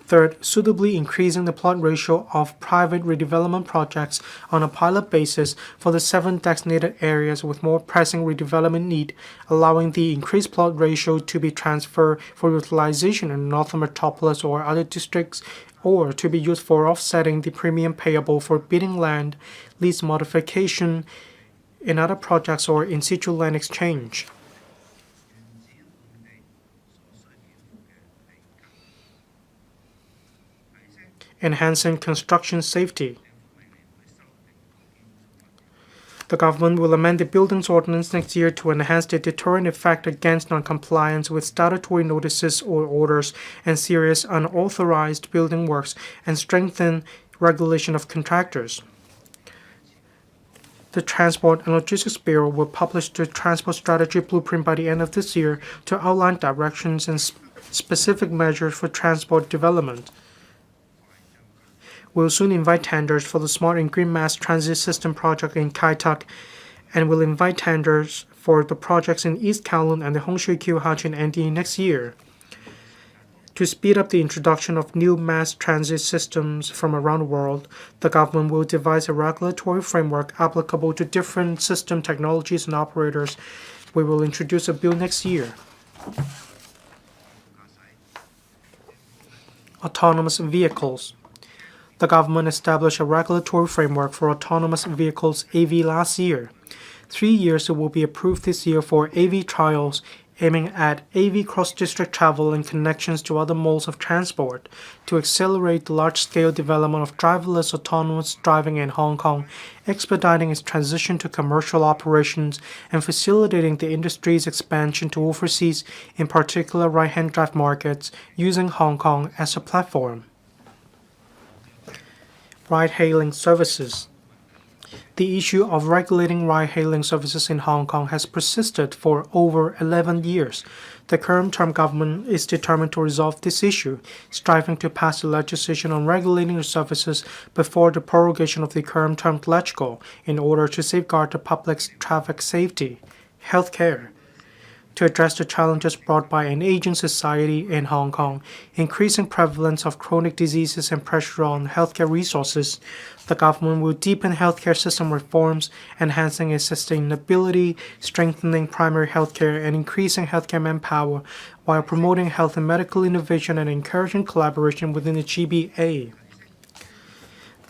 Third, suitably increasing the plot ratio of private redevelopment projects on a pilot basis for the 7 designated areas with more pressing redevelopment need, allowing the increased plot ratio to be transferred for utilization in Northern Metropolis or other districts, or to be used for offsetting the premium payable for bidding land, lease modification in other projects, or in situ land exchange. Enhancing construction safety. The government will amend the Buildings Ordinance next year to enhance the deterrent effect against noncompliance with statutory notices or orders and serious unauthorized building works and strengthen regulation of contractors. The Transport and Logistics Bureau will publish the Transport Strategy Blueprint by the end of this year to outline directions and specific measures for transport development. We'll soon invite tenders for the Smart and Green Mass Transit System project in Kai Tak, and will invite tenders for the projects in East Kowloon and the Hung Shui Kiu Hachin NDA next year. To speed up the introduction of new mass transit systems from around the world, the government will devise a regulatory framework applicable to different system technologies and operators. We will introduce a bill next year. Autonomous vehicles. The government established a regulatory framework for autonomous vehicles AV last year. 3 years will be approved this year for AV trials, aiming at AV cross-district travel and connections to other modes of transport to accelerate the large-scale development of driverless autonomous driving in Hong Kong, expediting its transition to commercial operations and facilitating the industry's expansion to overseas, in particular right-hand drive markets, using Hong Kong as a platform. Ride-hailing services. The issue of regulating ride-hailing services in Hong Kong has persisted for over 11 years. The current term government is determined to resolve this issue, striving to pass the legislation on regulating the services before the prorogation of the current term LegCo in order to safeguard the public's traffic safety. Healthcare. To address the challenges brought by an aging society in Hong Kong, increasing prevalence of chronic diseases and pressure on healthcare resources, the government will deepen healthcare system reforms, enhancing its sustainability, strengthening primary healthcare, and increasing healthcare manpower, while promoting health and medical innovation and encouraging collaboration within the GBA.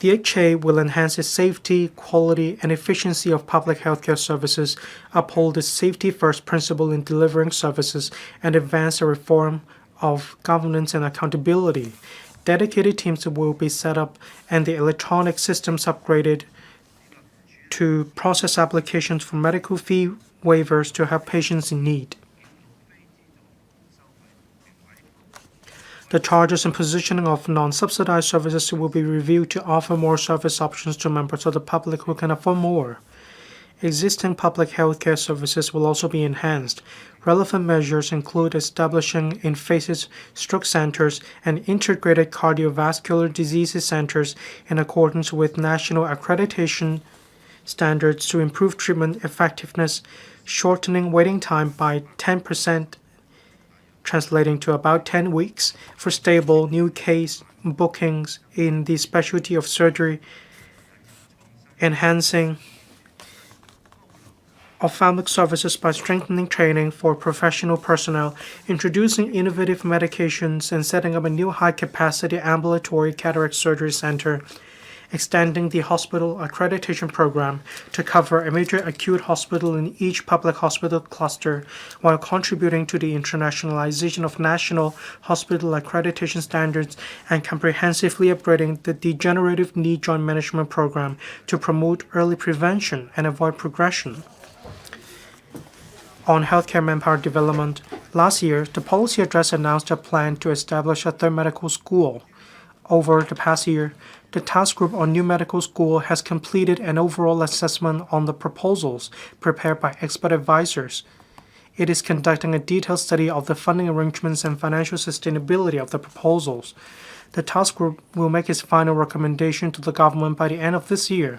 DHA will enhance the safety, quality, and efficiency of public healthcare services, uphold the safety-first principle in delivering services, and advance the reform of governance and accountability. Dedicated teams will be set up and the electronic systems upgraded to process applications for medical fee waivers to help patients in need. The charges and positioning of non-subsidized services will be reviewed to offer more service options to members of the public who can afford more. Existing public healthcare services will also be enhanced. Relevant measures include establishing in-phases stroke centers and integrated cardiovascular diseases centers in accordance with national accreditation standards to improve treatment effectiveness, shortening waiting time by 10%, translating to about 10 weeks for stable new case bookings in the specialty of surgery, enhancing ophthalmic services by strengthening training for professional personnel, introducing innovative medications, and setting up a new high-capacity ambulatory cataract surgery center, extending the hospital accreditation program to cover a major acute hospital in each public hospital cluster, while contributing to the internationalization of national hospital accreditation standards and comprehensively upgrading the degenerative knee joint management program to promote early prevention and avoid progression. On healthcare manpower development, last year, the policy address announced a plan to establish a third medical school. Over the past year, the task group on new medical school has completed an overall assessment on the proposals prepared by expert advisors. It is conducting a detailed study of the funding arrangements and financial sustainability of the proposals. The task group will make its final recommendation to the government by the end of this year.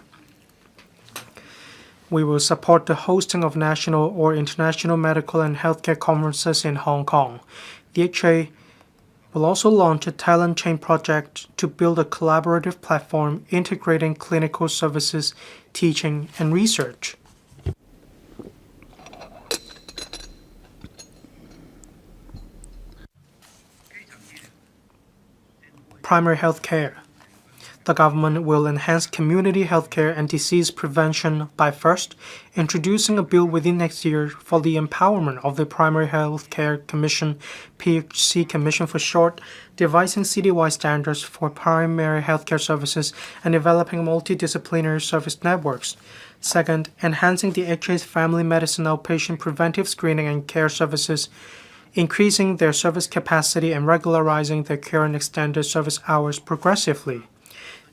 We will support the hosting of national or international medical and healthcare conferences in Hong Kong. DHA will also launch a talent chain project to build a collaborative platform integrating clinical services, teaching, and research. Primary health care. The government will enhance community healthcare and disease prevention by first introducing a bill within next year for the empowerment of the Primary Health Care Commission, PHC Commission for short, devising citywide standards for primary healthcare services and developing multidisciplinary service networks. Second, enhancing the HA's family medicine outpatient preventive screening and care services, increasing their service capacity and regularizing their current extended service hours progressively.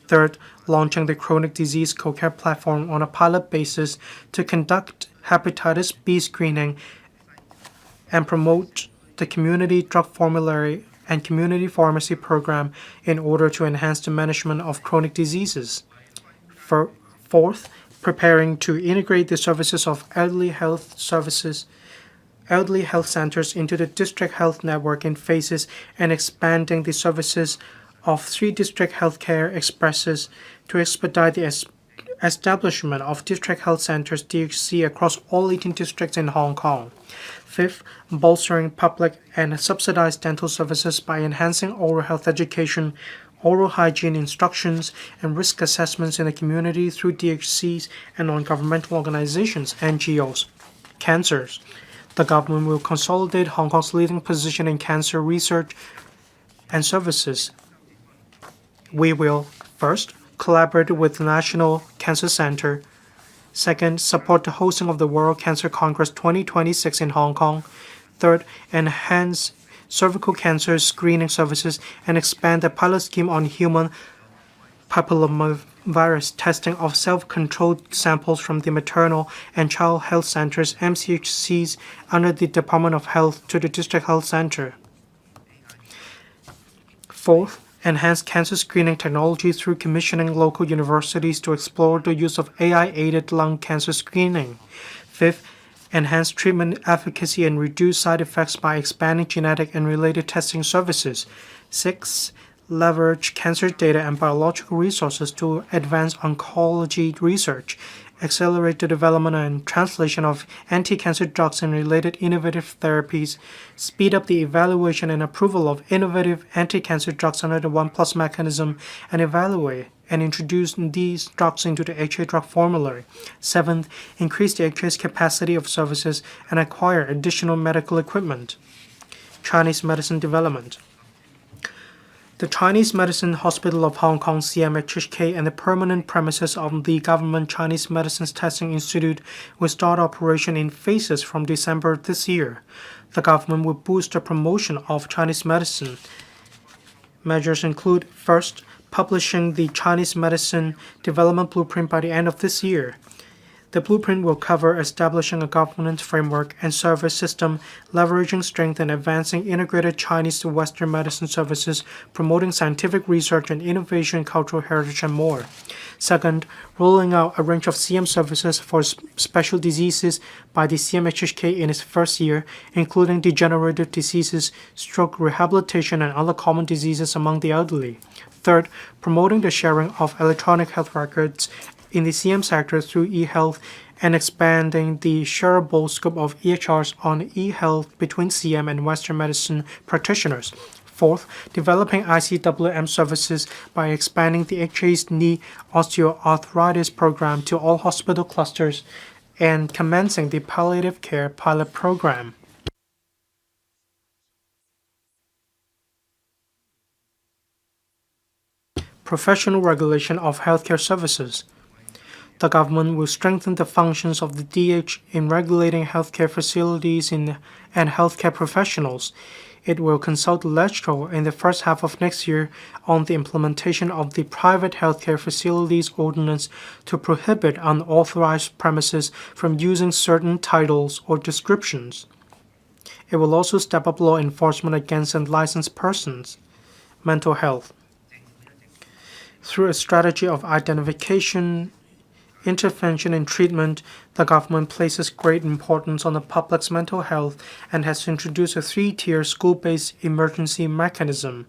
Third, launching the chronic disease co-care platform on a pilot basis to conduct hepatitis B screening and promote the community drug formulary and community pharmacy program in order to enhance the management of chronic diseases. Fourth, preparing to integrate the services of elderly health centers into the district health network in phases and expanding the services of 3 district healthcare expresses to expedite the establishment of district health centers DHC across all 18 districts in Hong Kong. Fifth, bolstering public and subsidized dental services by enhancing oral health education, oral hygiene instructions, and risk assessments in the community through DHCs and non-governmental organizations, NGOs. Cancers. The government will consolidate Hong Kong's leading position in cancer research and services. We will, first, collaborate with the National Cancer Center. Second, support the hosting of the World Cancer Congress 2026 in Hong Kong. Third, enhance cervical cancer screening services and expand the pilot scheme on human papillomavirus testing of self-controlled samples from the maternal and child health centers, MCHCs, under the Department of Health to the District Health Center. Fourth, enhance cancer screening technology through commissioning local universities to explore the use of AI-aided lung cancer screening. Fifth, enhance treatment efficacy and reduce side effects by expanding genetic and related testing services. Sixth, leverage cancer data and biological resources to advance oncology research. accelerate the development and translation of anti-cancer drugs and related innovative therapies, speed up the evaluation and approval of innovative anti-cancer drugs under the 1+ mechanism, and evaluate and introduce these drugs into the HA drug formulary. Seventh, increase the HA's capacity of services and acquire additional medical equipment. Chinese medicine development. The Chinese Medicine Hospital of Hong Kong (CMHHK) and the permanent premises of the Government Chinese Medicines Testing Institute will start operation in phases from December this year. The government will boost the promotion of Chinese medicine. Measures include, first, publishing the Chinese Medicine Development Blueprint by the end of this year. The blueprint will cover establishing a governance framework and service system, leveraging strength and advancing integrated Chinese to Western medicine services, promoting scientific research and innovation, cultural heritage, and more. Second, rolling out a range of CM services for special diseases by the CMHHK in its first year, including degenerative diseases, stroke rehabilitation, and other common diseases among the elderly. Third, promoting the sharing of electronic health records in the CM sector through e-health and expanding the shareable scope of EHRs on e-health between CM and Western medicine practitioners. Fourth, developing ICWM services by expanding the HA's knee osteoarthritis program to all hospital clusters and commencing the palliative care pilot program. Professional regulation of healthcare services. The government will strengthen the functions of the DH in regulating healthcare facilities and healthcare professionals. It will consult the legislature in the first half of next year on the implementation of the Private Healthcare Facilities Ordinance to prohibit unauthorized premises from using certain titles or descriptions. It will also step up law enforcement against unlicensed persons. Mental health. Through a strategy of identification, intervention, and treatment, the government places great importance on the public's mental health and has introduced a 3-tier school-based emergency mechanism.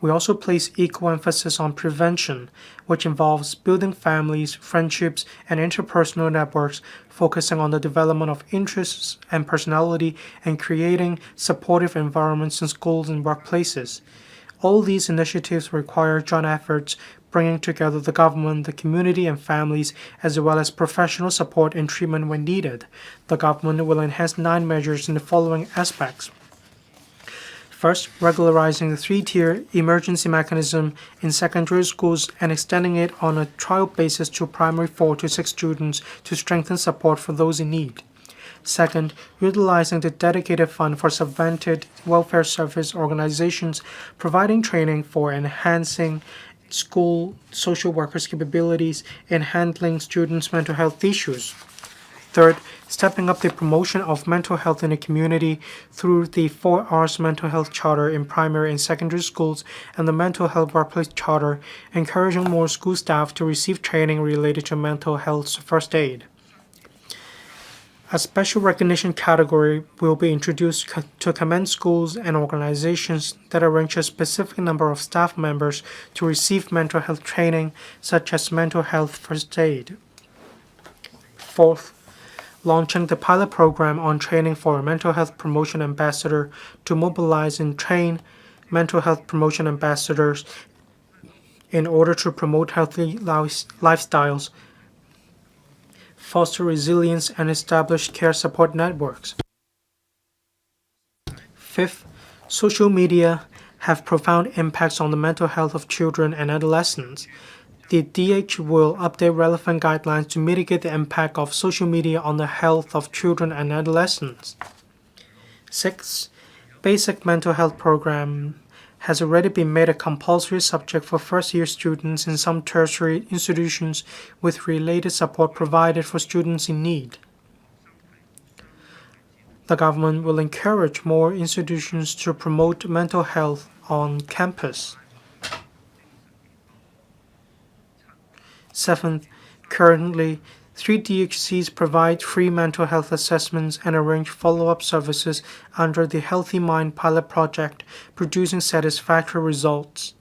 We also place equal emphasis on prevention, which involves building families, friendships, and interpersonal networks, focusing on the development of interests and personality and creating supportive environments in schools and workplaces. All these initiatives require joint efforts, bringing together the government, the community, and families, as well as professional support and treatment when needed. The government will enhance 9 measures in the following aspects. First, regularizing the 3-tier emergency mechanism in secondary schools and extending it on a trial basis to primary 4 to 6 students to strengthen support for those in need. Second, utilizing the dedicated fund for subvented welfare service organizations, providing training for enhancing school social workers' capabilities in handling students' mental health issues. Third, stepping up the promotion of mental health in the community through the 4Rs Mental Health Charter in primary and secondary schools and the Mental Health Workplace Charter, encouraging more school staff to receive training related to mental health first aid. A special recognition category will be introduced to commend schools and organizations that arrange a specific number of staff members to receive mental health training, such as mental health first aid. Fourth, launching the pilot program on training for a mental health promotion ambassador to mobilize and train mental health promotion ambassadors in order to promote healthy lifestyles, foster resilience, and establish care support networks. Fifth, social media have profound impacts on the mental health of children and adolescents. The DH will update relevant guidelines to mitigate the impact of social media on the health of children and adolescents. Sixth, basic mental health program has already been made a compulsory subject for first-year students in some tertiary institutions, with related support provided for students in need. The government will encourage more institutions to promote mental health on campus. Seventh, currently, 3 DHCs provide free mental health assessments and arrange follow-up services under the Healthy Mind pilot project, producing satisfactory results.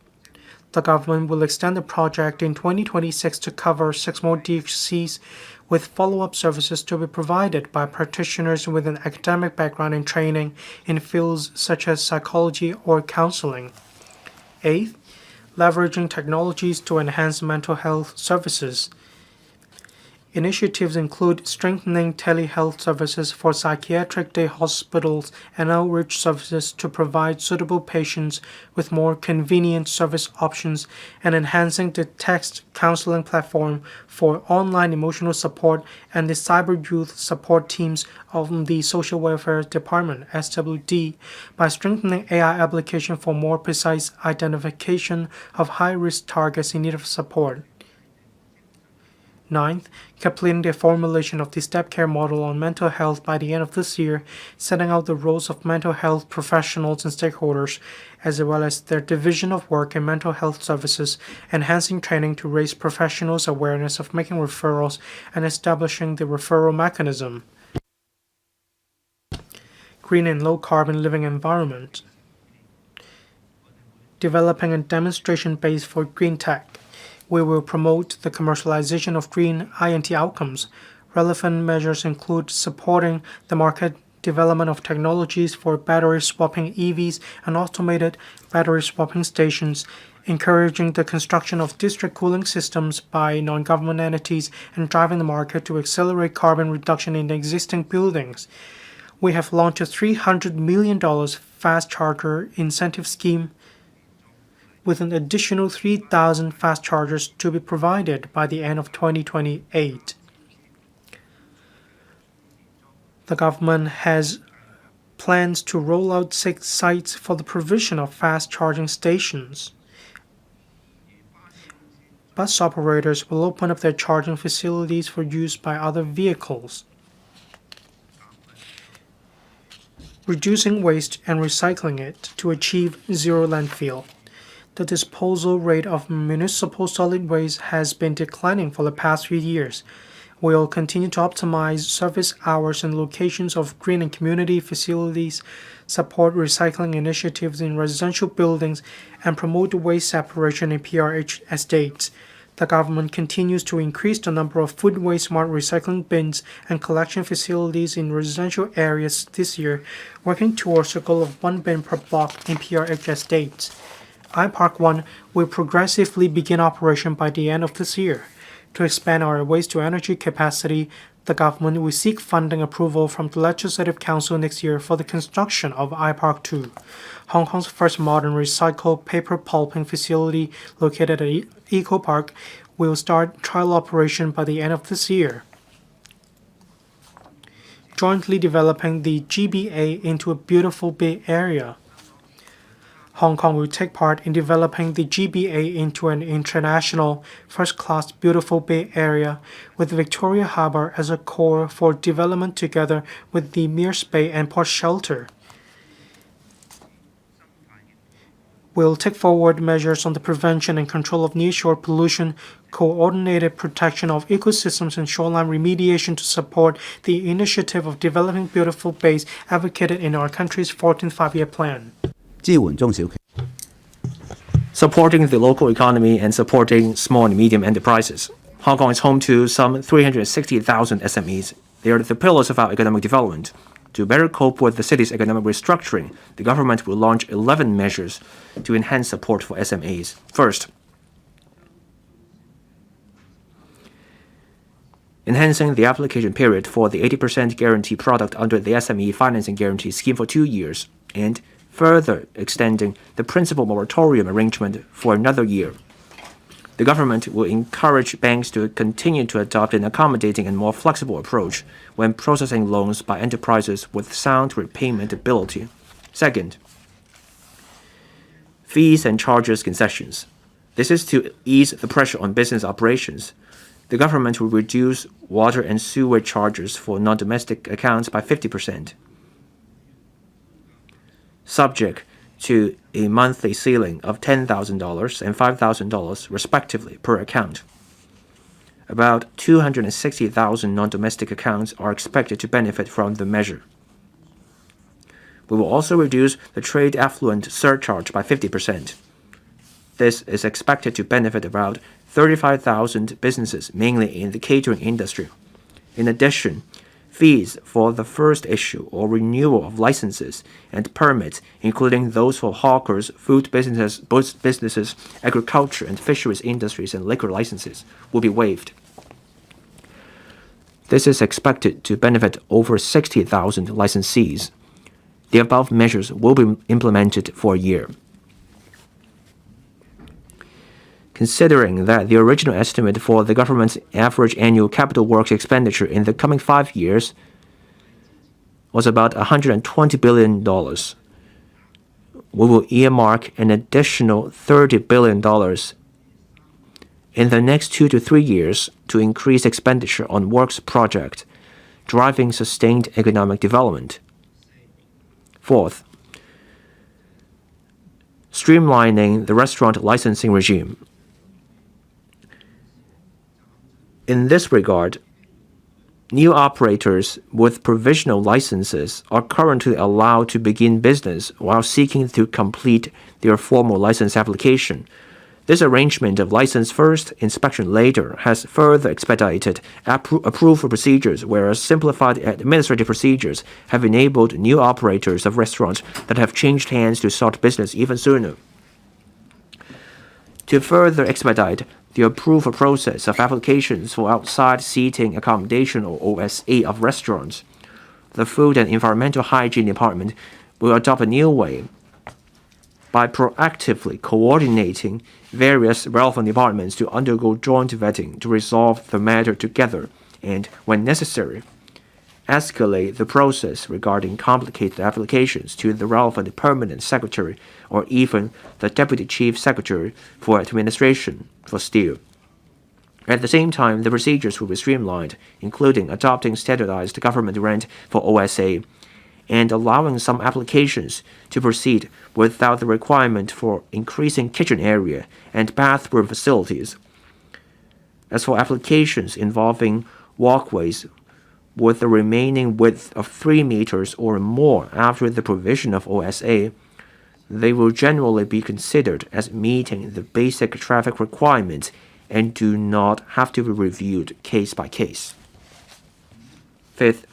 The government will extend the project in 2026 to cover 6 more DHCs with follow-up services to be provided by practitioners with an academic background and training in fields such as psychology or counseling. Eighth, leveraging technologies to enhance mental health services. Initiatives include strengthening telehealth services for psychiatric day hospitals and outreach services to provide suitable patients with more convenient service options, and enhancing the text counseling platform for online emotional support and the cyber youth support teams of the Social Welfare Department (SWD) by strengthening AI application for more precise identification of high-risk targets in need of support. Ninth, completing the formulation of the step care model on mental health by the end of this year, setting out the roles of mental health professionals and stakeholders, as well as their division of work in mental health services, enhancing training to raise professionals' awareness of making referrals and establishing the referral mechanism. Green and low carbon living environment. Developing a demonstration base for green tech. We will promote the commercialization of green INT outcomes. Relevant measures include supporting the market development of technologies for battery swapping EVs and automated battery swapping stations, encouraging the construction of district cooling systems by non-government entities, and driving the market to accelerate carbon reduction in existing buildings. We have launched a $300 million fast charger incentive scheme with an additional 3,000 fast chargers to be provided by the end of 2028. The government has plans to roll out 6 sites for the provision of fast charging stations. Bus operators will open up their charging facilities for use by other vehicles. Reducing waste and recycling it to achieve zero landfill. The disposal rate of municipal solid waste has been declining for the past few years. We will continue to optimize service hours and locations of green and community facilities, support recycling initiatives in residential buildings, and promote waste separation in PRH estates. The government continues to increase the number of food waste smart recycling bins and collection facilities in residential areas this year, working towards a goal of 1 bin per block in PRH estates. iPark 1 will progressively begin operation by the end of this year. To expand our waste-to-energy capacity, the government will seek funding approval from the Legislative Council next year for the construction of iPark 2, Hong Kong's first modern recycled paper pulping facility located at Eco Park. Will start trial operation by the end of this year. Jointly developing the GBA into a beautiful Bay Area. Hong Kong will take part in developing the GBA into an international, first-class, beautiful Bay Area, with Victoria Harbour as a core for development together with the Mears Bay and Port Shelter. We'll take forward measures on the prevention and control of nearshore pollution, coordinated protection of ecosystems and shoreline remediation to support the initiative of developing beautiful bays advocated in our country's 14th Five-Year Plan. 支援中小企。 Supporting the local economy and supporting small and medium enterprises. Hong Kong is home to some 360,000 SMEs. They are the pillars of our economic development. To better cope with the city's economic restructuring, the government will launch 11 measures to enhance support for SMEs. First, enhancing the application period for the 80% guarantee product under the SME financing guarantee scheme for 2 years, and further extending the principal moratorium arrangement for another year. The government will encourage banks to continue to adopt an accommodating and more flexible approach when processing loans by enterprises with sound repayment ability. Second, fees and charges concessions. This is to ease the pressure on business operations. The government will reduce water and sewer charges for non-domestic accounts by 50%. Subject to a monthly ceiling of $10,000 and $5,000 respectively per account. About 260,000 non-domestic accounts are expected to benefit from the measure. We will also reduce the trade affluent surcharge by 50%. This is expected to benefit about 35,000 businesses, mainly in the catering industry. In addition, fees for the first issue or renewal of licenses and permits, including those for hawkers, food businesses, agriculture and fisheries industries, and liquor licenses, will be waived. This is expected to benefit over 60,000 licensees. The above measures will be implemented for a year. Considering that the original estimate for the government's average annual capital works expenditure in the coming 5 years was about $120 billion, we will earmark an additional $30 billion in the next 2 to 3 years to increase expenditure on works projects, driving sustained economic development. Fourth, streamlining the restaurant licensing regime. In this regard, new operators with provisional licenses are currently allowed to begin business while seeking to complete their formal license application. This arrangement of license first, inspection later has further expedited approval procedures, whereas simplified administrative procedures have enabled new operators of restaurants that have changed hands to start business even sooner. To further expedite the approval process of applications for outside seating accommodation or OSA of restaurants, the Food and Environmental Hygiene Department will adopt a new way by proactively coordinating various relevant departments to undergo joint vetting to resolve the matter together and, when necessary, escalate the process regarding complicated applications to the relevant permanent secretary or even the deputy chief secretary for administration for steel. At the same time, the procedures will be streamlined, including adopting standardized government rent for OSA and allowing some applications to proceed without the requirement for increasing kitchen area and bathroom facilities. As for applications involving walkways with the remaining width of 3 meters or more after the provision of OSA, they will generally be considered as meeting the basic traffic requirements and do not have to be reviewed case by case. Fifth,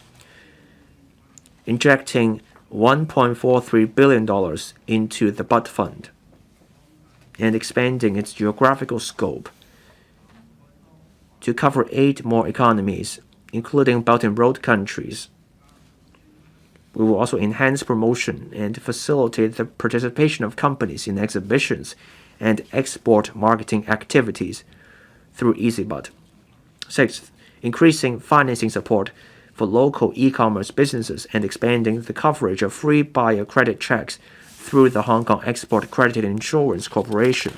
injecting $1.43 billion into the Bud Fund and expanding its geographical scope to cover 8 more economies, including Belt and Road countries. We will also enhance promotion and facilitate the participation of companies in exhibitions and export marketing activities through EasyBud. Sixth, increasing financing support for local e-commerce businesses and expanding the coverage of free buyer credit checks through the Hong Kong Export Credit Insurance Corporation.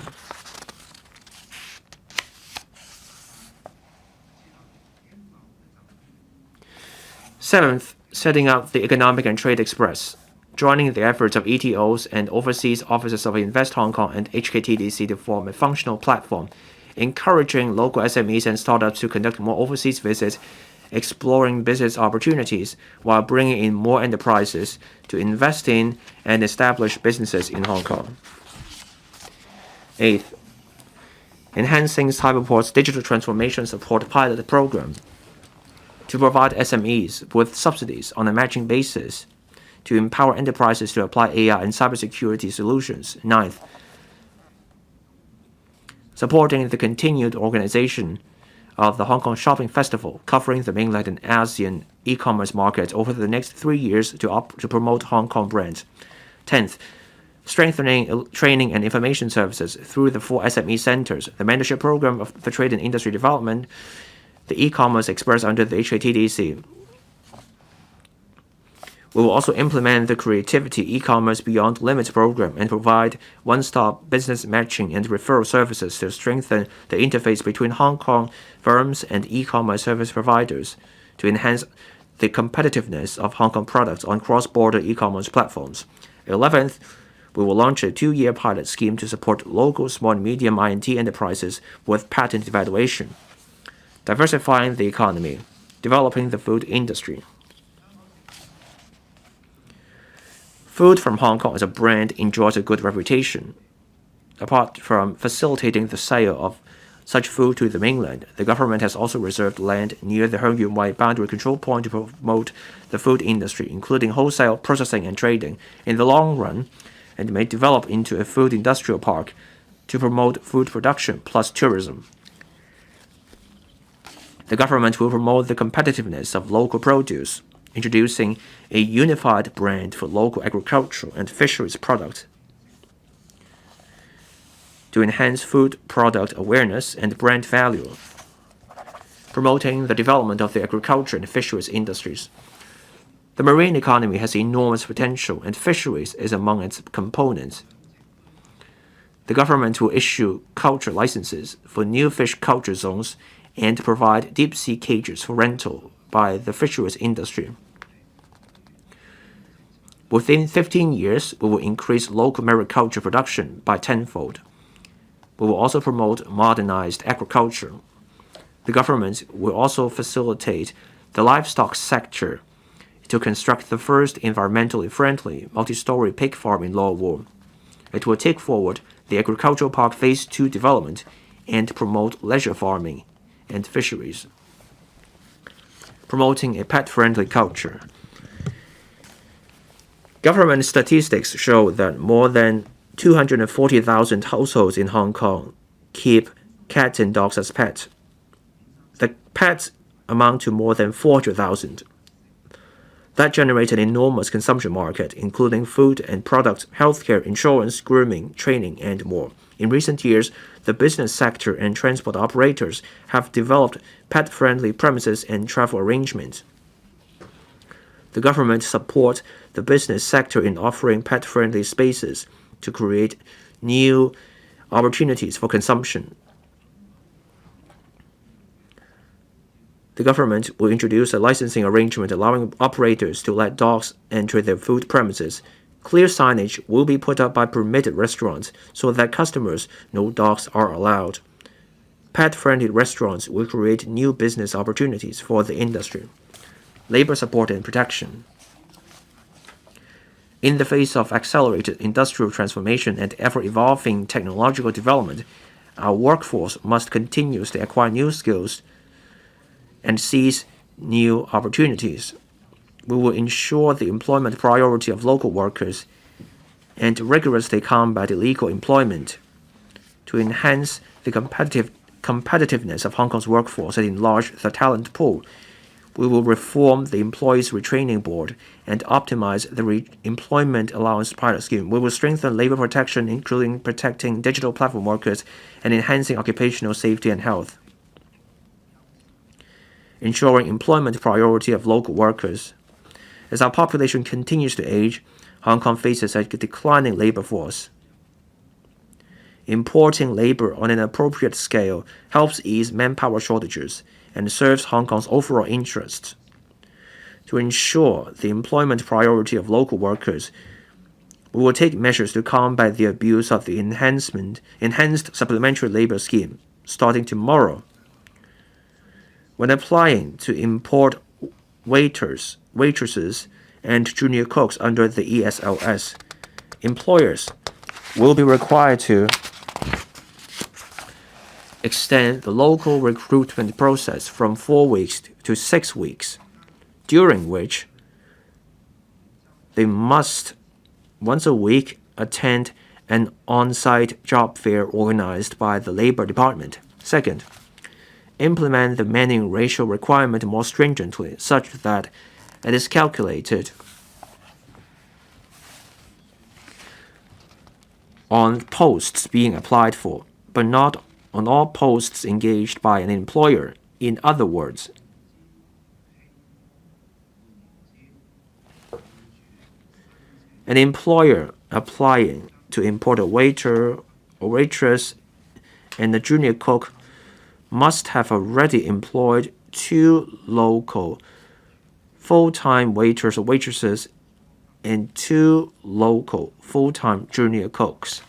Seventh, setting up the Economic and Trade Express, joining the efforts of ETOs and overseas offices of Invest Hong Kong and HKTDC to form a functional platform, encouraging local SMEs and startups to conduct more overseas visits, exploring business opportunities while bringing in more enterprises to invest in and establish businesses in Hong Kong. Eighth, enhancing Cyberport's digital transformation support pilot program to provide SMEs with subsidies on a matching basis to empower enterprises to apply AI and cybersecurity solutions. Ninth, supporting the continued organization of the Hong Kong Shopping Festival, covering the mainland and ASEAN e-commerce markets over the next 3 years to promote Hong Kong brands. 10th, strengthening training and information services through the 4 SME centers, the mentorship program of the Trade and Industry Development, the e-commerce express under the HKTDC. We will also implement the Creativity e-commerce Beyond Limits program and provide one-stop business matching and referral services to strengthen the interface between Hong Kong firms and e-commerce service providers to enhance the competitiveness of Hong Kong products on cross-border e-commerce platforms. 11th, we will launch a 2-year pilot scheme to support local small and medium INT enterprises with patent evaluation, diversifying the economy, developing the food industry. Food from Hong Kong as a brand enjoys a good reputation. Apart from facilitating the sale of such food to the mainland. The government has also reserved land near the Hengyuan boundary control point to promote the food industry, including wholesale, processing, and trading. In the long run, it may develop into a food industrial park to promote food production plus tourism. The government will promote the competitiveness of local produce, introducing a unified brand for local agricultural and fisheries products to enhance food product awareness and brand value, promoting the development of the agriculture and fisheries industries. The marine economy has enormous potential, and fisheries is among its components. The government will issue culture licenses for new fish culture zones and provide deep-sea cages for rental by the fisheries industry. Within 15 years, we will increase local mariculture production by tenfold. We will also promote modernized agriculture. The government will also facilitate the livestock sector to construct the first environmentally friendly multi-story pig farm in Luowu. It will take forward the agricultural park phase 2 development and promote leisure farming and fisheries, promoting a pet-friendly culture. Government statistics show that more than 240,000 households in Hong Kong keep cats and dogs as pets. The pets amount to more than 400,000. That generates an enormous consumption market, including food and products, healthcare, insurance, grooming, training, and more. In recent years, the business sector and transport operators have developed pet-friendly premises and travel arrangements. The government supports the business sector in offering pet-friendly spaces to create new opportunities for consumption. The government will introduce a licensing arrangement allowing operators to let dogs enter their food premises. Clear signage will be put up by permitted restaurants so that customers know dogs are allowed. Pet-friendly restaurants will create new business opportunities for the industry. Labor support and protection. In the face of accelerated industrial transformation and ever-evolving technological development, our workforce must continuously acquire new skills and seize new opportunities. We will ensure the employment priority of local workers and rigorously combat illegal employment. To enhance the competitiveness of Hong Kong's workforce and enlarge the talent pool, we will reform the Employees Retraining Board and optimize the Employment Allowance Pilot Scheme. We will strengthen labor protection, including protecting digital platform workers and enhancing occupational safety and health. Ensuring employment priority of local workers. As our population continues to age, Hong Kong faces a declining labor force. Importing labor on an appropriate scale helps ease manpower shortages and serves Hong Kong's overall interests. To ensure the employment priority of local workers, we will take measures to combat the abuse of the enhanced supplementary labor scheme starting tomorrow. When applying to import waiters, waitresses, and junior cooks under the ESLS, employers will be required to extend the local recruitment process from 4 weeks to 6 weeks, during which they must once a week attend an on-site job fair organized by the Labor Department. Second, implement the manning ratio requirement more stringently, such that it is calculated on posts being applied for, but not on all posts engaged by an employer. In other words, an employer applying to import a waiter or waitress and a junior cook must have already employed 2 local full-time waiters or waitresses and 2 local full-time junior cooks.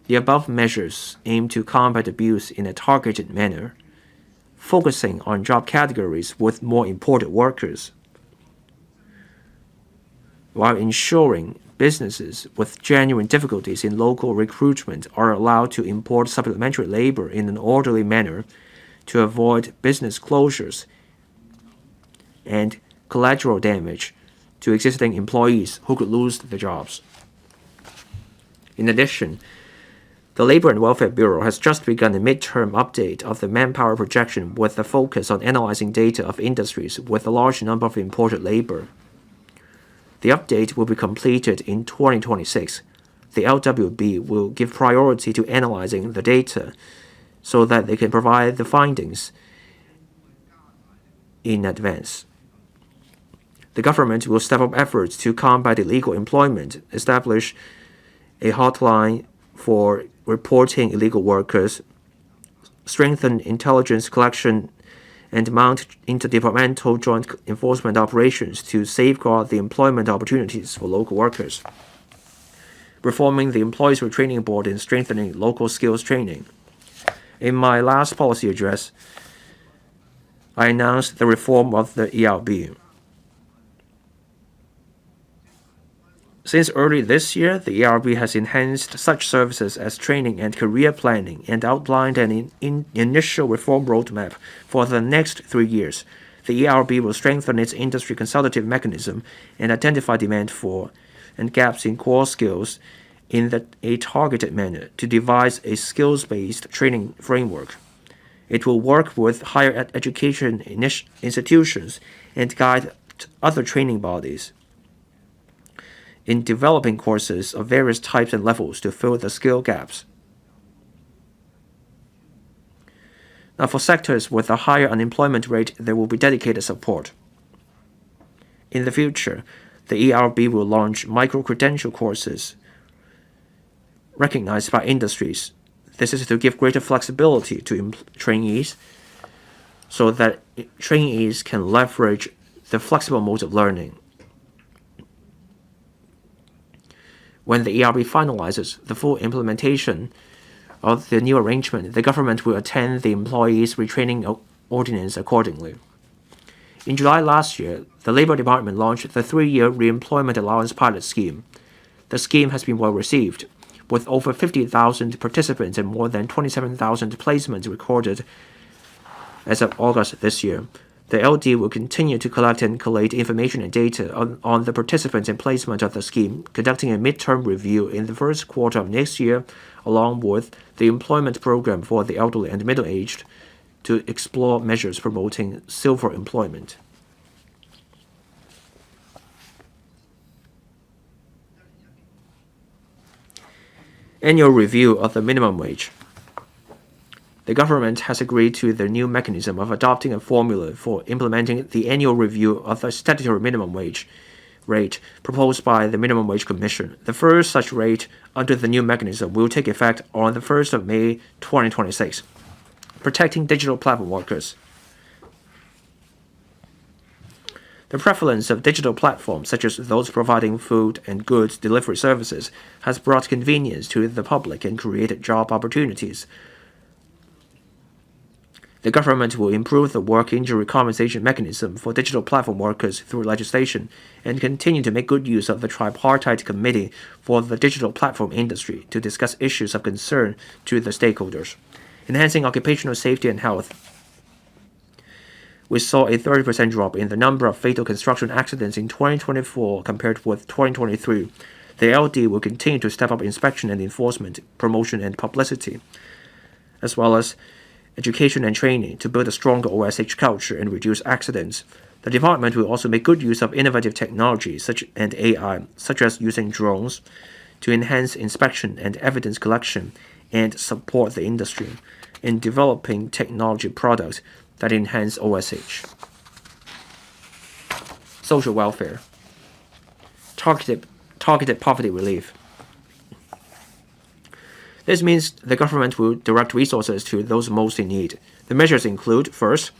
The above measures aim to combat abuse in a targeted manner, focusing on job categories with more imported workers, while ensuring businesses with genuine difficulties in local recruitment are allowed to import supplementary labor in an orderly manner to avoid business closures and collateral damage to existing employees who could lose their jobs. In addition, the Labor and Welfare Bureau has just begun a midterm update of the manpower projection with a focus on analyzing data of industries with a large number of imported labor. The update will be completed in 2026. The LWB will give priority to analyzing the data so that they can provide the findings in advance. The government will step up efforts to combat illegal employment, establish a hotline for reporting illegal workers, strengthen intelligence collection, and mount interdepartmental joint enforcement operations to safeguard the employment opportunities for local workers, reforming the Employees Retraining Board and strengthening local skills training. In my last policy address, I announced the reform of the ERB. Since early this year, the ERB has enhanced such services as training and career planning and outlined an initial reform roadmap for the next 3 years. The ERB will strengthen its industry consultative mechanism and identify demand for and gaps in core skills in a targeted manner to devise a skills-based training framework. It will work with higher education institutions and guide other training bodies in developing courses of various types and levels to fill the skill gaps. Now, for sectors with a higher unemployment rate, there will be dedicated support. In the future, the ERB will launch micro-credential courses recognized by industries. This is to give greater flexibility to trainees so that trainees can leverage the flexible modes of learning. When the ERB finalizes the full implementation of the new arrangement, the government will attend the Employees Retraining Ordinance accordingly. In July last year, the Labor Department launched the 3-year Reemployment Allowance Pilot Scheme. The scheme has been well received, with over 50,000 participants and more than 27,000 placements recorded as of August this year. The LD will continue to collect and collate information and data on the participants and placement of the scheme, conducting a midterm review in the first quarter of next year, along with the employment program for the elderly and middle-aged, to explore measures promoting silver employment. Annual review of the minimum wage. The government has agreed to the new mechanism of adopting a formula for implementing the annual review of the statutory minimum wage rate proposed by the Minimum Wage Commission. The first such rate under the new mechanism will take effect on the 1st of May 2026. Protecting digital platform workers. The prevalence of digital platforms, such as those providing food and goods delivery services, has brought convenience to the public and created job opportunities. The government will improve the work injury compensation mechanism for digital platform workers through legislation and continue to make good use of the Tripartite Committee for the Digital Platform Industry to discuss issues of concern to the stakeholders. Enhancing occupational safety and health. We saw a 30% drop in the number of fatal construction accidents in 2024 compared with 2023. The LD will continue to step up inspection and enforcement, promotion and publicity, as well as education and training to build a stronger OSH culture and reduce accidents. The department will also make good use of innovative technology and AI, such as using drones, to enhance inspection and evidence collection and support the industry in developing technology products that enhance OSH. Social welfare. Targeted poverty relief. This means the government will direct resources to those most in need. The measures include, first,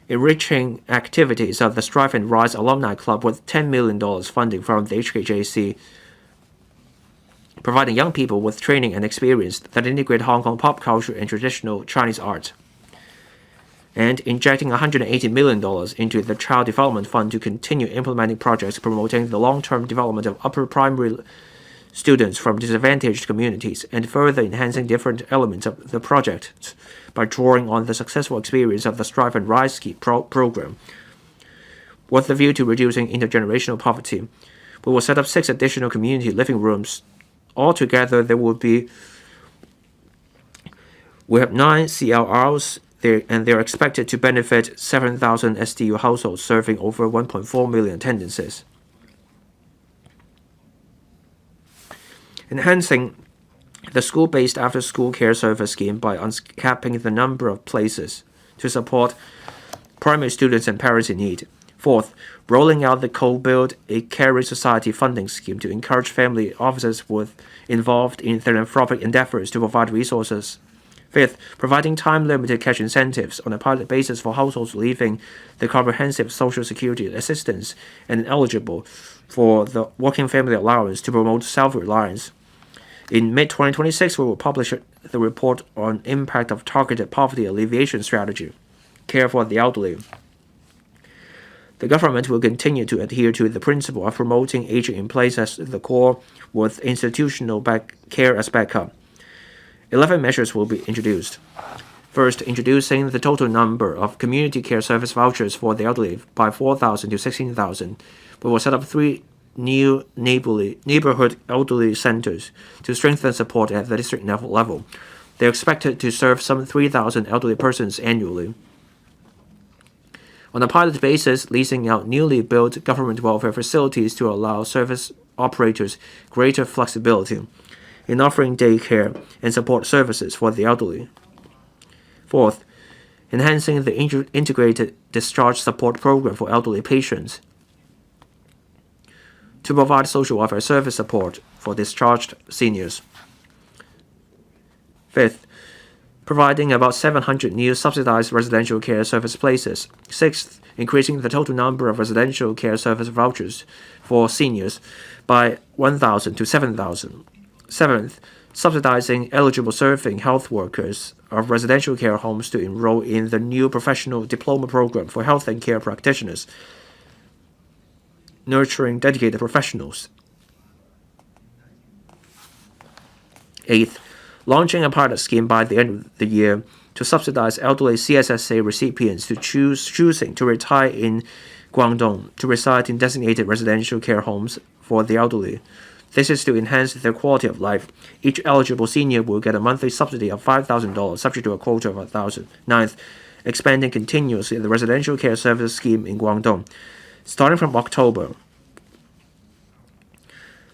enriching activities of the Strive and Rise Alumni Club with $10 million funding from the HKJC, providing young people with training and experience that integrate Hong Kong pop culture and traditional Chinese art. and injecting $180 million into the Child Development Fund to continue implementing projects promoting the long-term development of upper primary students from disadvantaged communities, and further enhancing different elements of the project by drawing on the successful experience of the Strive and Rise program. With the view to reducing intergenerational poverty, we will set up 6 additional community living rooms. Altogether, we have 9 CLRs there, and they are expected to benefit 7,000 SDU households, serving over 1.4 million attendances. Enhancing the school-based after-school care service scheme by uncapping the number of places to support primary students and parents in need. Fourth, rolling out the Co-Build a Caring Society funding scheme to encourage family offices involved in philanthropic endeavors to provide resources. Fifth, providing time-limited cash incentives on a pilot basis for households leaving the comprehensive Social Security assistance and eligible for the Working Family Allowance to promote self-reliance. In mid-2026, we will publish the report on impact of targeted poverty alleviation strategy, care for the elderly. The government will continue to adhere to the principle of promoting aging in place as the core, with institutional care as backup. 11 measures will be introduced. First, introducing the total number of community care service vouchers for the elderly by 4,000 to 16,000. We will set up 3 new neighborhood elderly centers to strengthen support at the district level. They are expected to serve some 3,000 elderly persons annually. On a pilot basis, leasing out newly built government welfare facilities to allow service operators greater flexibility in offering daycare and support services for the elderly. Fourth, enhancing the integrated discharge support program for elderly patients to provide social welfare service support for discharged seniors. Fifth, providing about 700 new subsidized residential care service places. Sixth, increasing the total number of residential care service vouchers for seniors by 1,000 to 7,000. Seventh, subsidizing eligible serving health workers of residential care homes to enroll in the new professional diploma program for health and care practitioners, nurturing dedicated professionals. Eighth, launching a pilot scheme by the end of the year to subsidize elderly CSSA recipients choosing to retire in Guangdong to reside in designated residential care homes for the elderly. This is to enhance their quality of life. Each eligible senior will get a monthly subsidy of $5,000, subject to a quota of 1,000. Ninth, expanding continuously the residential care service scheme in Guangdong. Starting from October,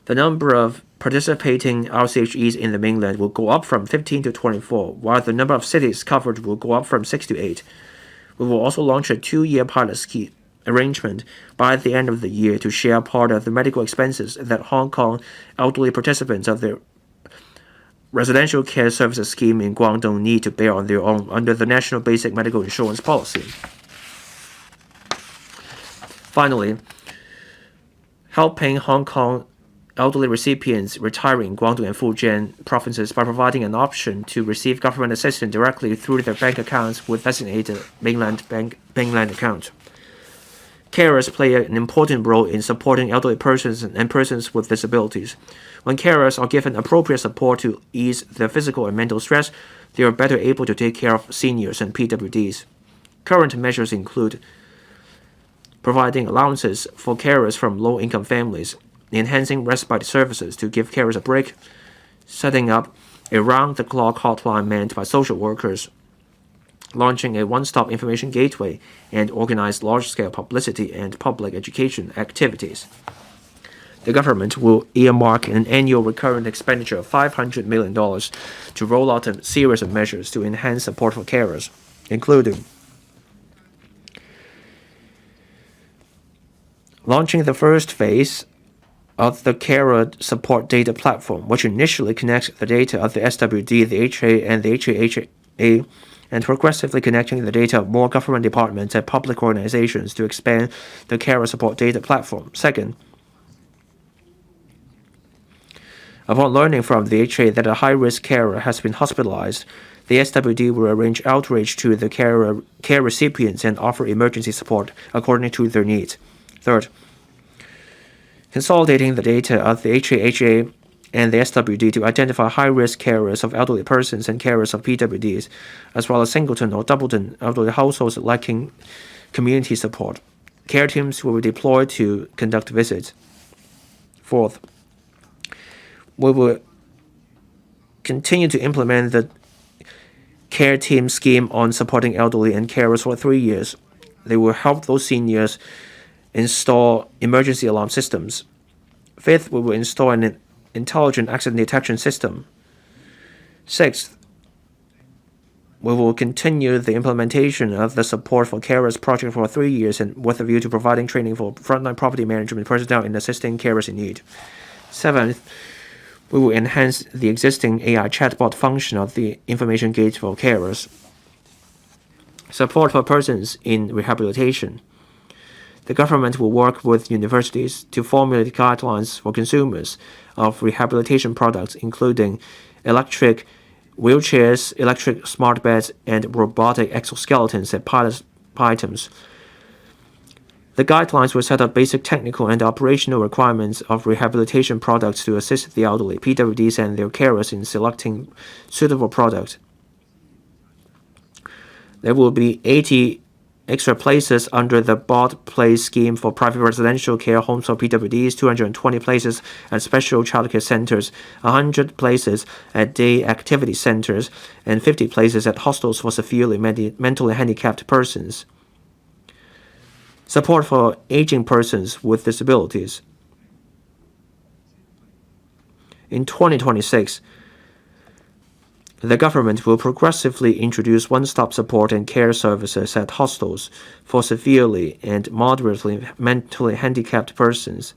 the number of participating RCHEs in the mainland will go up from 15 to 24, while the number of cities covered will go up from 6 to 8. We will also launch a 2-year pilot scheme arrangement by the end of the year to share part of the medical expenses that Hong Kong elderly participants of the residential care services scheme in Guangdong need to bear on their own under the National Basic Medical Insurance Policy. Finally, helping Hong Kong elderly recipients retiring in Guangdong and Fujian provinces by providing an option to receive government assistance directly through their bank accounts with designated mainland account. Carers play an important role in supporting elderly persons and persons with disabilities. When carers are given appropriate support to ease their physical and mental stress, they are better able to take care of seniors and PWDs. Current measures include providing allowances for carers from low-income families, enhancing respite services to give carers a break, setting up a round-the-clock hotline manned by social workers, launching a one-stop information gateway, and organize large-scale publicity and public education activities. The government will earmark an annual recurrent expenditure of $500 million to roll out a series of measures to enhance support for carers, including launching the first phase of the Carer Support Data Platform, which initially connects the data of the SWD, the HA, and the HAHA, and progressively connecting the data of more government departments and public organizations to expand the Carer Support Data Platform. Second, upon learning from the HA that a high-risk carer has been hospitalized, The SWD will arrange outreach to the care recipients and offer emergency support according to their needs. Third, consolidating the data of the HAHA and the SWD to identify high-risk carers of elderly persons and carers of PWDs, as well as singleton or doubleton elderly households lacking community support. Care teams will be deployed to conduct visits. Fourth, we will continue to implement the care team scheme on supporting elderly and carers for 3 years. They will help those seniors install emergency alarm systems. Fifth, we will install an intelligent accident detection system. Sixth, we will continue the implementation of the Support for Carers project for 3 years and with a view to providing training for frontline property management personnel in assisting carers in need. Seventh, we will enhance the existing AI chatbot function of the Information Gate for carers. Support for persons in rehabilitation. The government will work with universities to formulate guidelines for consumers of rehabilitation products, including electric wheelchairs, electric smart beds, and robotic exoskeletons and pilot items. The guidelines will set up basic technical and operational requirements of rehabilitation products to assist the elderly, PWDs, and their carers in selecting suitable products. There will be 80 extra places under the BOD Place scheme for private residential care homes for PWDs, 220 places at special childcare centers, 100 places at day activity centers, and 50 places at hostels for severely mentally handicapped persons. Support for aging persons with disabilities. In 2026, the government will progressively introduce one-stop support and care services at hostels for severely and moderately mentally handicapped persons,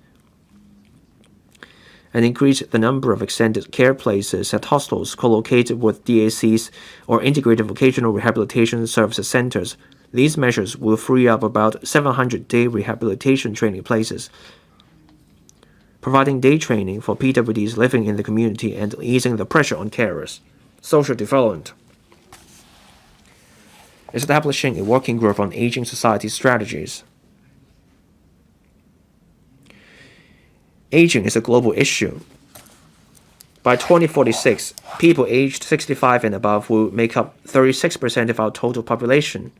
and increase the number of extended care places at hostels co-located with DACs or integrated vocational rehabilitation services centers. These measures will free up about 700 day rehabilitation training places, providing day training for PWDs living in the community and easing the pressure on carers. Social development. Establishing a working group on aging society strategies. Aging is a global issue. By 2046, people aged 65 and above will make up 36% of our total population.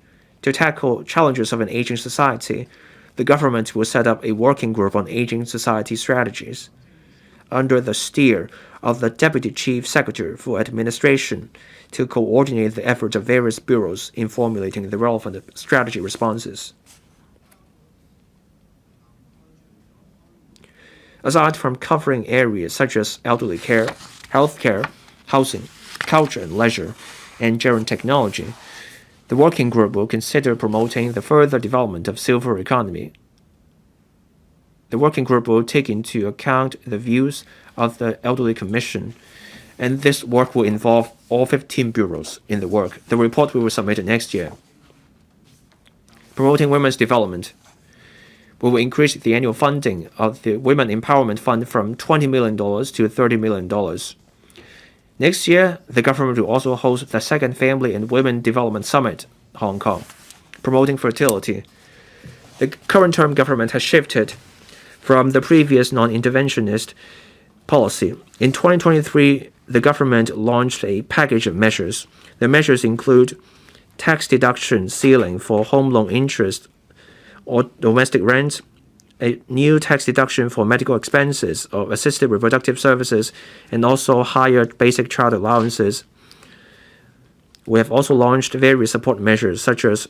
To tackle challenges of an aging society, the government will set up a working group on aging society strategies, under the steer of the Deputy Chief Secretary for Administration, to coordinate the efforts of various bureaus in formulating the relevant strategy responses. Aside from covering areas such as elderly care, healthcare, housing, culture and leisure, and gerund technology, the working group will consider promoting the further development of silver economy. The working group will take into account the views of the Elderly Commission, and this work will involve all 15 bureaus in the work. The report will be submitted next year. Promoting women's development. We will increase the annual funding of the Women Empowerment Fund from $20 million to $30 million. Next year, the government will also host the second Family and Women Development Summit, Hong Kong, promoting fertility. The current term government has shifted from the previous non-interventionist policy. In 2023, the government launched a package of measures. The measures include tax deduction ceiling for home loan interest or domestic rent, a new tax deduction for medical expenses or assisted reproductive services, and also higher basic child allowances. We have also launched various support measures, such as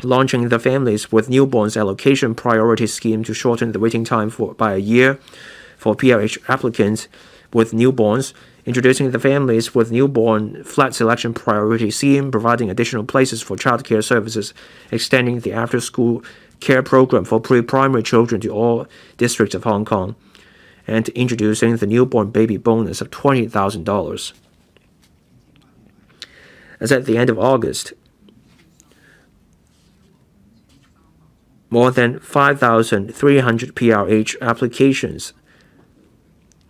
launching the Families with Newborns Allocation Priority Scheme to shorten the waiting time by a year for PRH applicants with newborns, introducing the Families with Newborn Flat Selection Priority Scheme, providing additional places for childcare services, extending the after-school care program for pre-primary children to all districts of Hong Kong, and introducing the newborn baby bonus of $20,000. As at the end of August, more than 5,300 PRH applications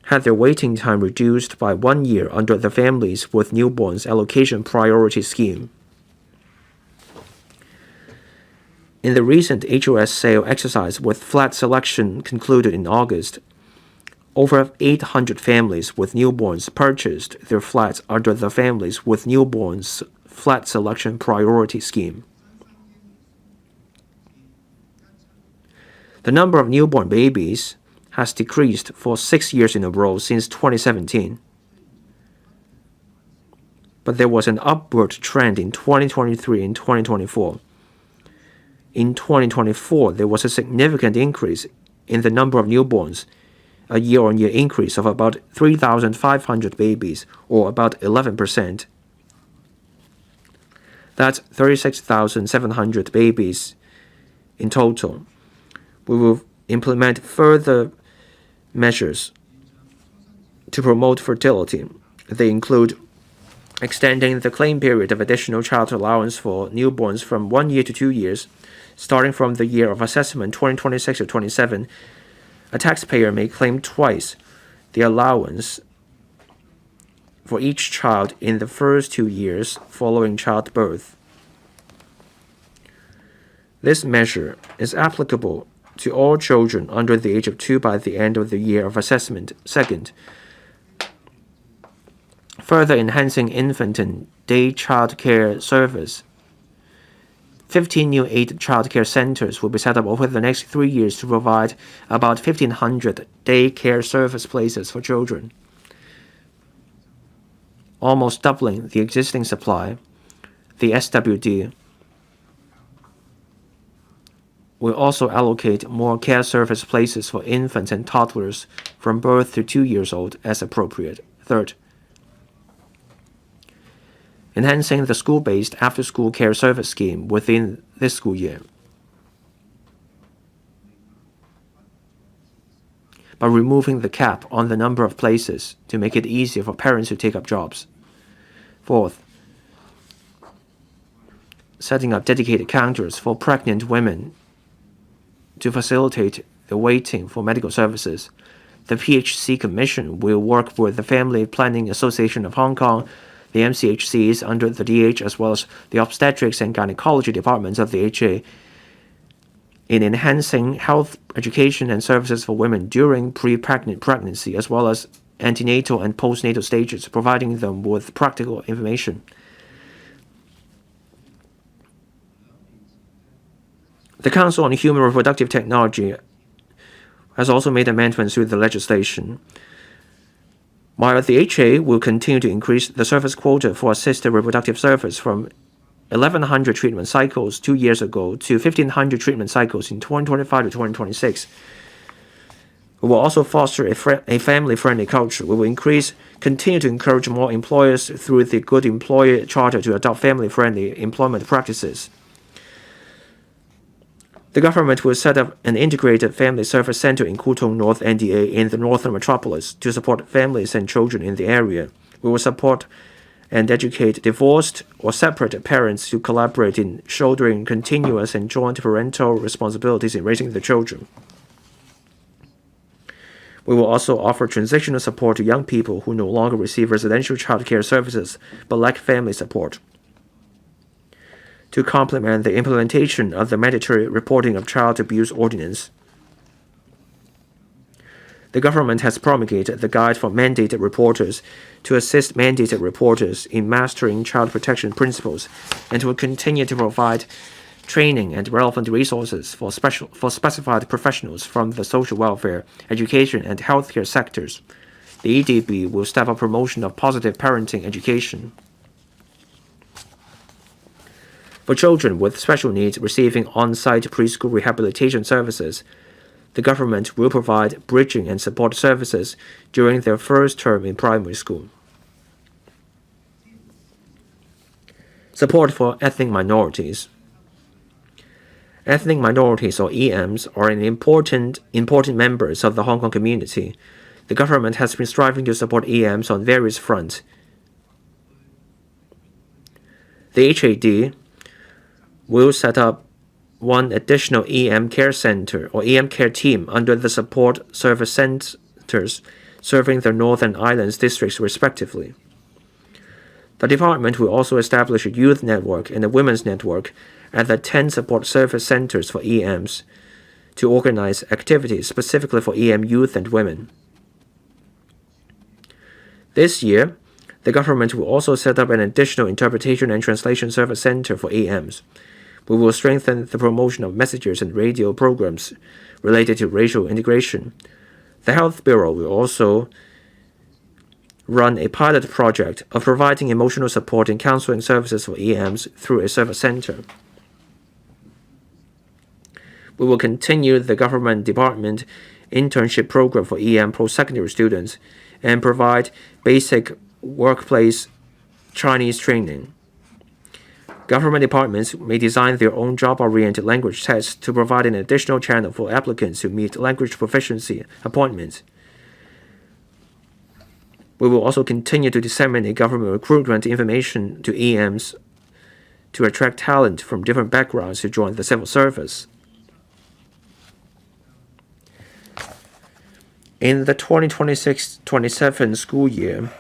had their waiting time reduced by 1 year under the Families with Newborns Allocation Priority Scheme. In the recent HOS sale exercise with flat selection concluded in August, over 800 families with newborns purchased their flats under the Families with Newborns Flat Selection Priority Scheme. The number of newborn babies has decreased for 6 years in a row since 2017. But there was an upward trend in 2023 and 2024. In 2024, there was a significant increase in the number of newborns, a year-on-year increase of about 3,500 babies, or about 11%. That's 36,700 babies in total. We will implement further measures to promote fertility. They include extending the claim period of additional child allowance for newborns from 1 year to 2 years, starting from the year of assessment 2026 or 27. A taxpayer may claim twice the allowance for each child in the first 2 years following childbirth. This measure is applicable to all children under the age of 2 by the end of the year of assessment. Second, further enhancing infant and day child care service. 15 new aid child care centers will be set up over the next 3 years to provide about 1,500 day care service places for children, almost doubling the existing supply. The SWD will also allocate more care service places for infants and toddlers from birth to 2 years old as appropriate. Third, enhancing the school-based after-school care service scheme within this school year. By removing the cap on the number of places to make it easier for parents to take up jobs. Fourth, setting up dedicated counters for pregnant women to facilitate the waiting for medical services. The PHC Commission will work with the Family Planning Association of Hong Kong, the MCHCs under the DH, as well as the obstetrics and gynecology departments of the HA, in enhancing health education and services for women during pre-pregnant pregnancy, as well as antenatal and postnatal stages, providing them with practical information. The Council on Human Reproductive Technology has also made amendments to the legislation. While the HA will continue to increase the service quota for assisted reproductive service from 1,100 treatment cycles 2 years ago to 1,500 treatment cycles in 2025 to 2026. We will also foster a family-friendly culture. We will continue to encourage more employers through the Good Employer Charter to adopt family-friendly employment practices. The government will set up an integrated family service center in Kutong North NDA in the northern metropolis to support families and children in the area. We will support and educate divorced or separate parents to collaborate in shouldering continuous and joint parental responsibilities in raising the children. We will also offer transitional support to young people who no longer receive residential child care services but lack family support. To complement the implementation of the mandatory reporting of child abuse ordinance, the government has promulgated the Guide for Mandated Reporters to assist mandated reporters in mastering child protection principles, and will continue to provide training and relevant resources for specified professionals from the social welfare, education, and healthcare sectors. The EDB will step up promotion of positive parenting education. For children with special needs receiving on-site preschool rehabilitation services, the government will provide bridging and support services during their first term in primary school. Support for ethnic minorities. Ethnic minorities, or EMs, are an important members of the Hong Kong community. The government has been striving to support EMs on various fronts. The HAD will set up one additional EM care center or EM care team under the support service centers serving the Northern Islands districts respectively. The department will also establish a youth network and a women's network at the 10 support service centers for EMs to organize activities specifically for EM youth and women. This year, the government will also set up an additional interpretation and translation service center for EMs. We will strengthen the promotion of messages and radio programs related to racial integration. The Health Bureau will also run a pilot project of providing emotional support and counseling services for EMs through a service center. We will continue the government department internship program for EM post-secondary students and provide basic workplace Chinese training. Government departments may design their own job-oriented language tests to provide an additional channel for applicants who meet language proficiency appointments. We will also continue to disseminate government recruitment information to EMs to attract talent from different backgrounds to join the civil service. In the 2026-27 school year,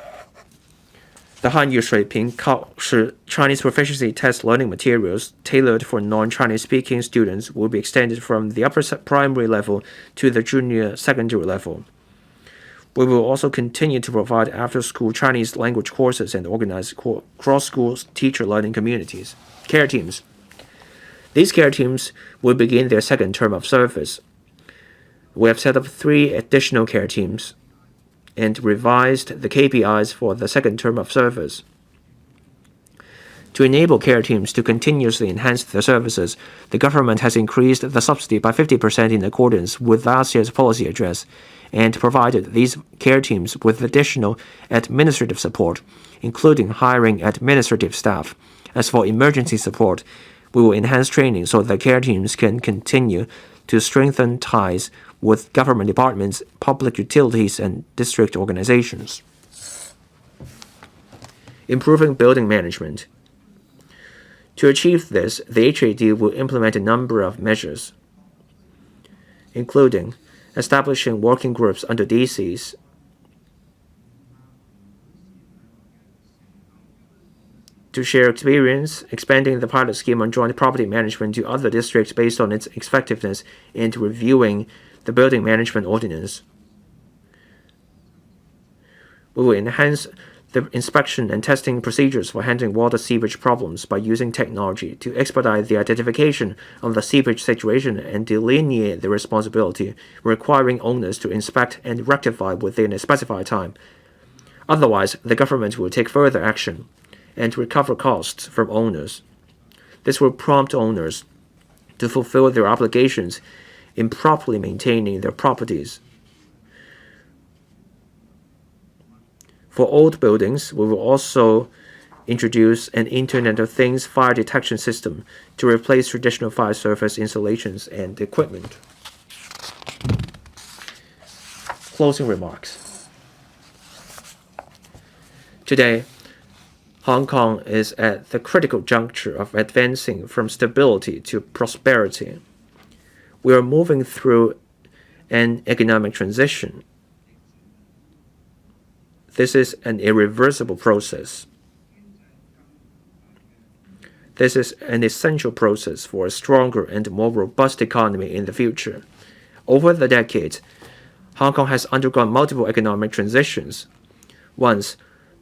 the Hanyu Shuiping 考试 Chinese proficiency test learning materials tailored for non-Chinese speaking students will be extended from the upper primary level to the junior secondary level. We will also continue to provide after-school Chinese language courses and organize cross-school teacher learning communities, care teams. These care teams will begin their second term of service. We have set up 3 additional care teams and revised the KPIs for the second term of service. To enable care teams to continuously enhance their services, the government has increased the subsidy by 50% in accordance with last year's policy address and provided these care teams with additional administrative support, including hiring administrative staff. As for emergency support, we will enhance training so that care teams can continue to strengthen ties with government departments, public utilities, and district organizations. Improving building management. To achieve this, the HAD will implement a number of measures, including establishing working groups under DCs, to share experience, expanding the pilot scheme on joint property management to other districts based on its effectiveness, and reviewing the building management ordinance. We will enhance the inspection and testing procedures for handling water seepage problems by using technology to expedite the identification of the seepage situation and delineate the responsibility, requiring owners to inspect and rectify within a specified time. Otherwise, the government will take further action and recover costs from owners. This will prompt owners to fulfill their obligations in properly maintaining their properties. For old buildings, we will also introduce an Internet of Things fire detection system to replace traditional fire service installations and equipment. Closing remarks. Today, Hong Kong is at the critical juncture of advancing from stability to prosperity. We are moving through an economic transition. This is an irreversible process. This is an essential process for a stronger and more robust economy in the future. Over the decades, Hong Kong has undergone multiple economic transitions. Once,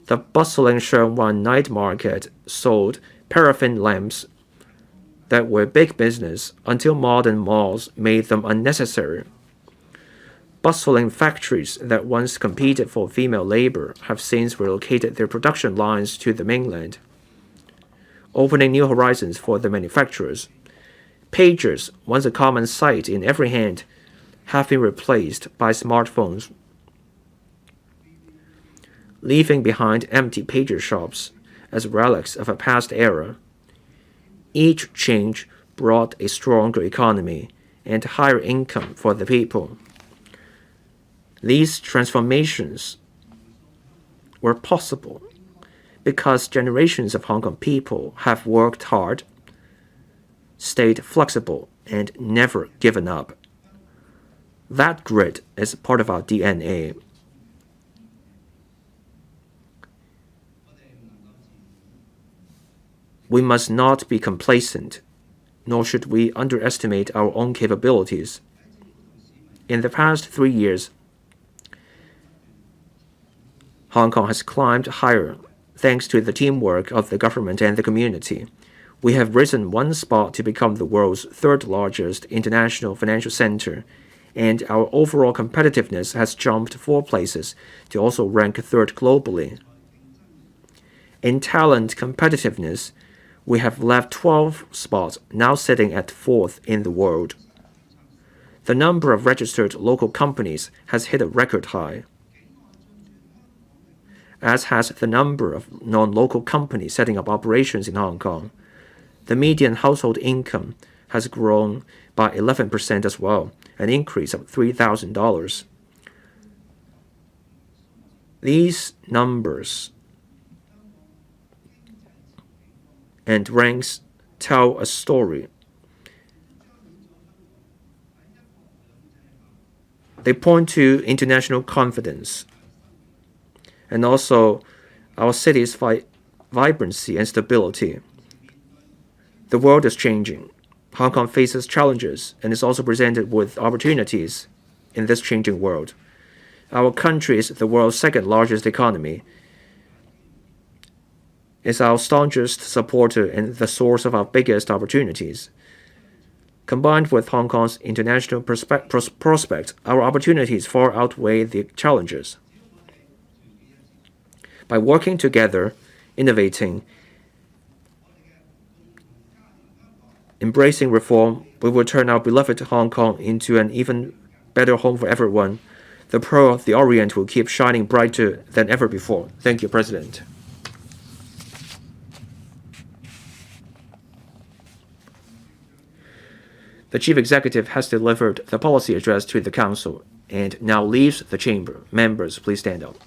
the bustling Sheung Wan night market sold paraffin lamps that were big business until modern malls made them unnecessary. Bustling factories that once competed for female labor have since relocated their production lines to the mainland, opening new horizons for the manufacturers. Pagers, once a common sight in every hand, have been replaced by smartphones, leaving behind empty pager shops as relics of a past era. Each change brought a stronger economy and higher income for the people. These transformations were possible because generations of Hong Kong people have worked hard, stayed flexible, and never given up. That grit is part of our DNA. we must not be complacent, nor should we underestimate our own capabilities. In the past 3 years, Hong Kong has climbed higher thanks to the teamwork of the government and the community. We have risen 1 spot to become the world's 3rd largest international financial center, and our overall competitiveness has jumped 4 places to also rank 3rd globally. In talent competitiveness, we have left 12 spots, now sitting at 4th in the world. The number of registered local companies has hit a record high, as has the number of non-local companies setting up operations in Hong Kong. The median household income has grown by 11% as well, an increase of $3,000. These numbers and ranks tell a story. They point to international confidence and also our city's vibrancy and stability. The world is changing. Hong Kong faces challenges and is also presented with opportunities in this changing world. Our country is the world's 2nd largest economy, is our staunchest supporter and the source of our biggest opportunities. Combined with Hong Kong's international prospect, our opportunities far outweigh the challenges. By working together, innovating, embracing reform, we will turn our beloved Hong Kong into an even better home for everyone. The Pearl of the Orient will keep shining brighter than ever before. Thank you, President. The Chief Executive has delivered the policy address to the Council and now leaves the chamber. Members, please stand up.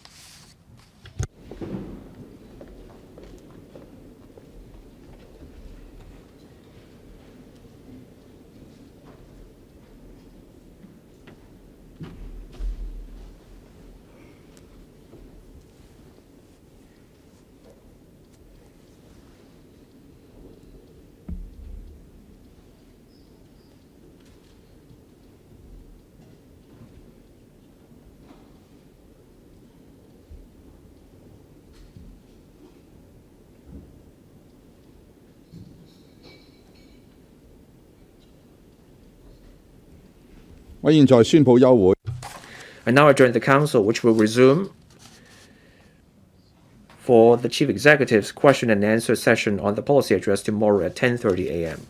I now adjourn the Council, which will resume for the Chief Executive's question and answer session on the policy address tomorrow at 10:30 a.m.